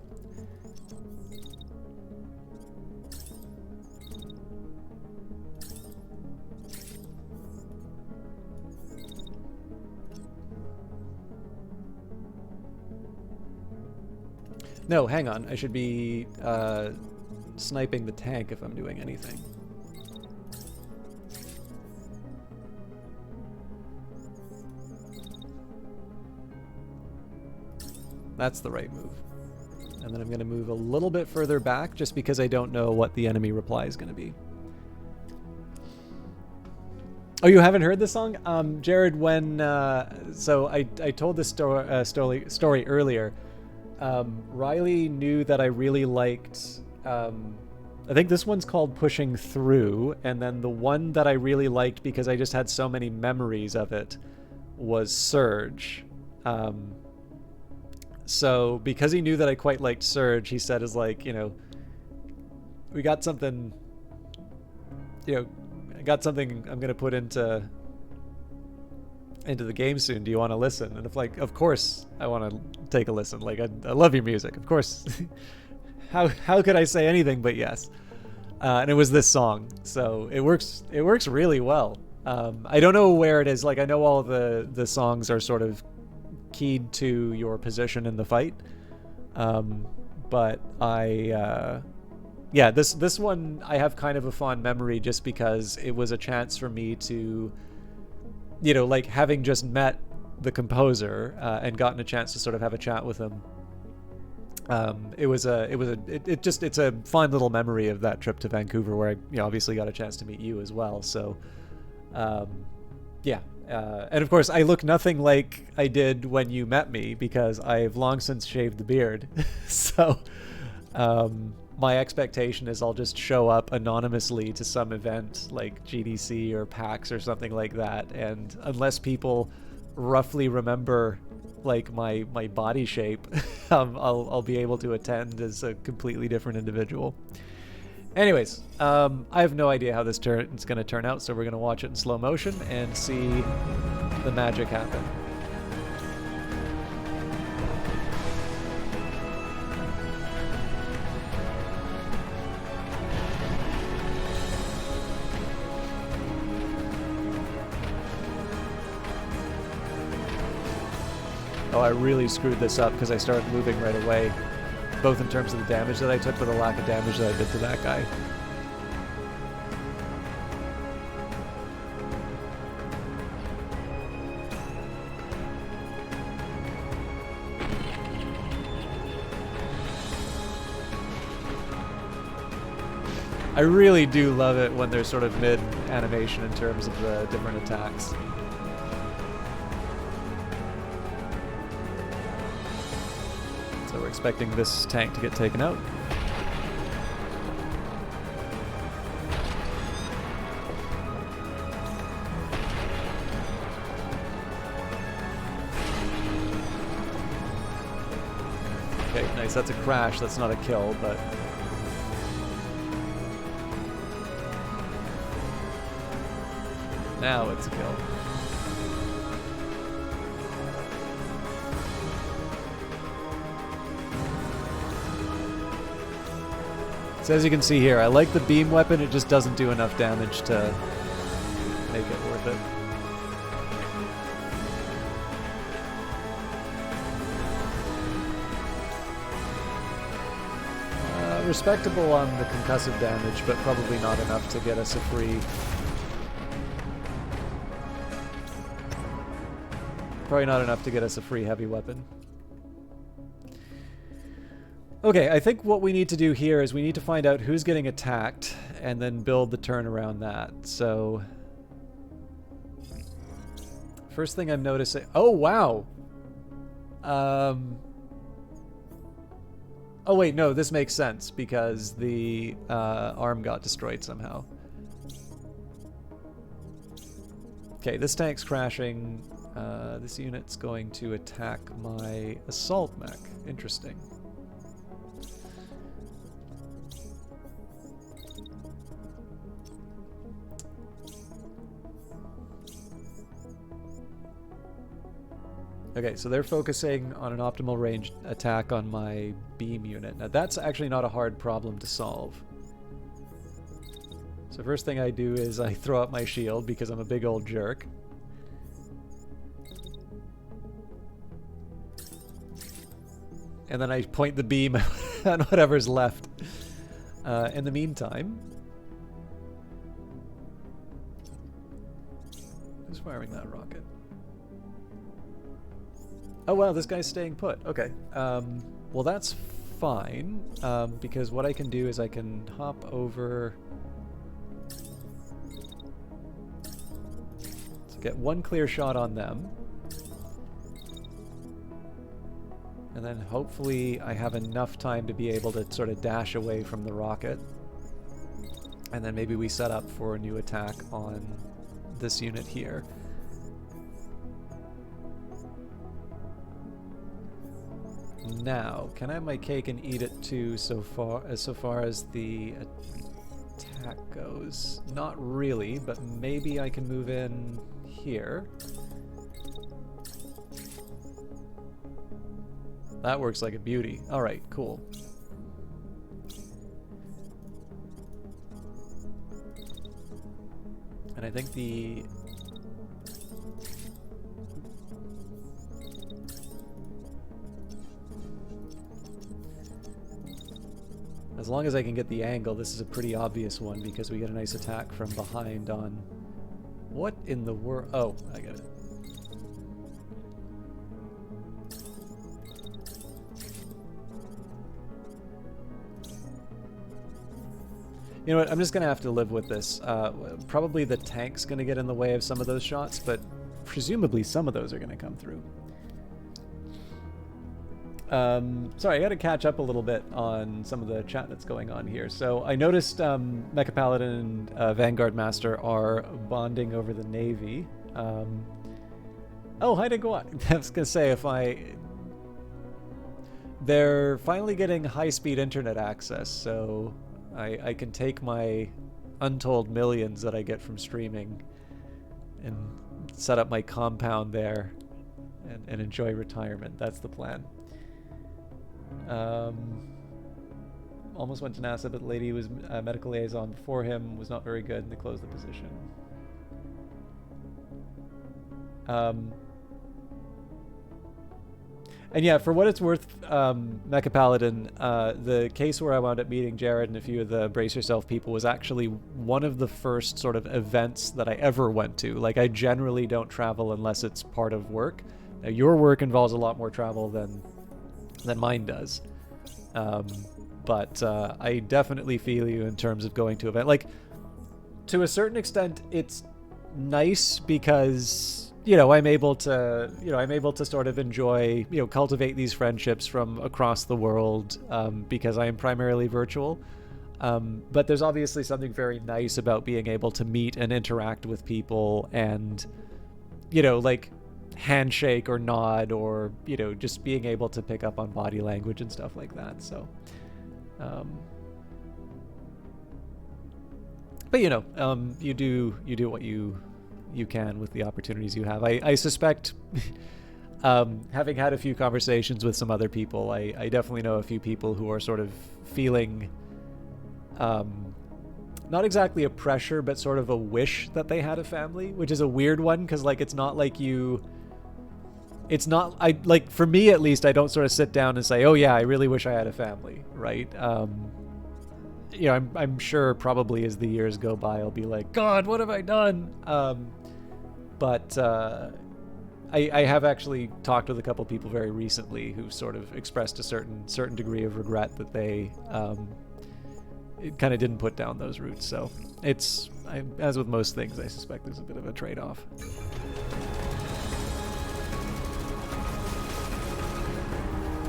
A: No, hang on. I should be sniping the tank if I'm doing anything. That's the right move. And then I'm going to move a little bit further back just because I don't know what the enemy reply is going to be. Oh, you haven't heard this song? Jared, when... so I told this story earlier. Riley knew that I really liked... I think this one's called Pushing Through, and then the one that I really liked because I just had so many memories of it was Surge. So because he knew that I quite liked Surge, he said, is like, you know, we got something, you know, I got something I'm going to put into the game soon. Do you want to listen? And if like, of course I want to take a listen. Like, I love your music. Of course. How could I say anything but yes? And it was this song. So it works really well. I don't know where it is. Like, I know all of the songs are sort of keyed to your position in the fight, but yeah, this one I have kind of a fond memory just because it was a chance for me to, you know, like having just met the composer and gotten a chance to sort of have a chat with him. It's a fun little memory of that trip to Vancouver where I, you know, obviously got a chance to meet you as well. So yeah. And of course, I look nothing like I did when you met me because I've long since shaved the beard. So my expectation is I'll just show up anonymously to some event like GDC or PAX or something like that. And unless people roughly remember like my body shape, I'll be able to attend as a completely different individual. Anyways, I have no idea how this is going to turn out, so we're going to watch it in slow motion and see the magic happen. Oh, I really screwed this up because I started moving right away. Both in terms of the damage that I took, but the lack of damage that I did to that guy. I really do love it when they're sort of mid-animation in terms of the different attacks. So we're expecting this tank to get taken out. Okay, nice. That's a crash. That's not a kill, but... now it's a kill. So as you can see here, I like the beam weapon, it just doesn't do enough damage to make it worth it. Respectable on the concussive damage, but probably not enough to get us a free... probably not enough to get us a free heavy weapon. Okay, I think what we need to do here is we need to find out who's getting attacked and then build the turn around that. So first thing I'm noticing... Oh, wow! Oh, wait, no, this makes sense because the arm got destroyed somehow. Okay, this tank's crashing. This unit's going to attack my assault mech. Interesting. Okay, so they're focusing on an optimal range attack on my beam unit. Now that's actually not a hard problem to solve. So first thing I do is I throw up my shield because I'm a big old jerk. And then I point the beam on whatever's left. In the meantime... Who's firing that rocket? Oh wow, this guy's staying put. Okay. Well, that's fine, because what I can do is I can hop over to get one clear shot on them. And then hopefully I have enough time to be able to sort of dash away from the rocket. And then maybe we set up for a new attack on this unit here. Now, can I have my cake and eat it too so far as the attack goes? Not really, but maybe I can move in here. That works like a beauty. Alright, cool. And I think the... As long as I can get the angle, this is a pretty obvious one because we get a nice attack from behind on... What in the world? Oh, I get it. You know what, I'm just going to have to live with this. Probably the tank's going to get in the way of some of those shots, but presumably some of those are going to come through. Sorry, I got to catch up a little bit on some of the chat that's going on here. So I noticed Mecha Paladin and Vanguard Master are bonding over the Navy. Oh, hi to go on. I was going to say, they're finally getting high-speed internet access, so I can take my untold millions that I get from streaming and set up my compound there and enjoy retirement. That's the plan. Almost went to NASA, but the lady who was medical liaison before him was not very good, and they closed the position. And yeah, for what it's worth, Mecha Paladin, the case where I wound up meeting Jared and a few of the Brace Yourself people was actually one of the first sort of events that I ever went to. Like, I generally don't travel unless it's part of work. Now, your work involves a lot more travel than mine does. But I definitely feel you in terms of going to event. Like, to a certain extent, it's nice because... I'm able to sort of enjoy, cultivate these friendships from across the world because I am primarily virtual. But there's obviously something very nice about being able to meet and interact with people and, like handshake or nod or, just being able to pick up on body language and stuff like that. So, but you do what you can with the opportunities you have. I suspect, having had a few conversations with some other people, I definitely know a few people who are sort of feeling not exactly a pressure, but sort of a wish that they had a family, which is a weird one because, like, it's not like for me at least, I don't sort of sit down and say, oh yeah, I really wish I had a family, right? I'm sure probably as the years go by, I'll be like, God, what have I done? But I I have actually talked with a couple people very recently who sort of expressed a certain degree of regret that they it kind of didn't put down those roots. So it's, as with most things, I suspect there's a bit of a trade-off.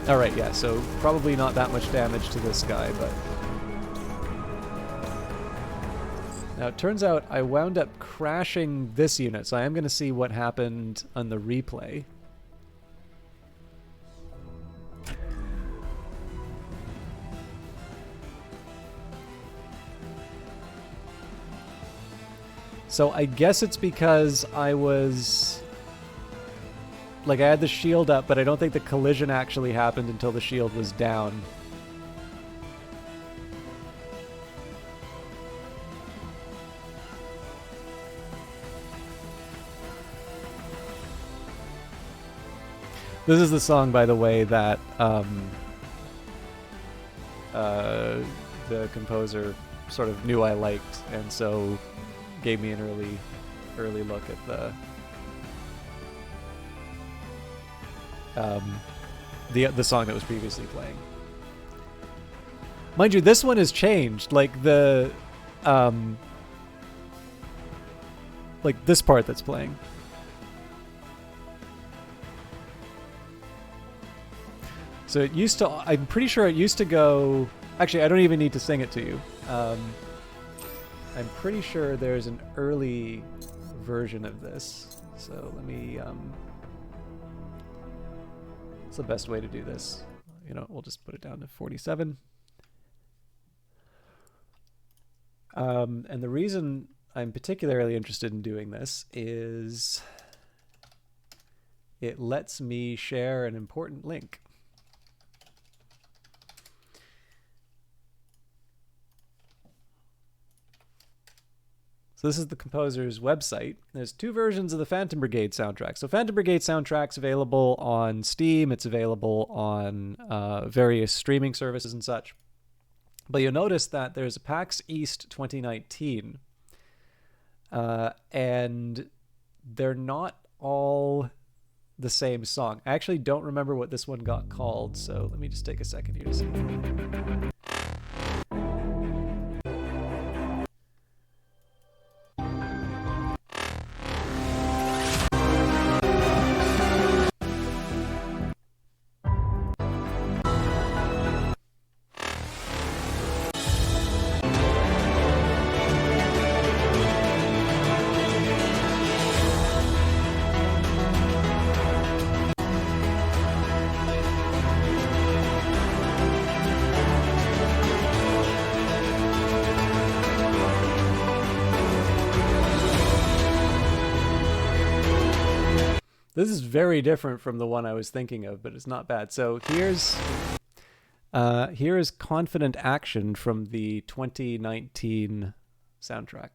A: All right, yeah, so probably not that much damage to this guy, but... Now, it turns out I wound up crashing this unit, so I am going to see what happened on the replay. So I guess it's because I was... Like, I had the shield up, but I don't think the collision actually happened until the shield was down. This is the song, by the way, that the composer sort of knew I liked, and so gave me an early look at the song that was previously playing. Mind you, this one has changed. Like like this part that's playing. So it used to, I'm pretty sure it used to go, actually I don't even need to sing it to you. I'm pretty sure there's an early version of this. So let me, what's the best way to do this? You know, we'll just put it down to 47. And the reason I'm particularly interested in doing this is it lets me share an important link. So this is the composer's website. There's two versions of the Phantom Brigade soundtrack. So Phantom Brigade soundtrack's available on Steam. It's available on various streaming services and such. But you'll notice that there's a PAX East 2019. And they're not all the same song. I actually don't remember what this one got called, so let me just take a second here to see. This is very different from the one I was thinking of, but it's not bad. So here is Confident Action from the 2019 soundtrack.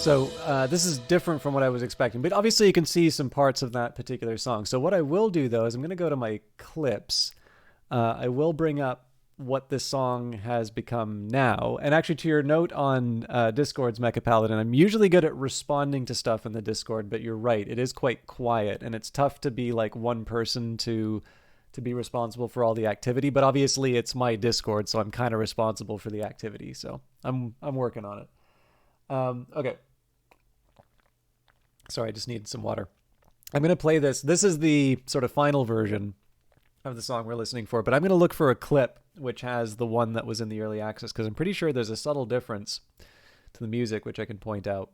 A: So this is different from what I was expecting, but obviously you can see some parts of that particular song. So what I will do, though, is I'm going to go to my clips. I will bring up what this song has become now. And actually, to your note on Discord's Mecha Paladin, I'm usually good at responding to stuff in the Discord, but you're right, it is quite quiet, and it's tough to be like one person to be responsible for all the activity. But obviously, it's my Discord, so I'm kind of responsible for the activity. So I'm working on it. Okay. Sorry, I just needed some water. I'm going to play this. This is the sort of final version of the song we're listening for, but I'm going to look for a clip which has the one that was in the early access, because I'm pretty sure there's a subtle difference to the music, which I can point out.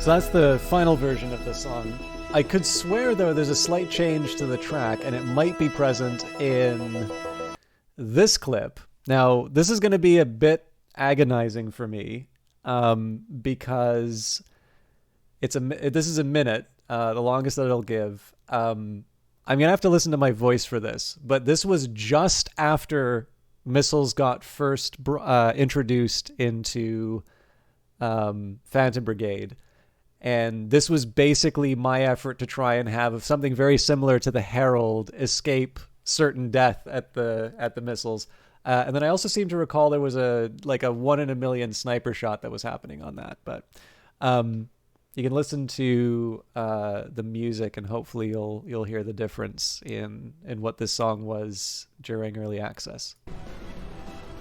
A: So that's the final version of the song. I could swear, though, there's a slight change to the track, and it might be present in this clip. Now, this is going to be a bit agonizing for me, because this is a minute, the longest that it'll give. I'm going to have to listen to my voice for this, but this was just after missiles got first introduced into Phantom Brigade. And this was basically my effort to try and have something very similar to the Herald escape certain death at the missiles. And then I also seem to recall there was a 1 in a million sniper shot that was happening on that. But you can listen to the music, and hopefully you'll hear the difference in what this song was during early access.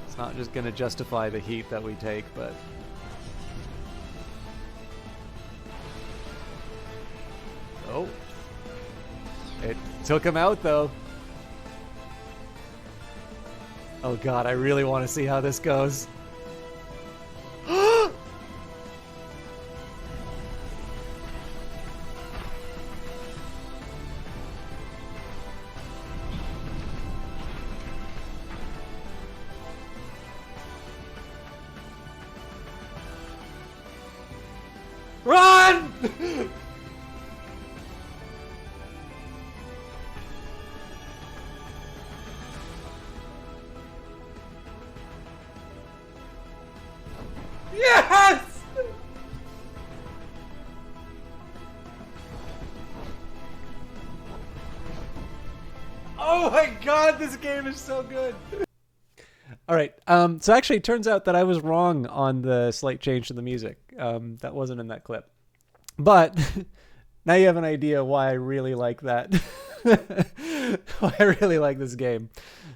A: It's not just going to justify the heat that we take, but Oh. It took him out, though. Oh god, I really want to see how this goes. Run! Yes! Oh my god, this game is so good. All right. So actually, it turns out that I was wrong on the slight change to the music. That wasn't in that clip. But now you have an idea why I really like that. Why I really like this game.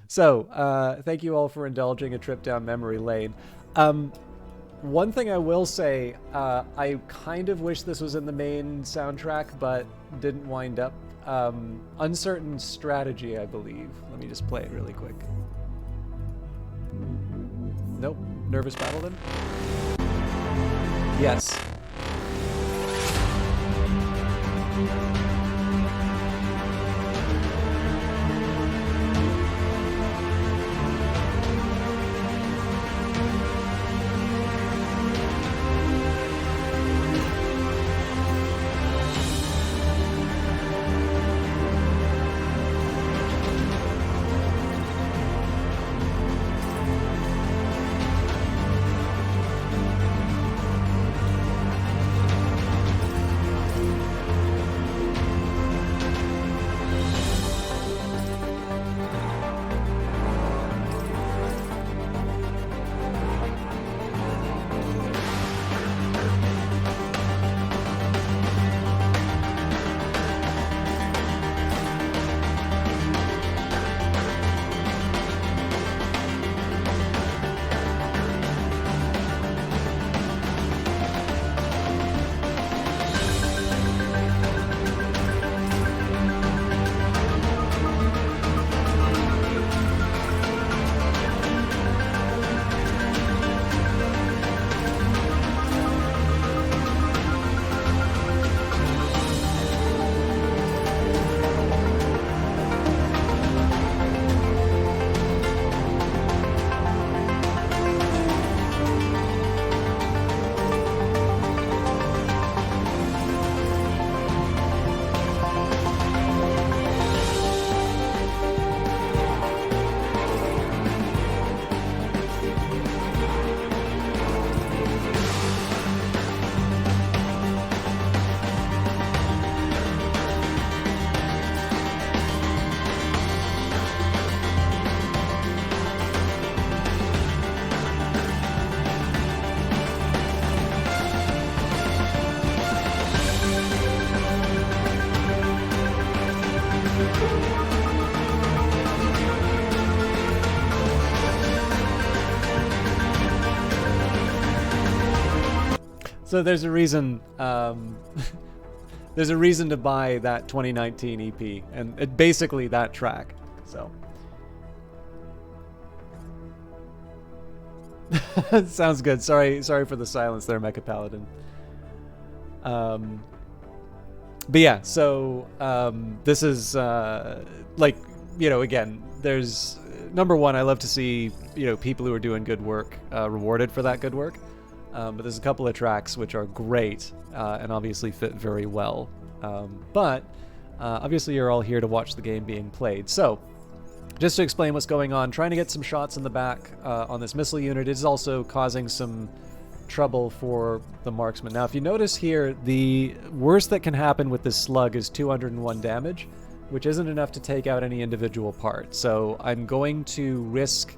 A: So thank you all for indulging a trip down memory lane. One thing I will say, I kind of wish this was in the main soundtrack, but didn't wind up. Uncertain Strategy, I believe. Let me just play it really quick. Nope. Nervous Battle then? Yes. So there's a reason. There's a reason to buy that 2019 EP, and basically that track. So sounds good. Sorry for the silence there, Mecha Paladin. But yeah, so this is like, you know, again, there's number one. I love to see, you know, people who are doing good work rewarded for that good work. But there's a couple of tracks which are great and obviously fit very well. But obviously you're all here to watch the game being played. So just to explain what's going on, trying to get some shots in the back on this missile unit is also causing some trouble for the marksman. Now, if you notice here, the worst that can happen with this slug is 201 damage, which isn't enough to take out any individual part. So I'm going to risk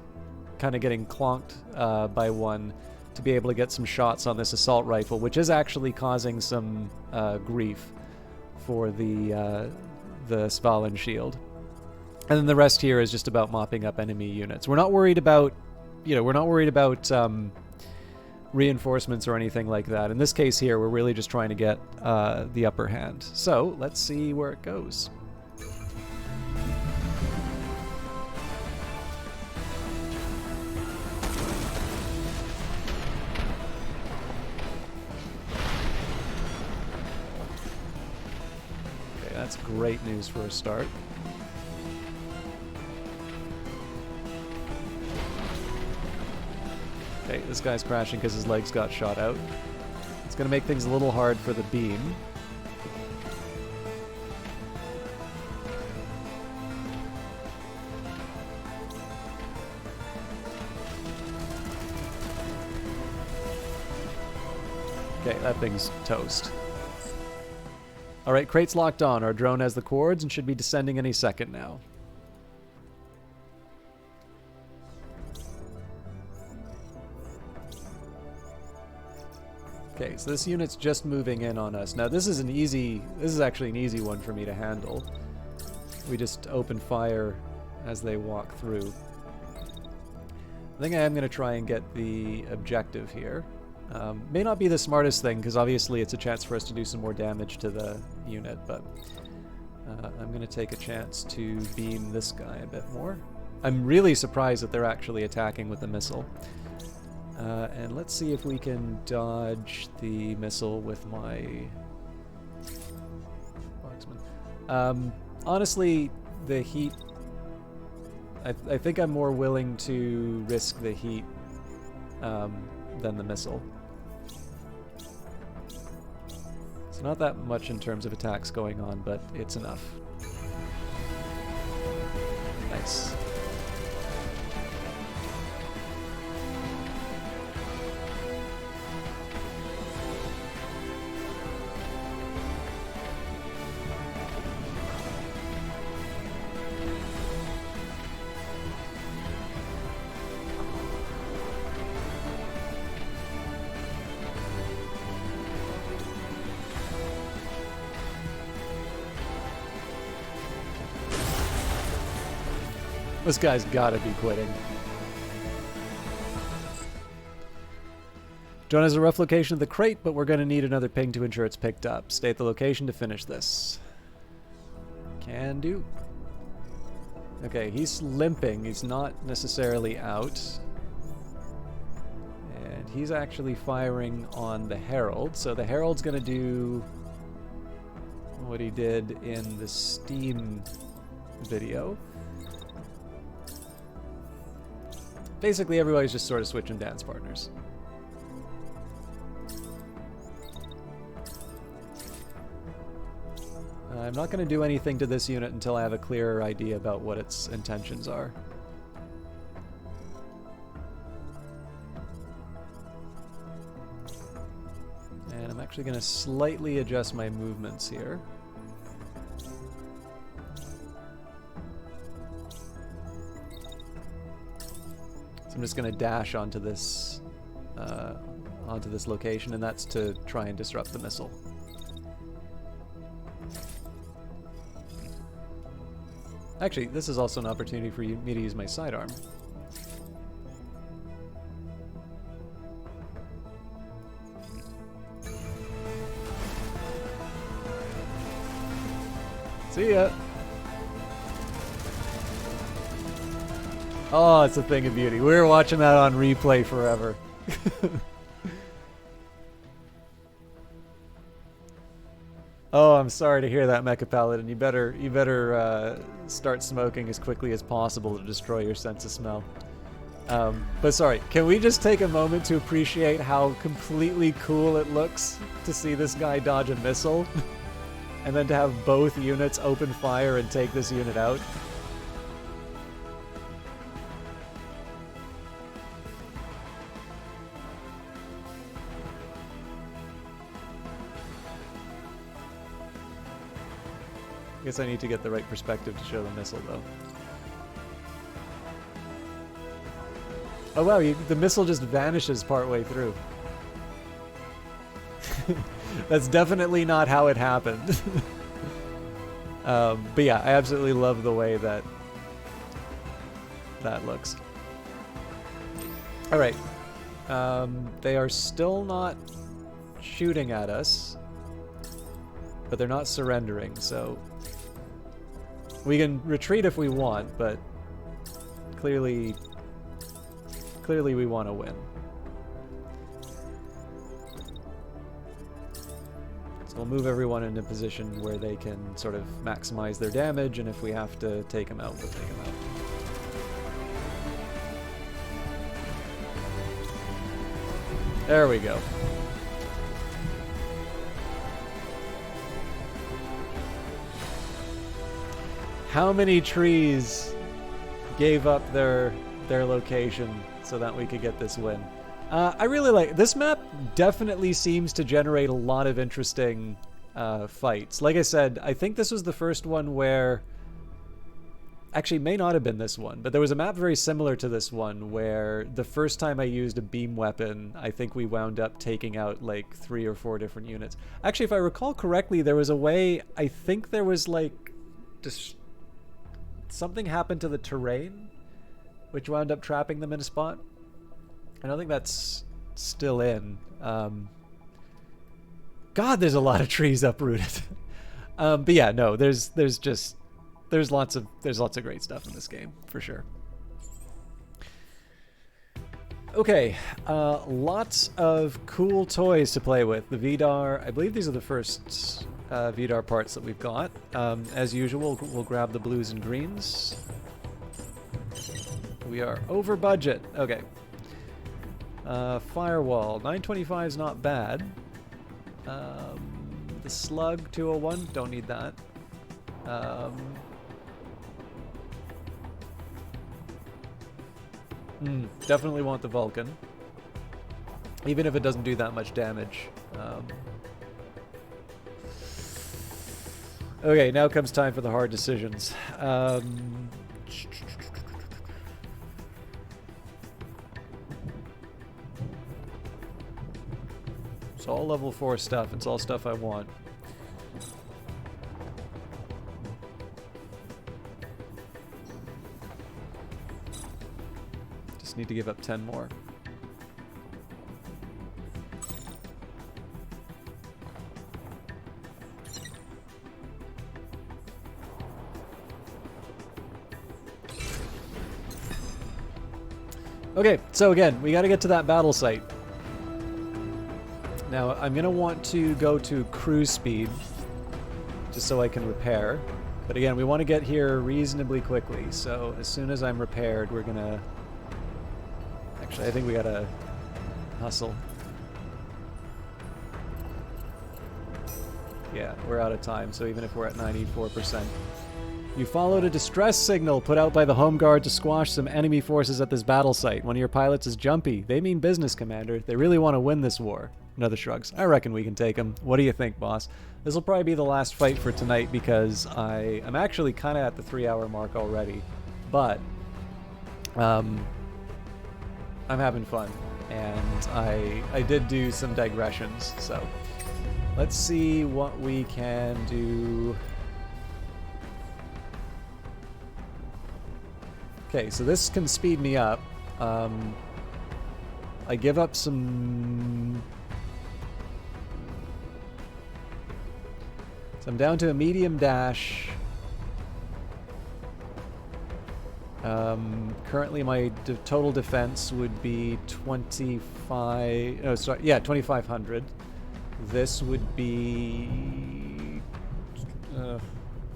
A: kind of getting clonked by one to be able to get some shots on this assault rifle, which is actually causing some grief for the Svalin shield. And then the rest here is just about mopping up enemy units. We're not worried about, you know, reinforcements or anything like that. In this case here, we're really just trying to get the upper hand. So let's see where it goes. Okay, that's great news for a start. Okay, this guy's crashing because his legs got shot out. It's going to make things a little hard for the beam. Okay, that thing's toast. Alright, crate's locked on. Our drone has the cords and should be descending any second now. Okay, so this unit's just moving in on us. Now this is actually an easy one for me to handle. We just open fire as they walk through. I think I am going to try and get the objective here. May not be the smartest thing, because obviously it's a chance for us to do some more damage to the unit, but I'm going to take a chance to beam this guy a bit more. I'm really surprised that they're actually attacking with a missile. And let's see if we can dodge the missile with my marksman. Honestly, the heat... I think I'm more willing to risk the heat than the missile. It's not that much in terms of attacks going on, but it's enough. Nice. This guy's gotta be quitting. John has a rough location of the crate, but we're gonna need another ping to ensure it's picked up. State the location to finish this. Can do. Okay, he's limping. He's not necessarily out. And he's actually firing on the Herald. So the Herald's gonna do what he did in the Steam video. Basically, everybody's just sort of switching dance partners. I'm not going to do anything to this unit until I have a clearer idea about what its intentions are. And I'm actually going to slightly adjust my movements here. So I'm just going to dash onto this location, and that's to try and disrupt the missile. Actually, this is also an opportunity for me to use my sidearm. See ya! Oh, it's a thing of beauty. We were watching that on replay forever. Oh, I'm sorry to hear that, Mecha Paladin. You better start smoking as quickly as possible to destroy your sense of smell. But sorry, can we just take a moment to appreciate how completely cool it looks to see this guy dodge a missile, and then to have both units open fire and take this unit out? I guess I need to get the right perspective to show the missile, though. Oh wow, the missile just vanishes partway through. That's definitely not how it happened. But yeah, I absolutely love the way that looks. Alright. They are still not shooting at us, but they're not surrendering, so we can retreat if we want, but clearly we want to win. So we'll move everyone in a position where they can sort of maximize their damage, and if we have to take them out, we'll take them out. There we go. How many trees gave up their location so that we could get this win? I really like this map. Definitely seems to generate a lot of interesting fights. Like I said, I think this was the first one where, actually may not have been this one, but there was a map very similar to this one where the first time I used a beam weapon, I think we wound up taking out like 3 or 4 different units. Actually, if I recall correctly, there was a way, I think there was like just something happened to the terrain which wound up trapping them in a spot. I don't think that's still in. God, there's a lot of trees uprooted. But yeah, no, there's lots of great stuff in this game for sure. Okay, lots of cool toys to play with. The Vidar, I believe these are the first Vidar parts that we've got. As usual, we'll grab the blues and greens. We are over budget. Okay. Firewall, 925 is not bad. The Slug, 201, don't need that. Definitely want the Vulcan. Even if it doesn't do that much damage. Okay, now comes time for the hard decisions. It's all level 4 stuff. It's all stuff I want. Just need to give up 10 more. Okay, so again, we got to get to that battle site. Now, I'm going to want to go to cruise speed, just so I can repair. But again, we want to get here reasonably quickly, so as soon as I'm repaired, we're going to... Actually, I think we got to hustle. Yeah, we're out of time, so even if we're at 94%. You followed a distress signal put out by the Home Guard to squash some enemy forces at this battle site. One of your pilots is jumpy. They mean business, Commander. They really want to win this war. Another shrugs. I reckon we can take him. What do you think, boss? This will probably be the last fight for tonight because I'm actually kind of at the 3-hour mark already. But I'm having fun, and I did do some digressions, so let's see what we can do. Okay, so this can speed me up. I give up some... So I'm down to a medium dash. Currently my total defense would be 25... No, sorry, yeah, 2,500. This would be...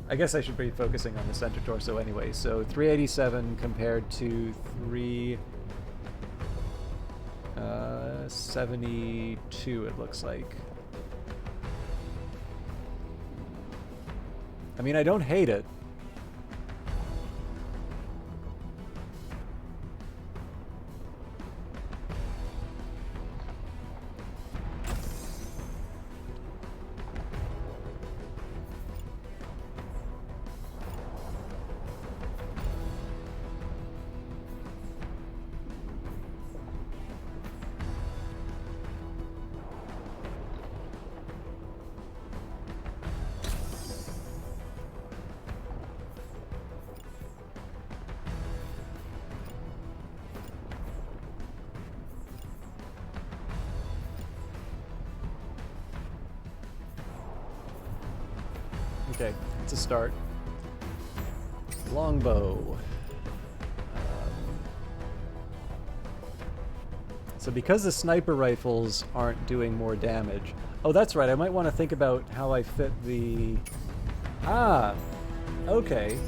A: I guess I should be focusing on the center torso anyway. So 387 compared to 372, it looks like. I mean, I don't hate it. Okay, it's a start. Longbow. So because the sniper rifles aren't doing more damage... Oh, that's right, I might want to think about how I fit the... Ah! Okay.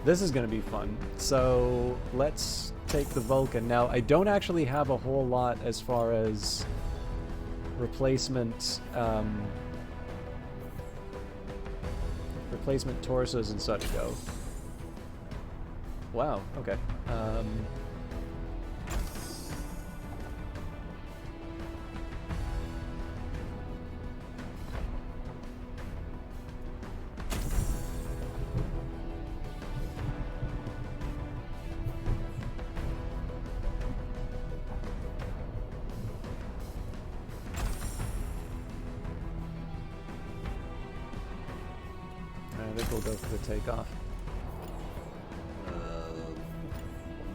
A: This is going to be fun. So let's take the Vulcan. Now, I don't actually have a whole lot as far as replacement... replacement torsos and such go. Wow, okay. I think we'll go for the takeoff.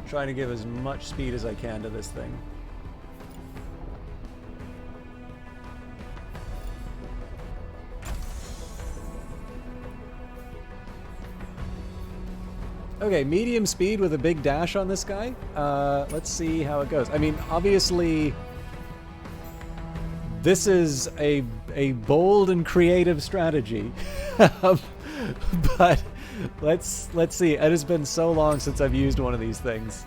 A: Trying to give as much speed as I can to this thing. Okay, medium speed with a big dash on this guy. Let's see how it goes. I mean, obviously, this is a bold and creative strategy. But let's see. It has been so long since I've used one of these things.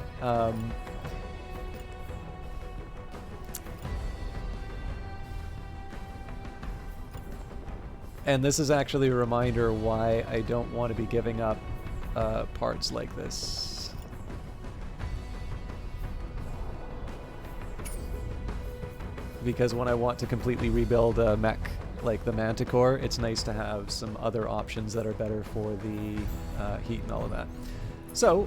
A: And this is actually a reminder why I don't want to be giving up parts like this. Because when I want to completely rebuild a mech like the Manticore, it's nice to have some other options that are better for the heat and all of that. So,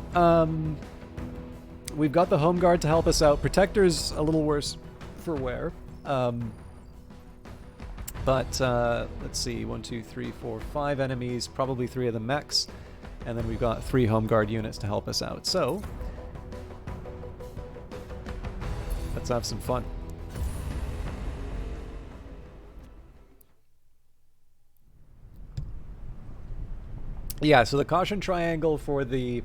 A: we've got the Home Guard to help us out. Protector's a little worse for wear. But let's see, 1, 2, 3, 4, 5 enemies, probably 3 of the mechs, and then we've got 3 Home Guard units to help us out. So, let's have some fun. Yeah, so the caution triangle for the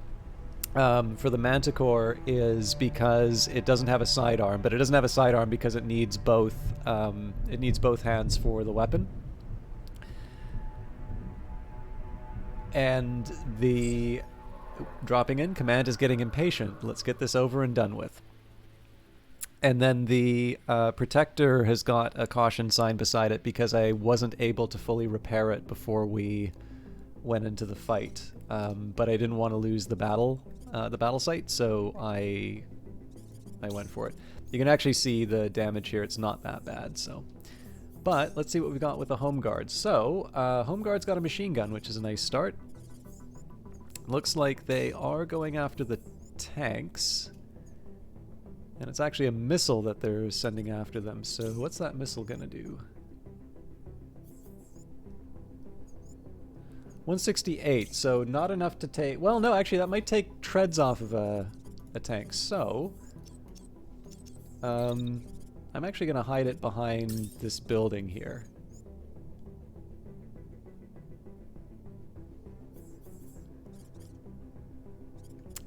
A: Manticore is because it doesn't have a sidearm, but it doesn't have a sidearm because it needs both hands for the weapon. And the dropping in command is getting impatient. Let's get this over and done with. And then the Protector has got a caution sign beside it because I wasn't able to fully repair it before we went into the fight, but I didn't want to lose the battle site, so I went for it. You can actually see the damage here; it's not that bad. So, but let's see what we've got with the Home Guard. So, Home Guard's got a machine gun, which is a nice start. Looks like they are going after the tanks, and it's actually a missile that they're sending after them. So, what's that missile gonna do? 168, so not enough to take... Well, no, actually, that might take treads off of a tank. So, I'm actually going to hide it behind this building here.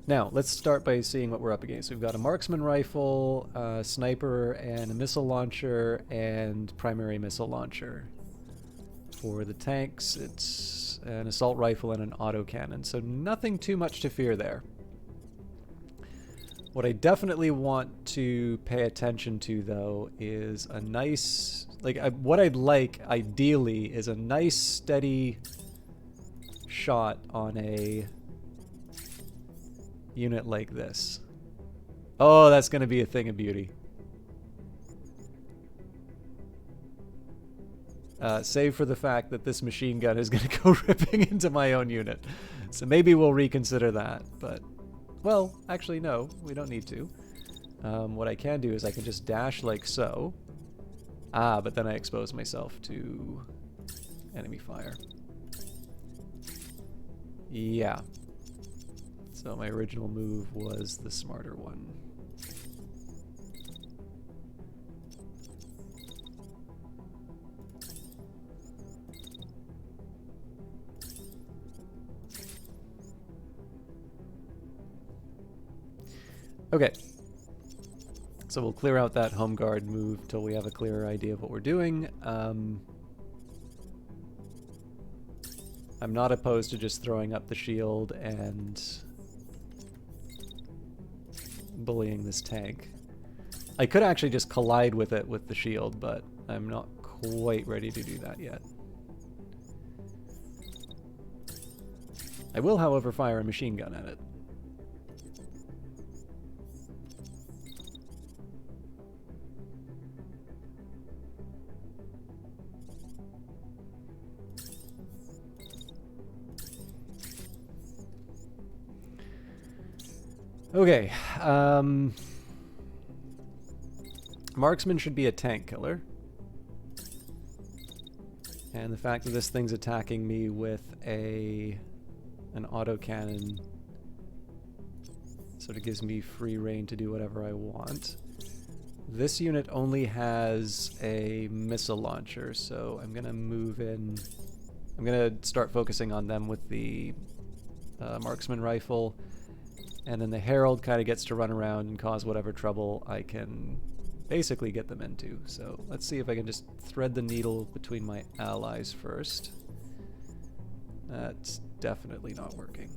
A: Now, let's start by seeing what we're up against. We've got a marksman rifle, a sniper, and a missile launcher, and primary missile launcher. For the tanks, it's an assault rifle and an autocannon, so nothing too much to fear there. What I definitely want to pay attention to, though, is a nice... what I'd like, ideally, is a nice, steady shot on a unit like this. Oh, that's going to be a thing of beauty. Save for the fact that this machine gun is going to go ripping into my own unit. So maybe we'll reconsider that, but... Well, actually, no, we don't need to. What I can do is I can just dash like so. Ah, but then I expose myself to enemy fire. Yeah. So my original move was the smarter one. So we'll clear out that home guard move till we have a clearer idea of what we're doing. I'm not opposed to just throwing up the shield and bullying this tank. I could actually just collide with it with the shield, but I'm not quite ready to do that yet. I will, however, fire a machine gun at it. Okay, marksman should be a tank killer. And the fact that this thing's attacking me with an autocannon sort of gives me free reign to do whatever I want. This unit only has a missile launcher, so I'm gonna move in. I'm gonna start focusing on them with the marksman rifle. And then the Herald kind of gets to run around and cause whatever trouble I can basically get them into. So let's see if I can just thread the needle between my allies first. That's definitely not working.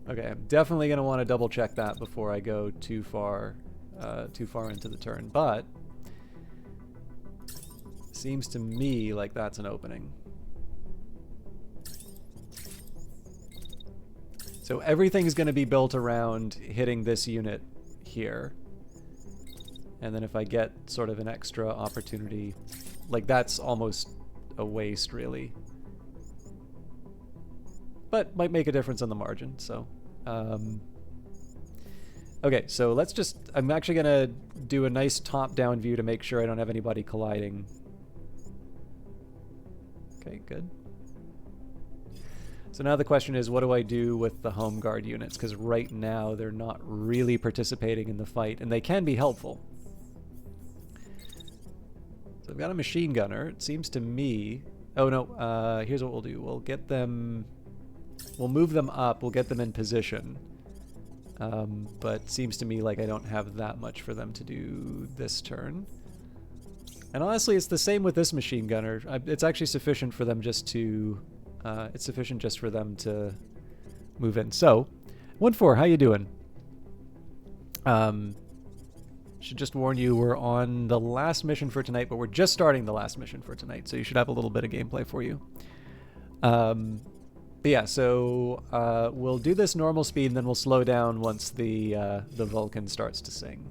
A: Okay, I'm definitely going to want to double check that before I go too far into the turn, but seems to me like that's an opening. So everything's going to be built around hitting this unit here. And then if I get sort of an extra opportunity, like that's almost a waste really. But might make a difference on the margin, so. Okay, so let's just, I'm actually going to do a nice top-down view to make sure I don't have anybody colliding. Okay, good. So now the question is, what do I do with the home guard units? Because right now they're not really participating in the fight, and they can be helpful. So I've got a machine gunner. It seems to me... Oh no, here's what we'll do. We'll get them... We'll move them up, we'll get them in position. But seems to me like I don't have that much for them to do this turn. And honestly, it's the same with this machine gunner. It's actually sufficient for them just to... it's sufficient just for them to move in. So, 1-4, how you doing? Should just warn you, we're on the last mission for tonight, but we're just starting the last mission for tonight, so you should have a little bit of gameplay for you. But yeah, so we'll do this normal speed, and then we'll slow down once the Vulcan starts to sing.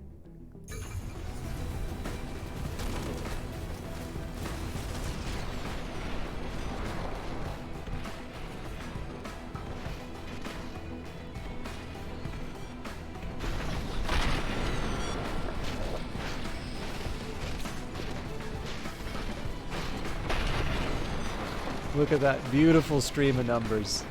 A: Look at that beautiful stream of numbers.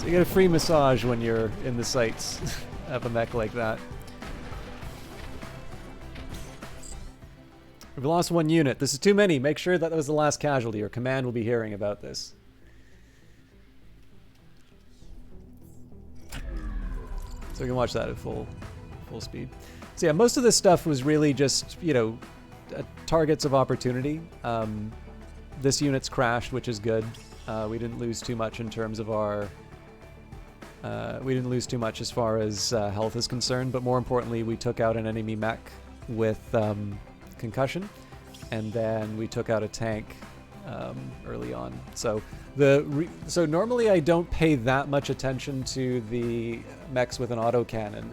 A: You get a free massage when you're in the sights of a mech like that. We've lost one unit. This is too many. Make sure that was the last casualty, or command will be hearing about this. So we can watch that at full speed. So yeah, most of this stuff was really just, you know, targets of opportunity. This unit's crashed, which is good. We didn't lose too much in terms of our... we didn't lose too much as far as health is concerned, but more importantly, we took out an enemy mech with concussion, and then we took out a tank early on. So so normally I don't pay that much attention to the mechs with an autocannon,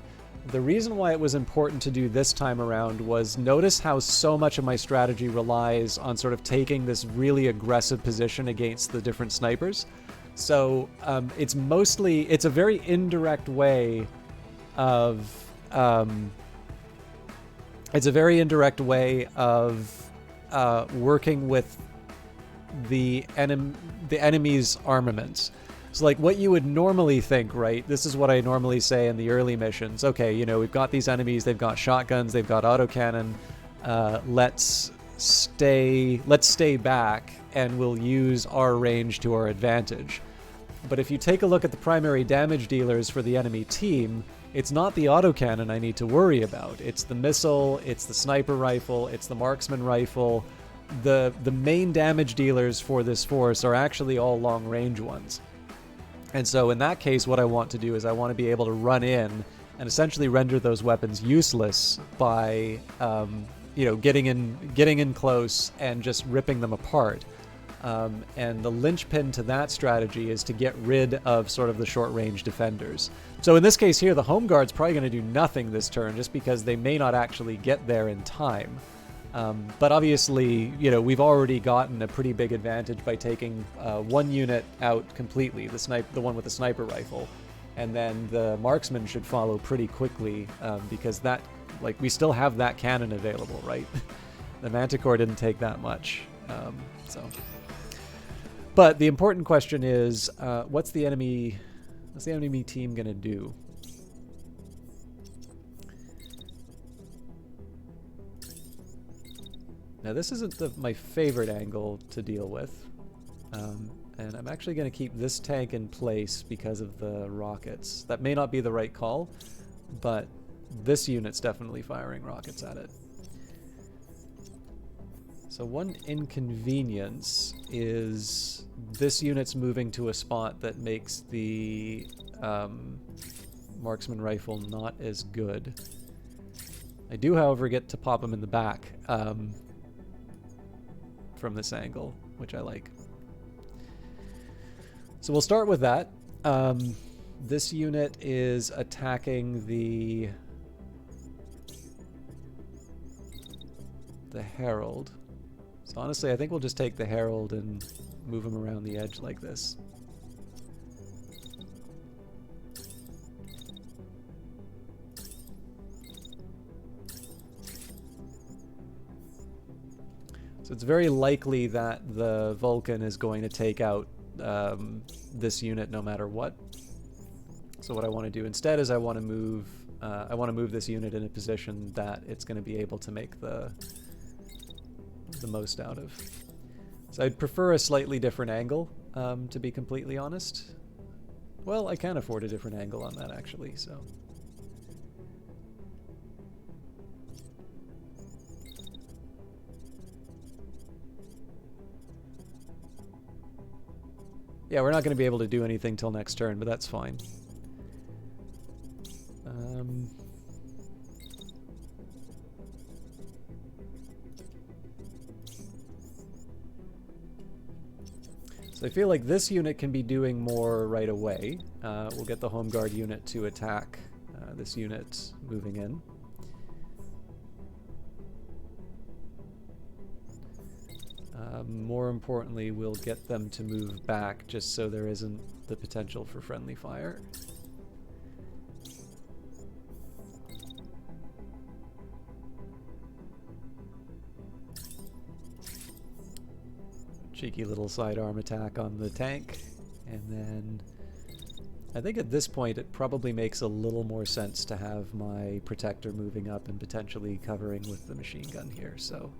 A: The reason why it was important to do this time around was notice how so much of my strategy relies on sort of taking this really aggressive position against the different snipers. So it's a very indirect way of working with the enemy's armaments. So like what you would normally think, right? This is what I normally say in the early missions. Okay, you know, we've got these enemies, they've got shotguns, they've got autocannon. Let's stay back and we'll use our range to our advantage. But if you take a look at the primary damage dealers for the enemy team, it's not the autocannon I need to worry about. It's the missile, it's the sniper rifle, it's the marksman rifle. The main damage dealers for this force are actually all long-range ones. And so in that case, what I want to do is I want to be able to run in and essentially render those weapons useless by, getting in close and just ripping them apart. And the linchpin to that strategy is to get rid of sort of the short-range defenders. So in this case here, the Home Guard's probably going to do nothing this turn just because they may not actually get there in time. But obviously, you know, we've already gotten a pretty big advantage by taking one unit out completely, the one with the sniper rifle, and then the marksman should follow pretty quickly because we still have that cannon available, right? The Manticore didn't take that much, But the important question is, what's the enemy team gonna do? Now this isn't my favorite angle to deal with, and I'm actually going to keep this tank in place because of the rockets. That may not be the right call, but this unit's definitely firing rockets at it. So one inconvenience is this unit's moving to a spot that makes the marksman rifle not as good. I do, however, get to pop him in the back. From this angle, which I like. So we'll start with that. This unit is attacking the Herald. So honestly, I think we'll just take the Herald and move him around the edge like this. So it's very likely that the Vulcan is going to take out this unit no matter what. So what I want to do instead is I want to move this unit in a position that it's going to be able to make the most out of. So I'd prefer a slightly different angle, to be completely honest. Well, I can afford a different angle on that actually, so. Yeah, we're not going to be able to do anything till next turn, but that's fine. So I feel like this unit can be doing more right away. We'll get the Home Guard unit to attack this unit moving in. More importantly, we'll get them to move back just so there isn't the potential for friendly fire. Cheeky little sidearm attack on the tank, and then I think at this point it probably makes a little more sense to have my protector moving up and potentially covering with the machine gun here, so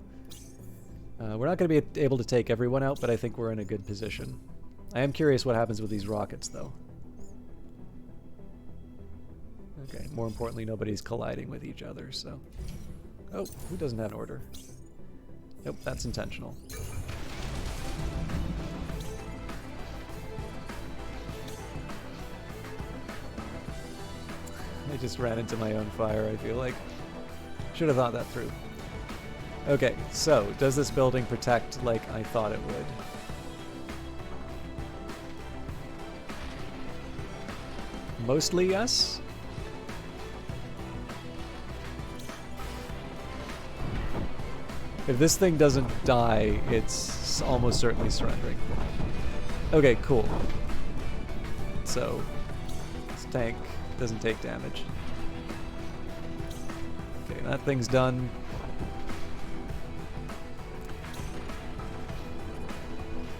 A: we're not going to be able to take everyone out, but I think we're in a good position. I am curious what happens with these rockets, though. Okay, more importantly, nobody's colliding with each other, so... Oh, who doesn't have an order? Nope, that's intentional. I just ran into my own fire, I feel like. Should have thought that through. Okay, so, does this building protect like I thought it would? Mostly yes. If this thing doesn't die, it's almost certainly surrendering. Okay, cool. So, this tank doesn't take damage. Okay, that thing's done.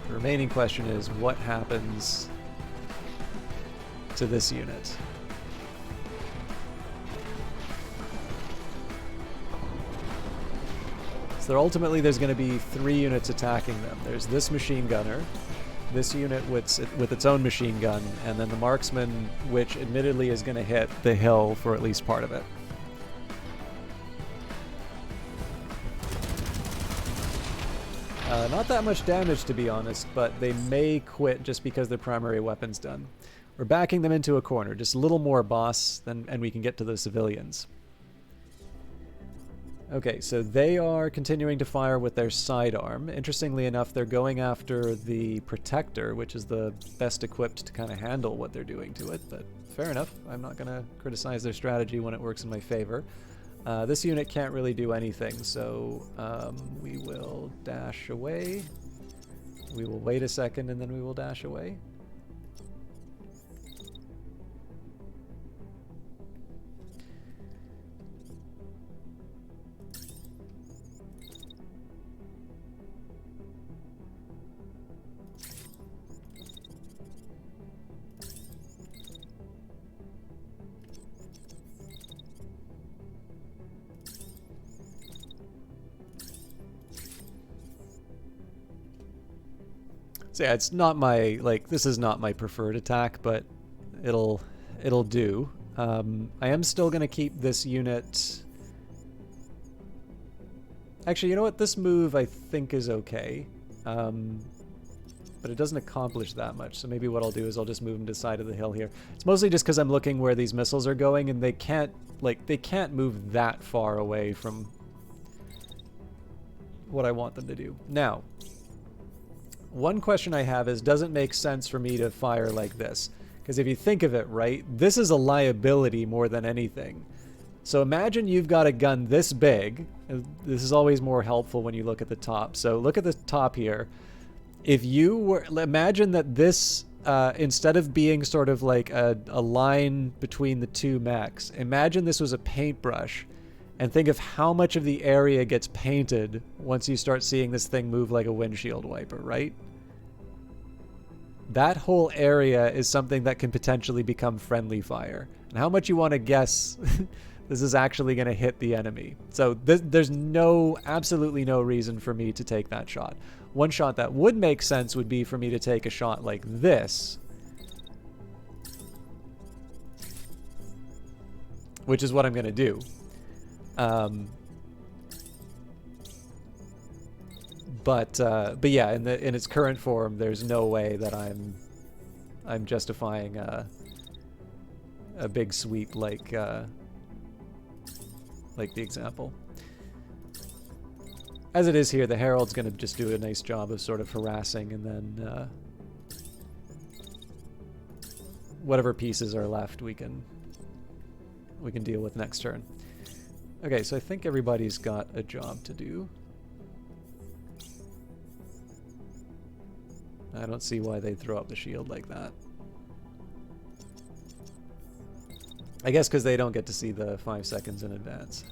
A: The remaining question is, what happens to this unit? So ultimately there's going to be 3 units attacking them. There's this machine gunner, this unit with its own machine gun, and then the marksman, which admittedly is going to hit the hill for at least part of it. Not that much damage, to be honest, but they may quit just because their primary weapon's done. We're backing them into a corner, just a little more boss, and we can get to the civilians. Okay, so they are continuing to fire with their sidearm. Interestingly enough, they're going after the Protector, which is the best equipped to kind of handle what they're doing to it, but fair enough. I'm not going to criticize their strategy when it works in my favor. This unit can't really do anything, so we will dash away. We will wait a second, and then we will dash away. So yeah, it's not my, like, this is not my preferred attack, but it'll do. I am still going to keep this unit. Actually, you know what? This move I think is okay. But it doesn't accomplish that much, so maybe what I'll do is I'll just move them to the side of the hill here. It's mostly just because I'm looking where these missiles are going, and they can't move that far away from what I want them to do. Now, one question I have is, does it make sense for me to fire like this? Because if you think of it, right, this is a liability more than anything. So imagine you've got a gun this big. This is always more helpful when you look at the top. So look at the top here. If you were, imagine that this, instead of being sort of like a line between the two mechs, imagine this was a paintbrush, and think of how much of the area gets painted once you start seeing this thing move like a windshield wiper, right? That whole area is something that can potentially become friendly fire. And how much you want to guess this is actually going to hit the enemy. So there's absolutely no reason for me to take that shot. One shot that would make sense would be for me to take a shot like this, which is what I'm going to do. But yeah, in its current form, there's no way that I'm justifying a big sweep like the example. As it is here, the Herald's going to just do a nice job of sort of harassing, and then whatever pieces are left, we can deal with next turn. Okay, so I think everybody's got a job to do. I don't see why they'd throw up the shield like that. I guess because they don't get to see the 5 seconds in advance.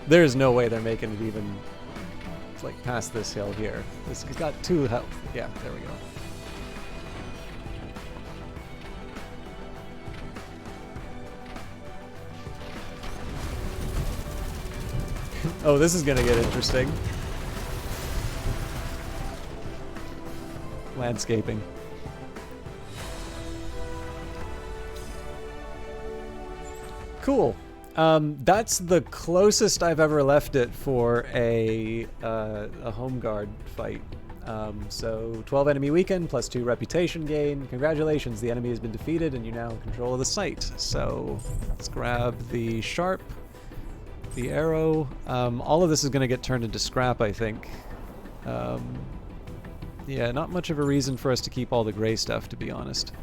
A: There is no way they're making it even like past this hill here. This has got 2 health. Yeah, there we go. Oh, this is gonna get interesting. Landscaping. Cool. That's the closest I've ever left it for a home guard fight. So 12 enemy weakened plus 2 reputation gain. Congratulations, the enemy has been defeated and you now have control of the site. So let's grab the sharp, the arrow. All of this is going to get turned into scrap, I think. Yeah, not much of a reason for us to keep all the gray stuff, to be honest.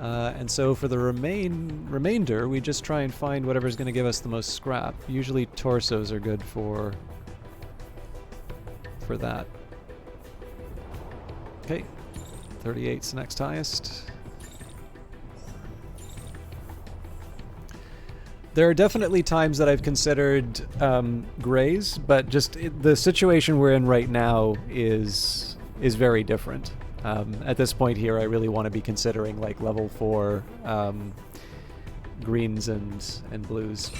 A: And so for the remainder, we just try and find whatever's going to give us the most scrap. Usually torsos are good for that. Okay, 38's the next highest. There are definitely times that I've considered grays, but just the situation we're in right now is very different. At this point here, I really want to be considering like level 4 greens and blues.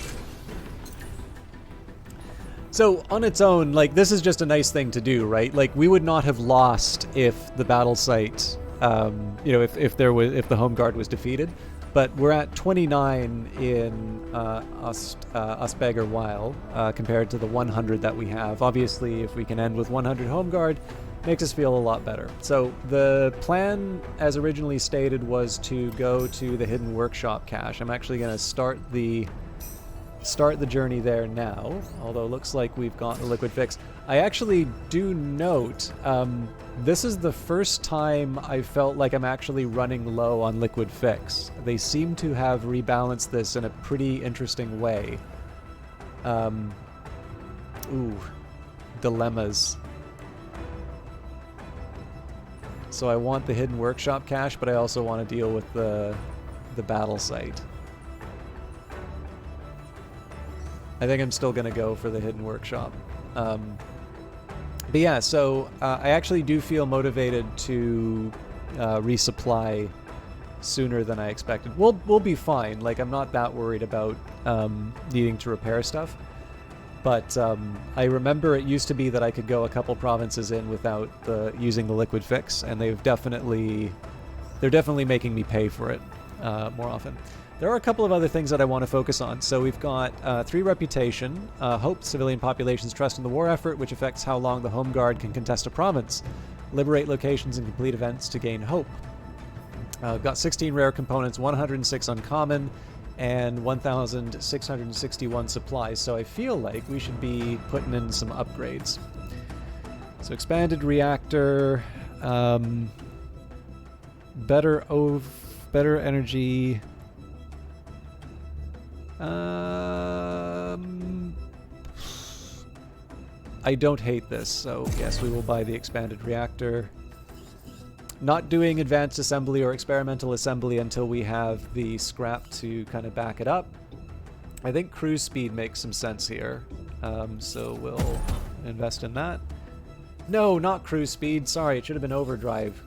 A: So on its own, like, this is just a nice thing to do, right? Like, we would not have lost if the battle site, you know, if the home guard was defeated. But we're at 29 in Ostbeggar Weil compared to the 100 that we have. Obviously, if we can end with 100 home guard, makes us feel a lot better. So the plan, as originally stated, was to go to the Hidden Workshop cache. I'm actually going to start the journey there now, although it looks like we've got the liquid fix. I actually do note this is the first time I felt like I'm actually running low on liquid fix. They seem to have rebalanced this in a pretty interesting way. Ooh, dilemmas. So I want the Hidden Workshop cache, but I also want to deal with the battle site. I think I'm still going to go for the Hidden Workshop. But yeah, so I actually do feel motivated to resupply sooner than I expected. We'll be fine. Like, I'm not that worried about needing to repair stuff. But I remember it used to be that I could go a couple provinces in without using the liquid fix, and they're definitely making me pay for it more often. There are a couple of other things that I want to focus on. So we've got 3 reputation, hope, civilian population's trust in the war effort, which affects how long the home guard can contest a province, liberate locations and complete events to gain hope. We've got 16 rare components, 106 uncommon, and 1,661 supplies. So I feel like we should be putting in some upgrades. So expanded reactor, better energy. I don't hate this, so yes, we will buy the expanded reactor. Not doing advanced assembly or experimental assembly until we have the scrap to kind of back it up. I think cruise speed makes some sense here, so we'll invest in that. No, not cruise speed. Sorry, it should have been overdrive.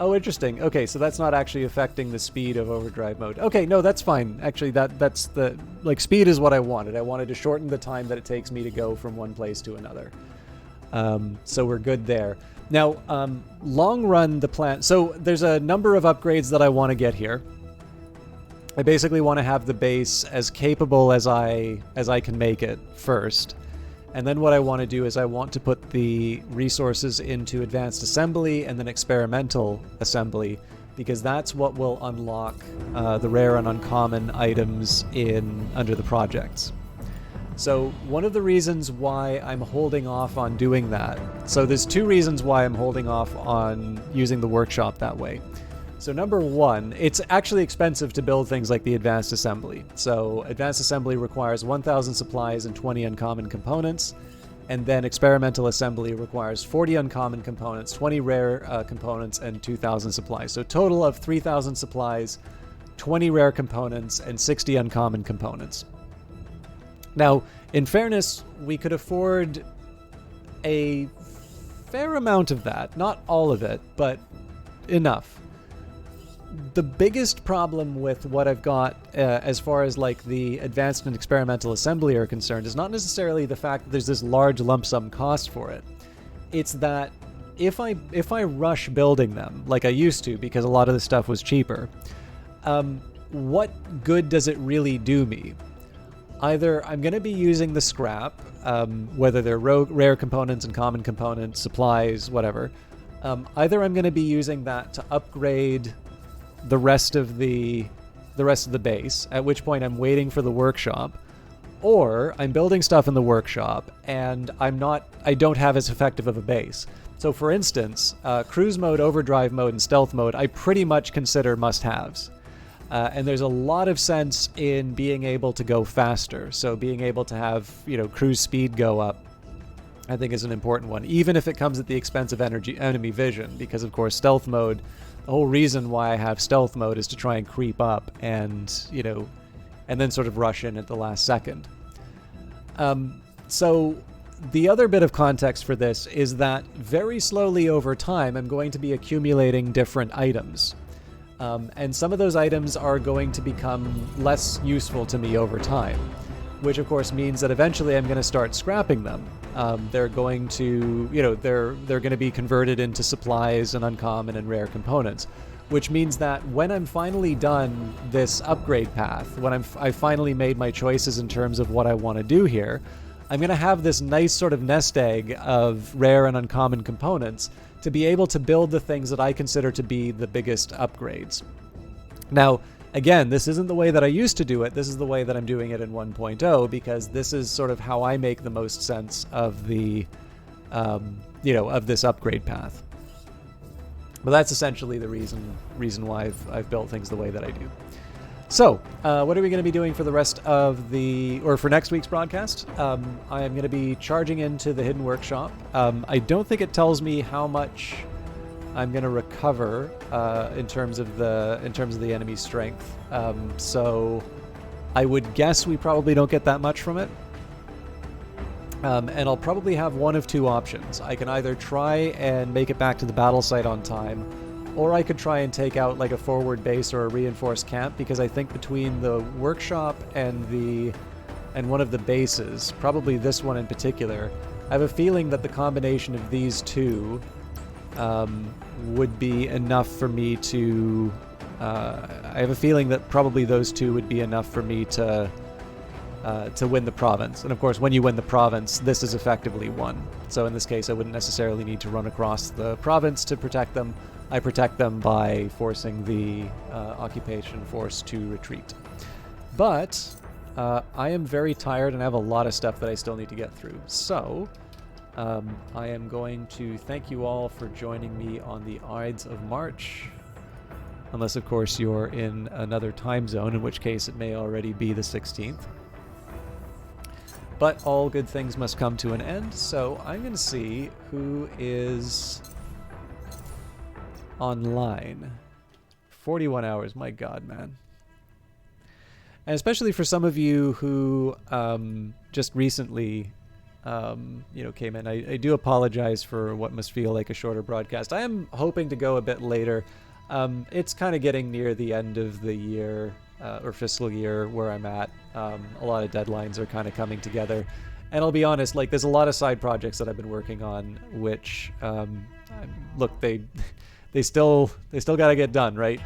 A: Oh, interesting. Okay, so that's not actually affecting the speed of overdrive mode. Okay, no, that's fine. Actually, that's the, like, speed is what I wanted. I wanted to shorten the time that it takes me to go from one place to another. So we're good there. Now, long run, the plan... So there's a number of upgrades that I want to get here. I basically want to have the base as capable as I can make it first. And then what I want to do is I want to put the resources into advanced assembly and then experimental assembly, because that's what will unlock the rare and uncommon items under the projects. So one of the reasons why I'm holding off on doing that, so there's 2 reasons why I'm holding off on using the workshop that way. So number 1, it's actually expensive to build things like the advanced assembly. So advanced assembly requires 1,000 supplies and 20 uncommon components, and then experimental assembly requires 40 uncommon components, 20 rare components, and 2,000 supplies. So total of 3,000 supplies, 20 rare components, and 60 uncommon components. Now, in fairness, we could afford a fair amount of that. Not all of it, but enough. The biggest problem with what I've got as far as like the advanced and experimental assembly are concerned is not necessarily the fact that there's this large lump sum cost for it. It's that if I rush building them like I used to, because a lot of the stuff was cheaper, what good does it really do me? Either I'm going to be using the scrap, whether they're rare components and common components, supplies, whatever, Either I'm going to be using that to upgrade the rest of the base, at which point I'm waiting for the workshop, or I'm building stuff in the workshop and I don't have as effective of a base. So for instance, cruise mode, overdrive mode, and stealth mode I pretty much consider must-haves. And there's a lot of sense in being able to go faster. So being able to have, cruise speed go up, I think is an important one, even if it comes at the expense of enemy vision, because of course stealth mode, the whole reason why I have stealth mode is to try and creep up and, and then sort of rush in at the last second. So the other bit of context for this is that very slowly over time, I'm going to be accumulating different items. And some of those items are going to become less useful to me over time, which of course means that eventually I'm going to start scrapping them. They're going to, they're going to be converted into supplies and uncommon and rare components, which means that when I'm finally done this upgrade path, when I've finally made my choices in terms of what I want to do here, I'm going to have this nice sort of nest egg of rare and uncommon components to be able to build the things that I consider to be the biggest upgrades. Now, again, this isn't the way that I used to do it. This is the way that I'm doing it in 1.0, because this is sort of how I make the most sense of the, of this upgrade path. But that's essentially the reason why I've built things the way that I do. So, what are we going to be doing for the rest of for next week's broadcast? I am going to be charging into the Hidden Workshop. I don't think it tells me how much I'm going to recover in terms of the enemy strength. So, I would guess we probably don't get that much from it. And I'll probably have one of two options. I can either try and make it back to the battle site on time, or I could try and take out like a forward base or a reinforced camp, because I think between the workshop and one of the bases, probably this one in particular, I have a feeling that the combination of these two would be enough for me to... I have a feeling that probably those two would be enough for me to win the province. And of course, when you win the province, this is effectively won. So in this case, I wouldn't necessarily need to run across the province to protect them. I protect them by forcing the occupation force to retreat. But I am very tired and I have a lot of stuff that I still need to get through. So I am going to thank you all for joining me on the Ides of March. Unless, of course, you're in another time zone, in which case it may already be the 16th. But all good things must come to an end, so I'm going to see who is online. 41 hours, my god, man. And especially for some of you who just recently came in. I do apologize for what must feel like a shorter broadcast. I am hoping to go a bit later. It's kind of getting near the end of the year, or fiscal year, where I'm at. A lot of deadlines are kind of coming together. And I'll be honest, like, there's a lot of side projects that I've been working on, which, look, they still got to get done, right?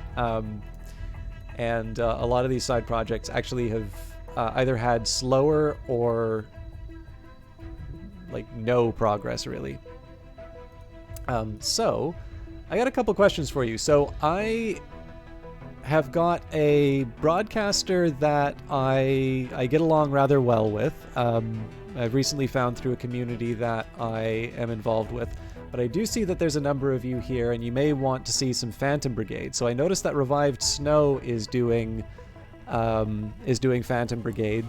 A: And a lot of these side projects actually have either had slower or like no progress, really. So I got a couple questions for you. So I have got a broadcaster that I get along rather well with. I've recently found through a community that I am involved with. But I do see that there's a number of you here, and you may want to see some Phantom Brigade. So I noticed that Revived Snow is doing Phantom Brigade.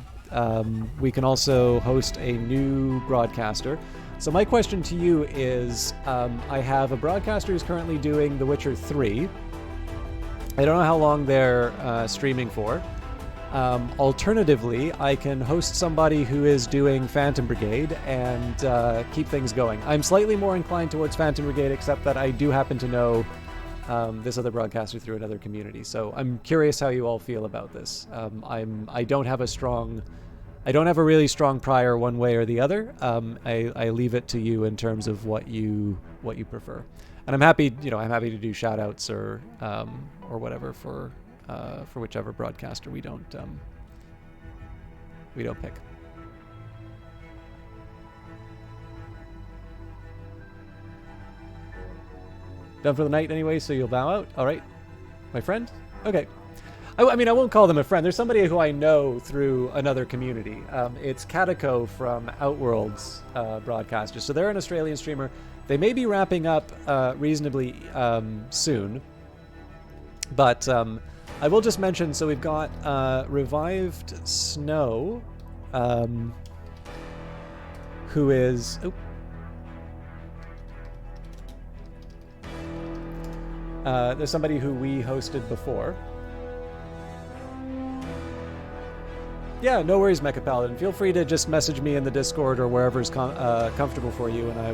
A: We can also host a new broadcaster. So my question to you is, I have a broadcaster who's currently doing The Witcher 3. I don't know how long they're streaming for. Alternatively, I can host somebody who is doing Phantom Brigade and keep things going. I'm slightly more inclined towards Phantom Brigade, except that I do happen to know this other broadcaster through another community. So I'm curious how you all feel about this. I don't have a really strong prior one way or the other. I leave it to you in terms of what you prefer. And I'm happy to do shout outs or whatever for whichever broadcaster we don't pick. Done for the night anyway, so you'll bow out. All right, my friend. Okay. I mean, I won't call them a friend. There's somebody who I know through another community. It's Katako from Outworld's broadcasters. So they're an Australian streamer. They may be wrapping up reasonably soon. But I will just mention, so we've got Revived Snow, who is... Oh. There's somebody who we hosted before. Yeah, no worries, Mecha Paladin. Feel free to just message me in the Discord or wherever is comfortable for you, and I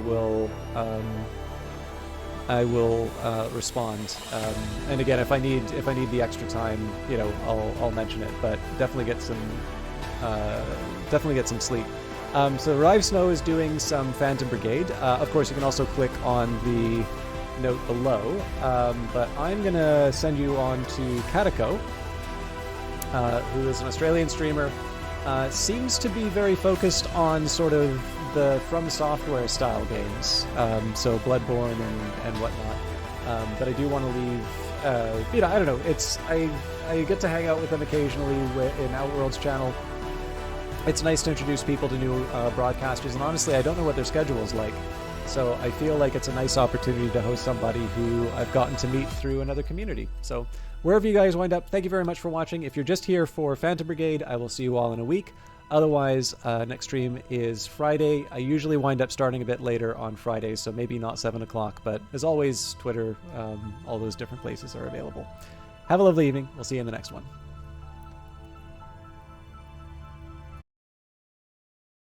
A: will respond. And again, if I need the extra time, you know, I'll mention it. But definitely get some sleep. So Rive Snow is doing some Phantom Brigade. Of course, you can also click on the note below. But I'm gonna send you on to Katako, who is an Australian streamer, seems to be very focused on sort of the From Software style games, so Bloodborne and whatnot. But I do want to leave, you know, I don't know, I get to hang out with them occasionally in Outworld's channel. It's nice to introduce people to new broadcasters, and honestly, I don't know what their schedule is like. So I feel like it's a nice opportunity to host somebody who I've gotten to meet through another community. So wherever you guys wind up, thank you very much for watching. If you're just here for Phantom Brigade, I will see you all in a week. Otherwise, next stream is Friday. I usually wind up starting a bit later on Fridays, so maybe not 7 o'clock. But as always, Twitter, all those different places are available. Have a lovely evening. We'll see you in the next one.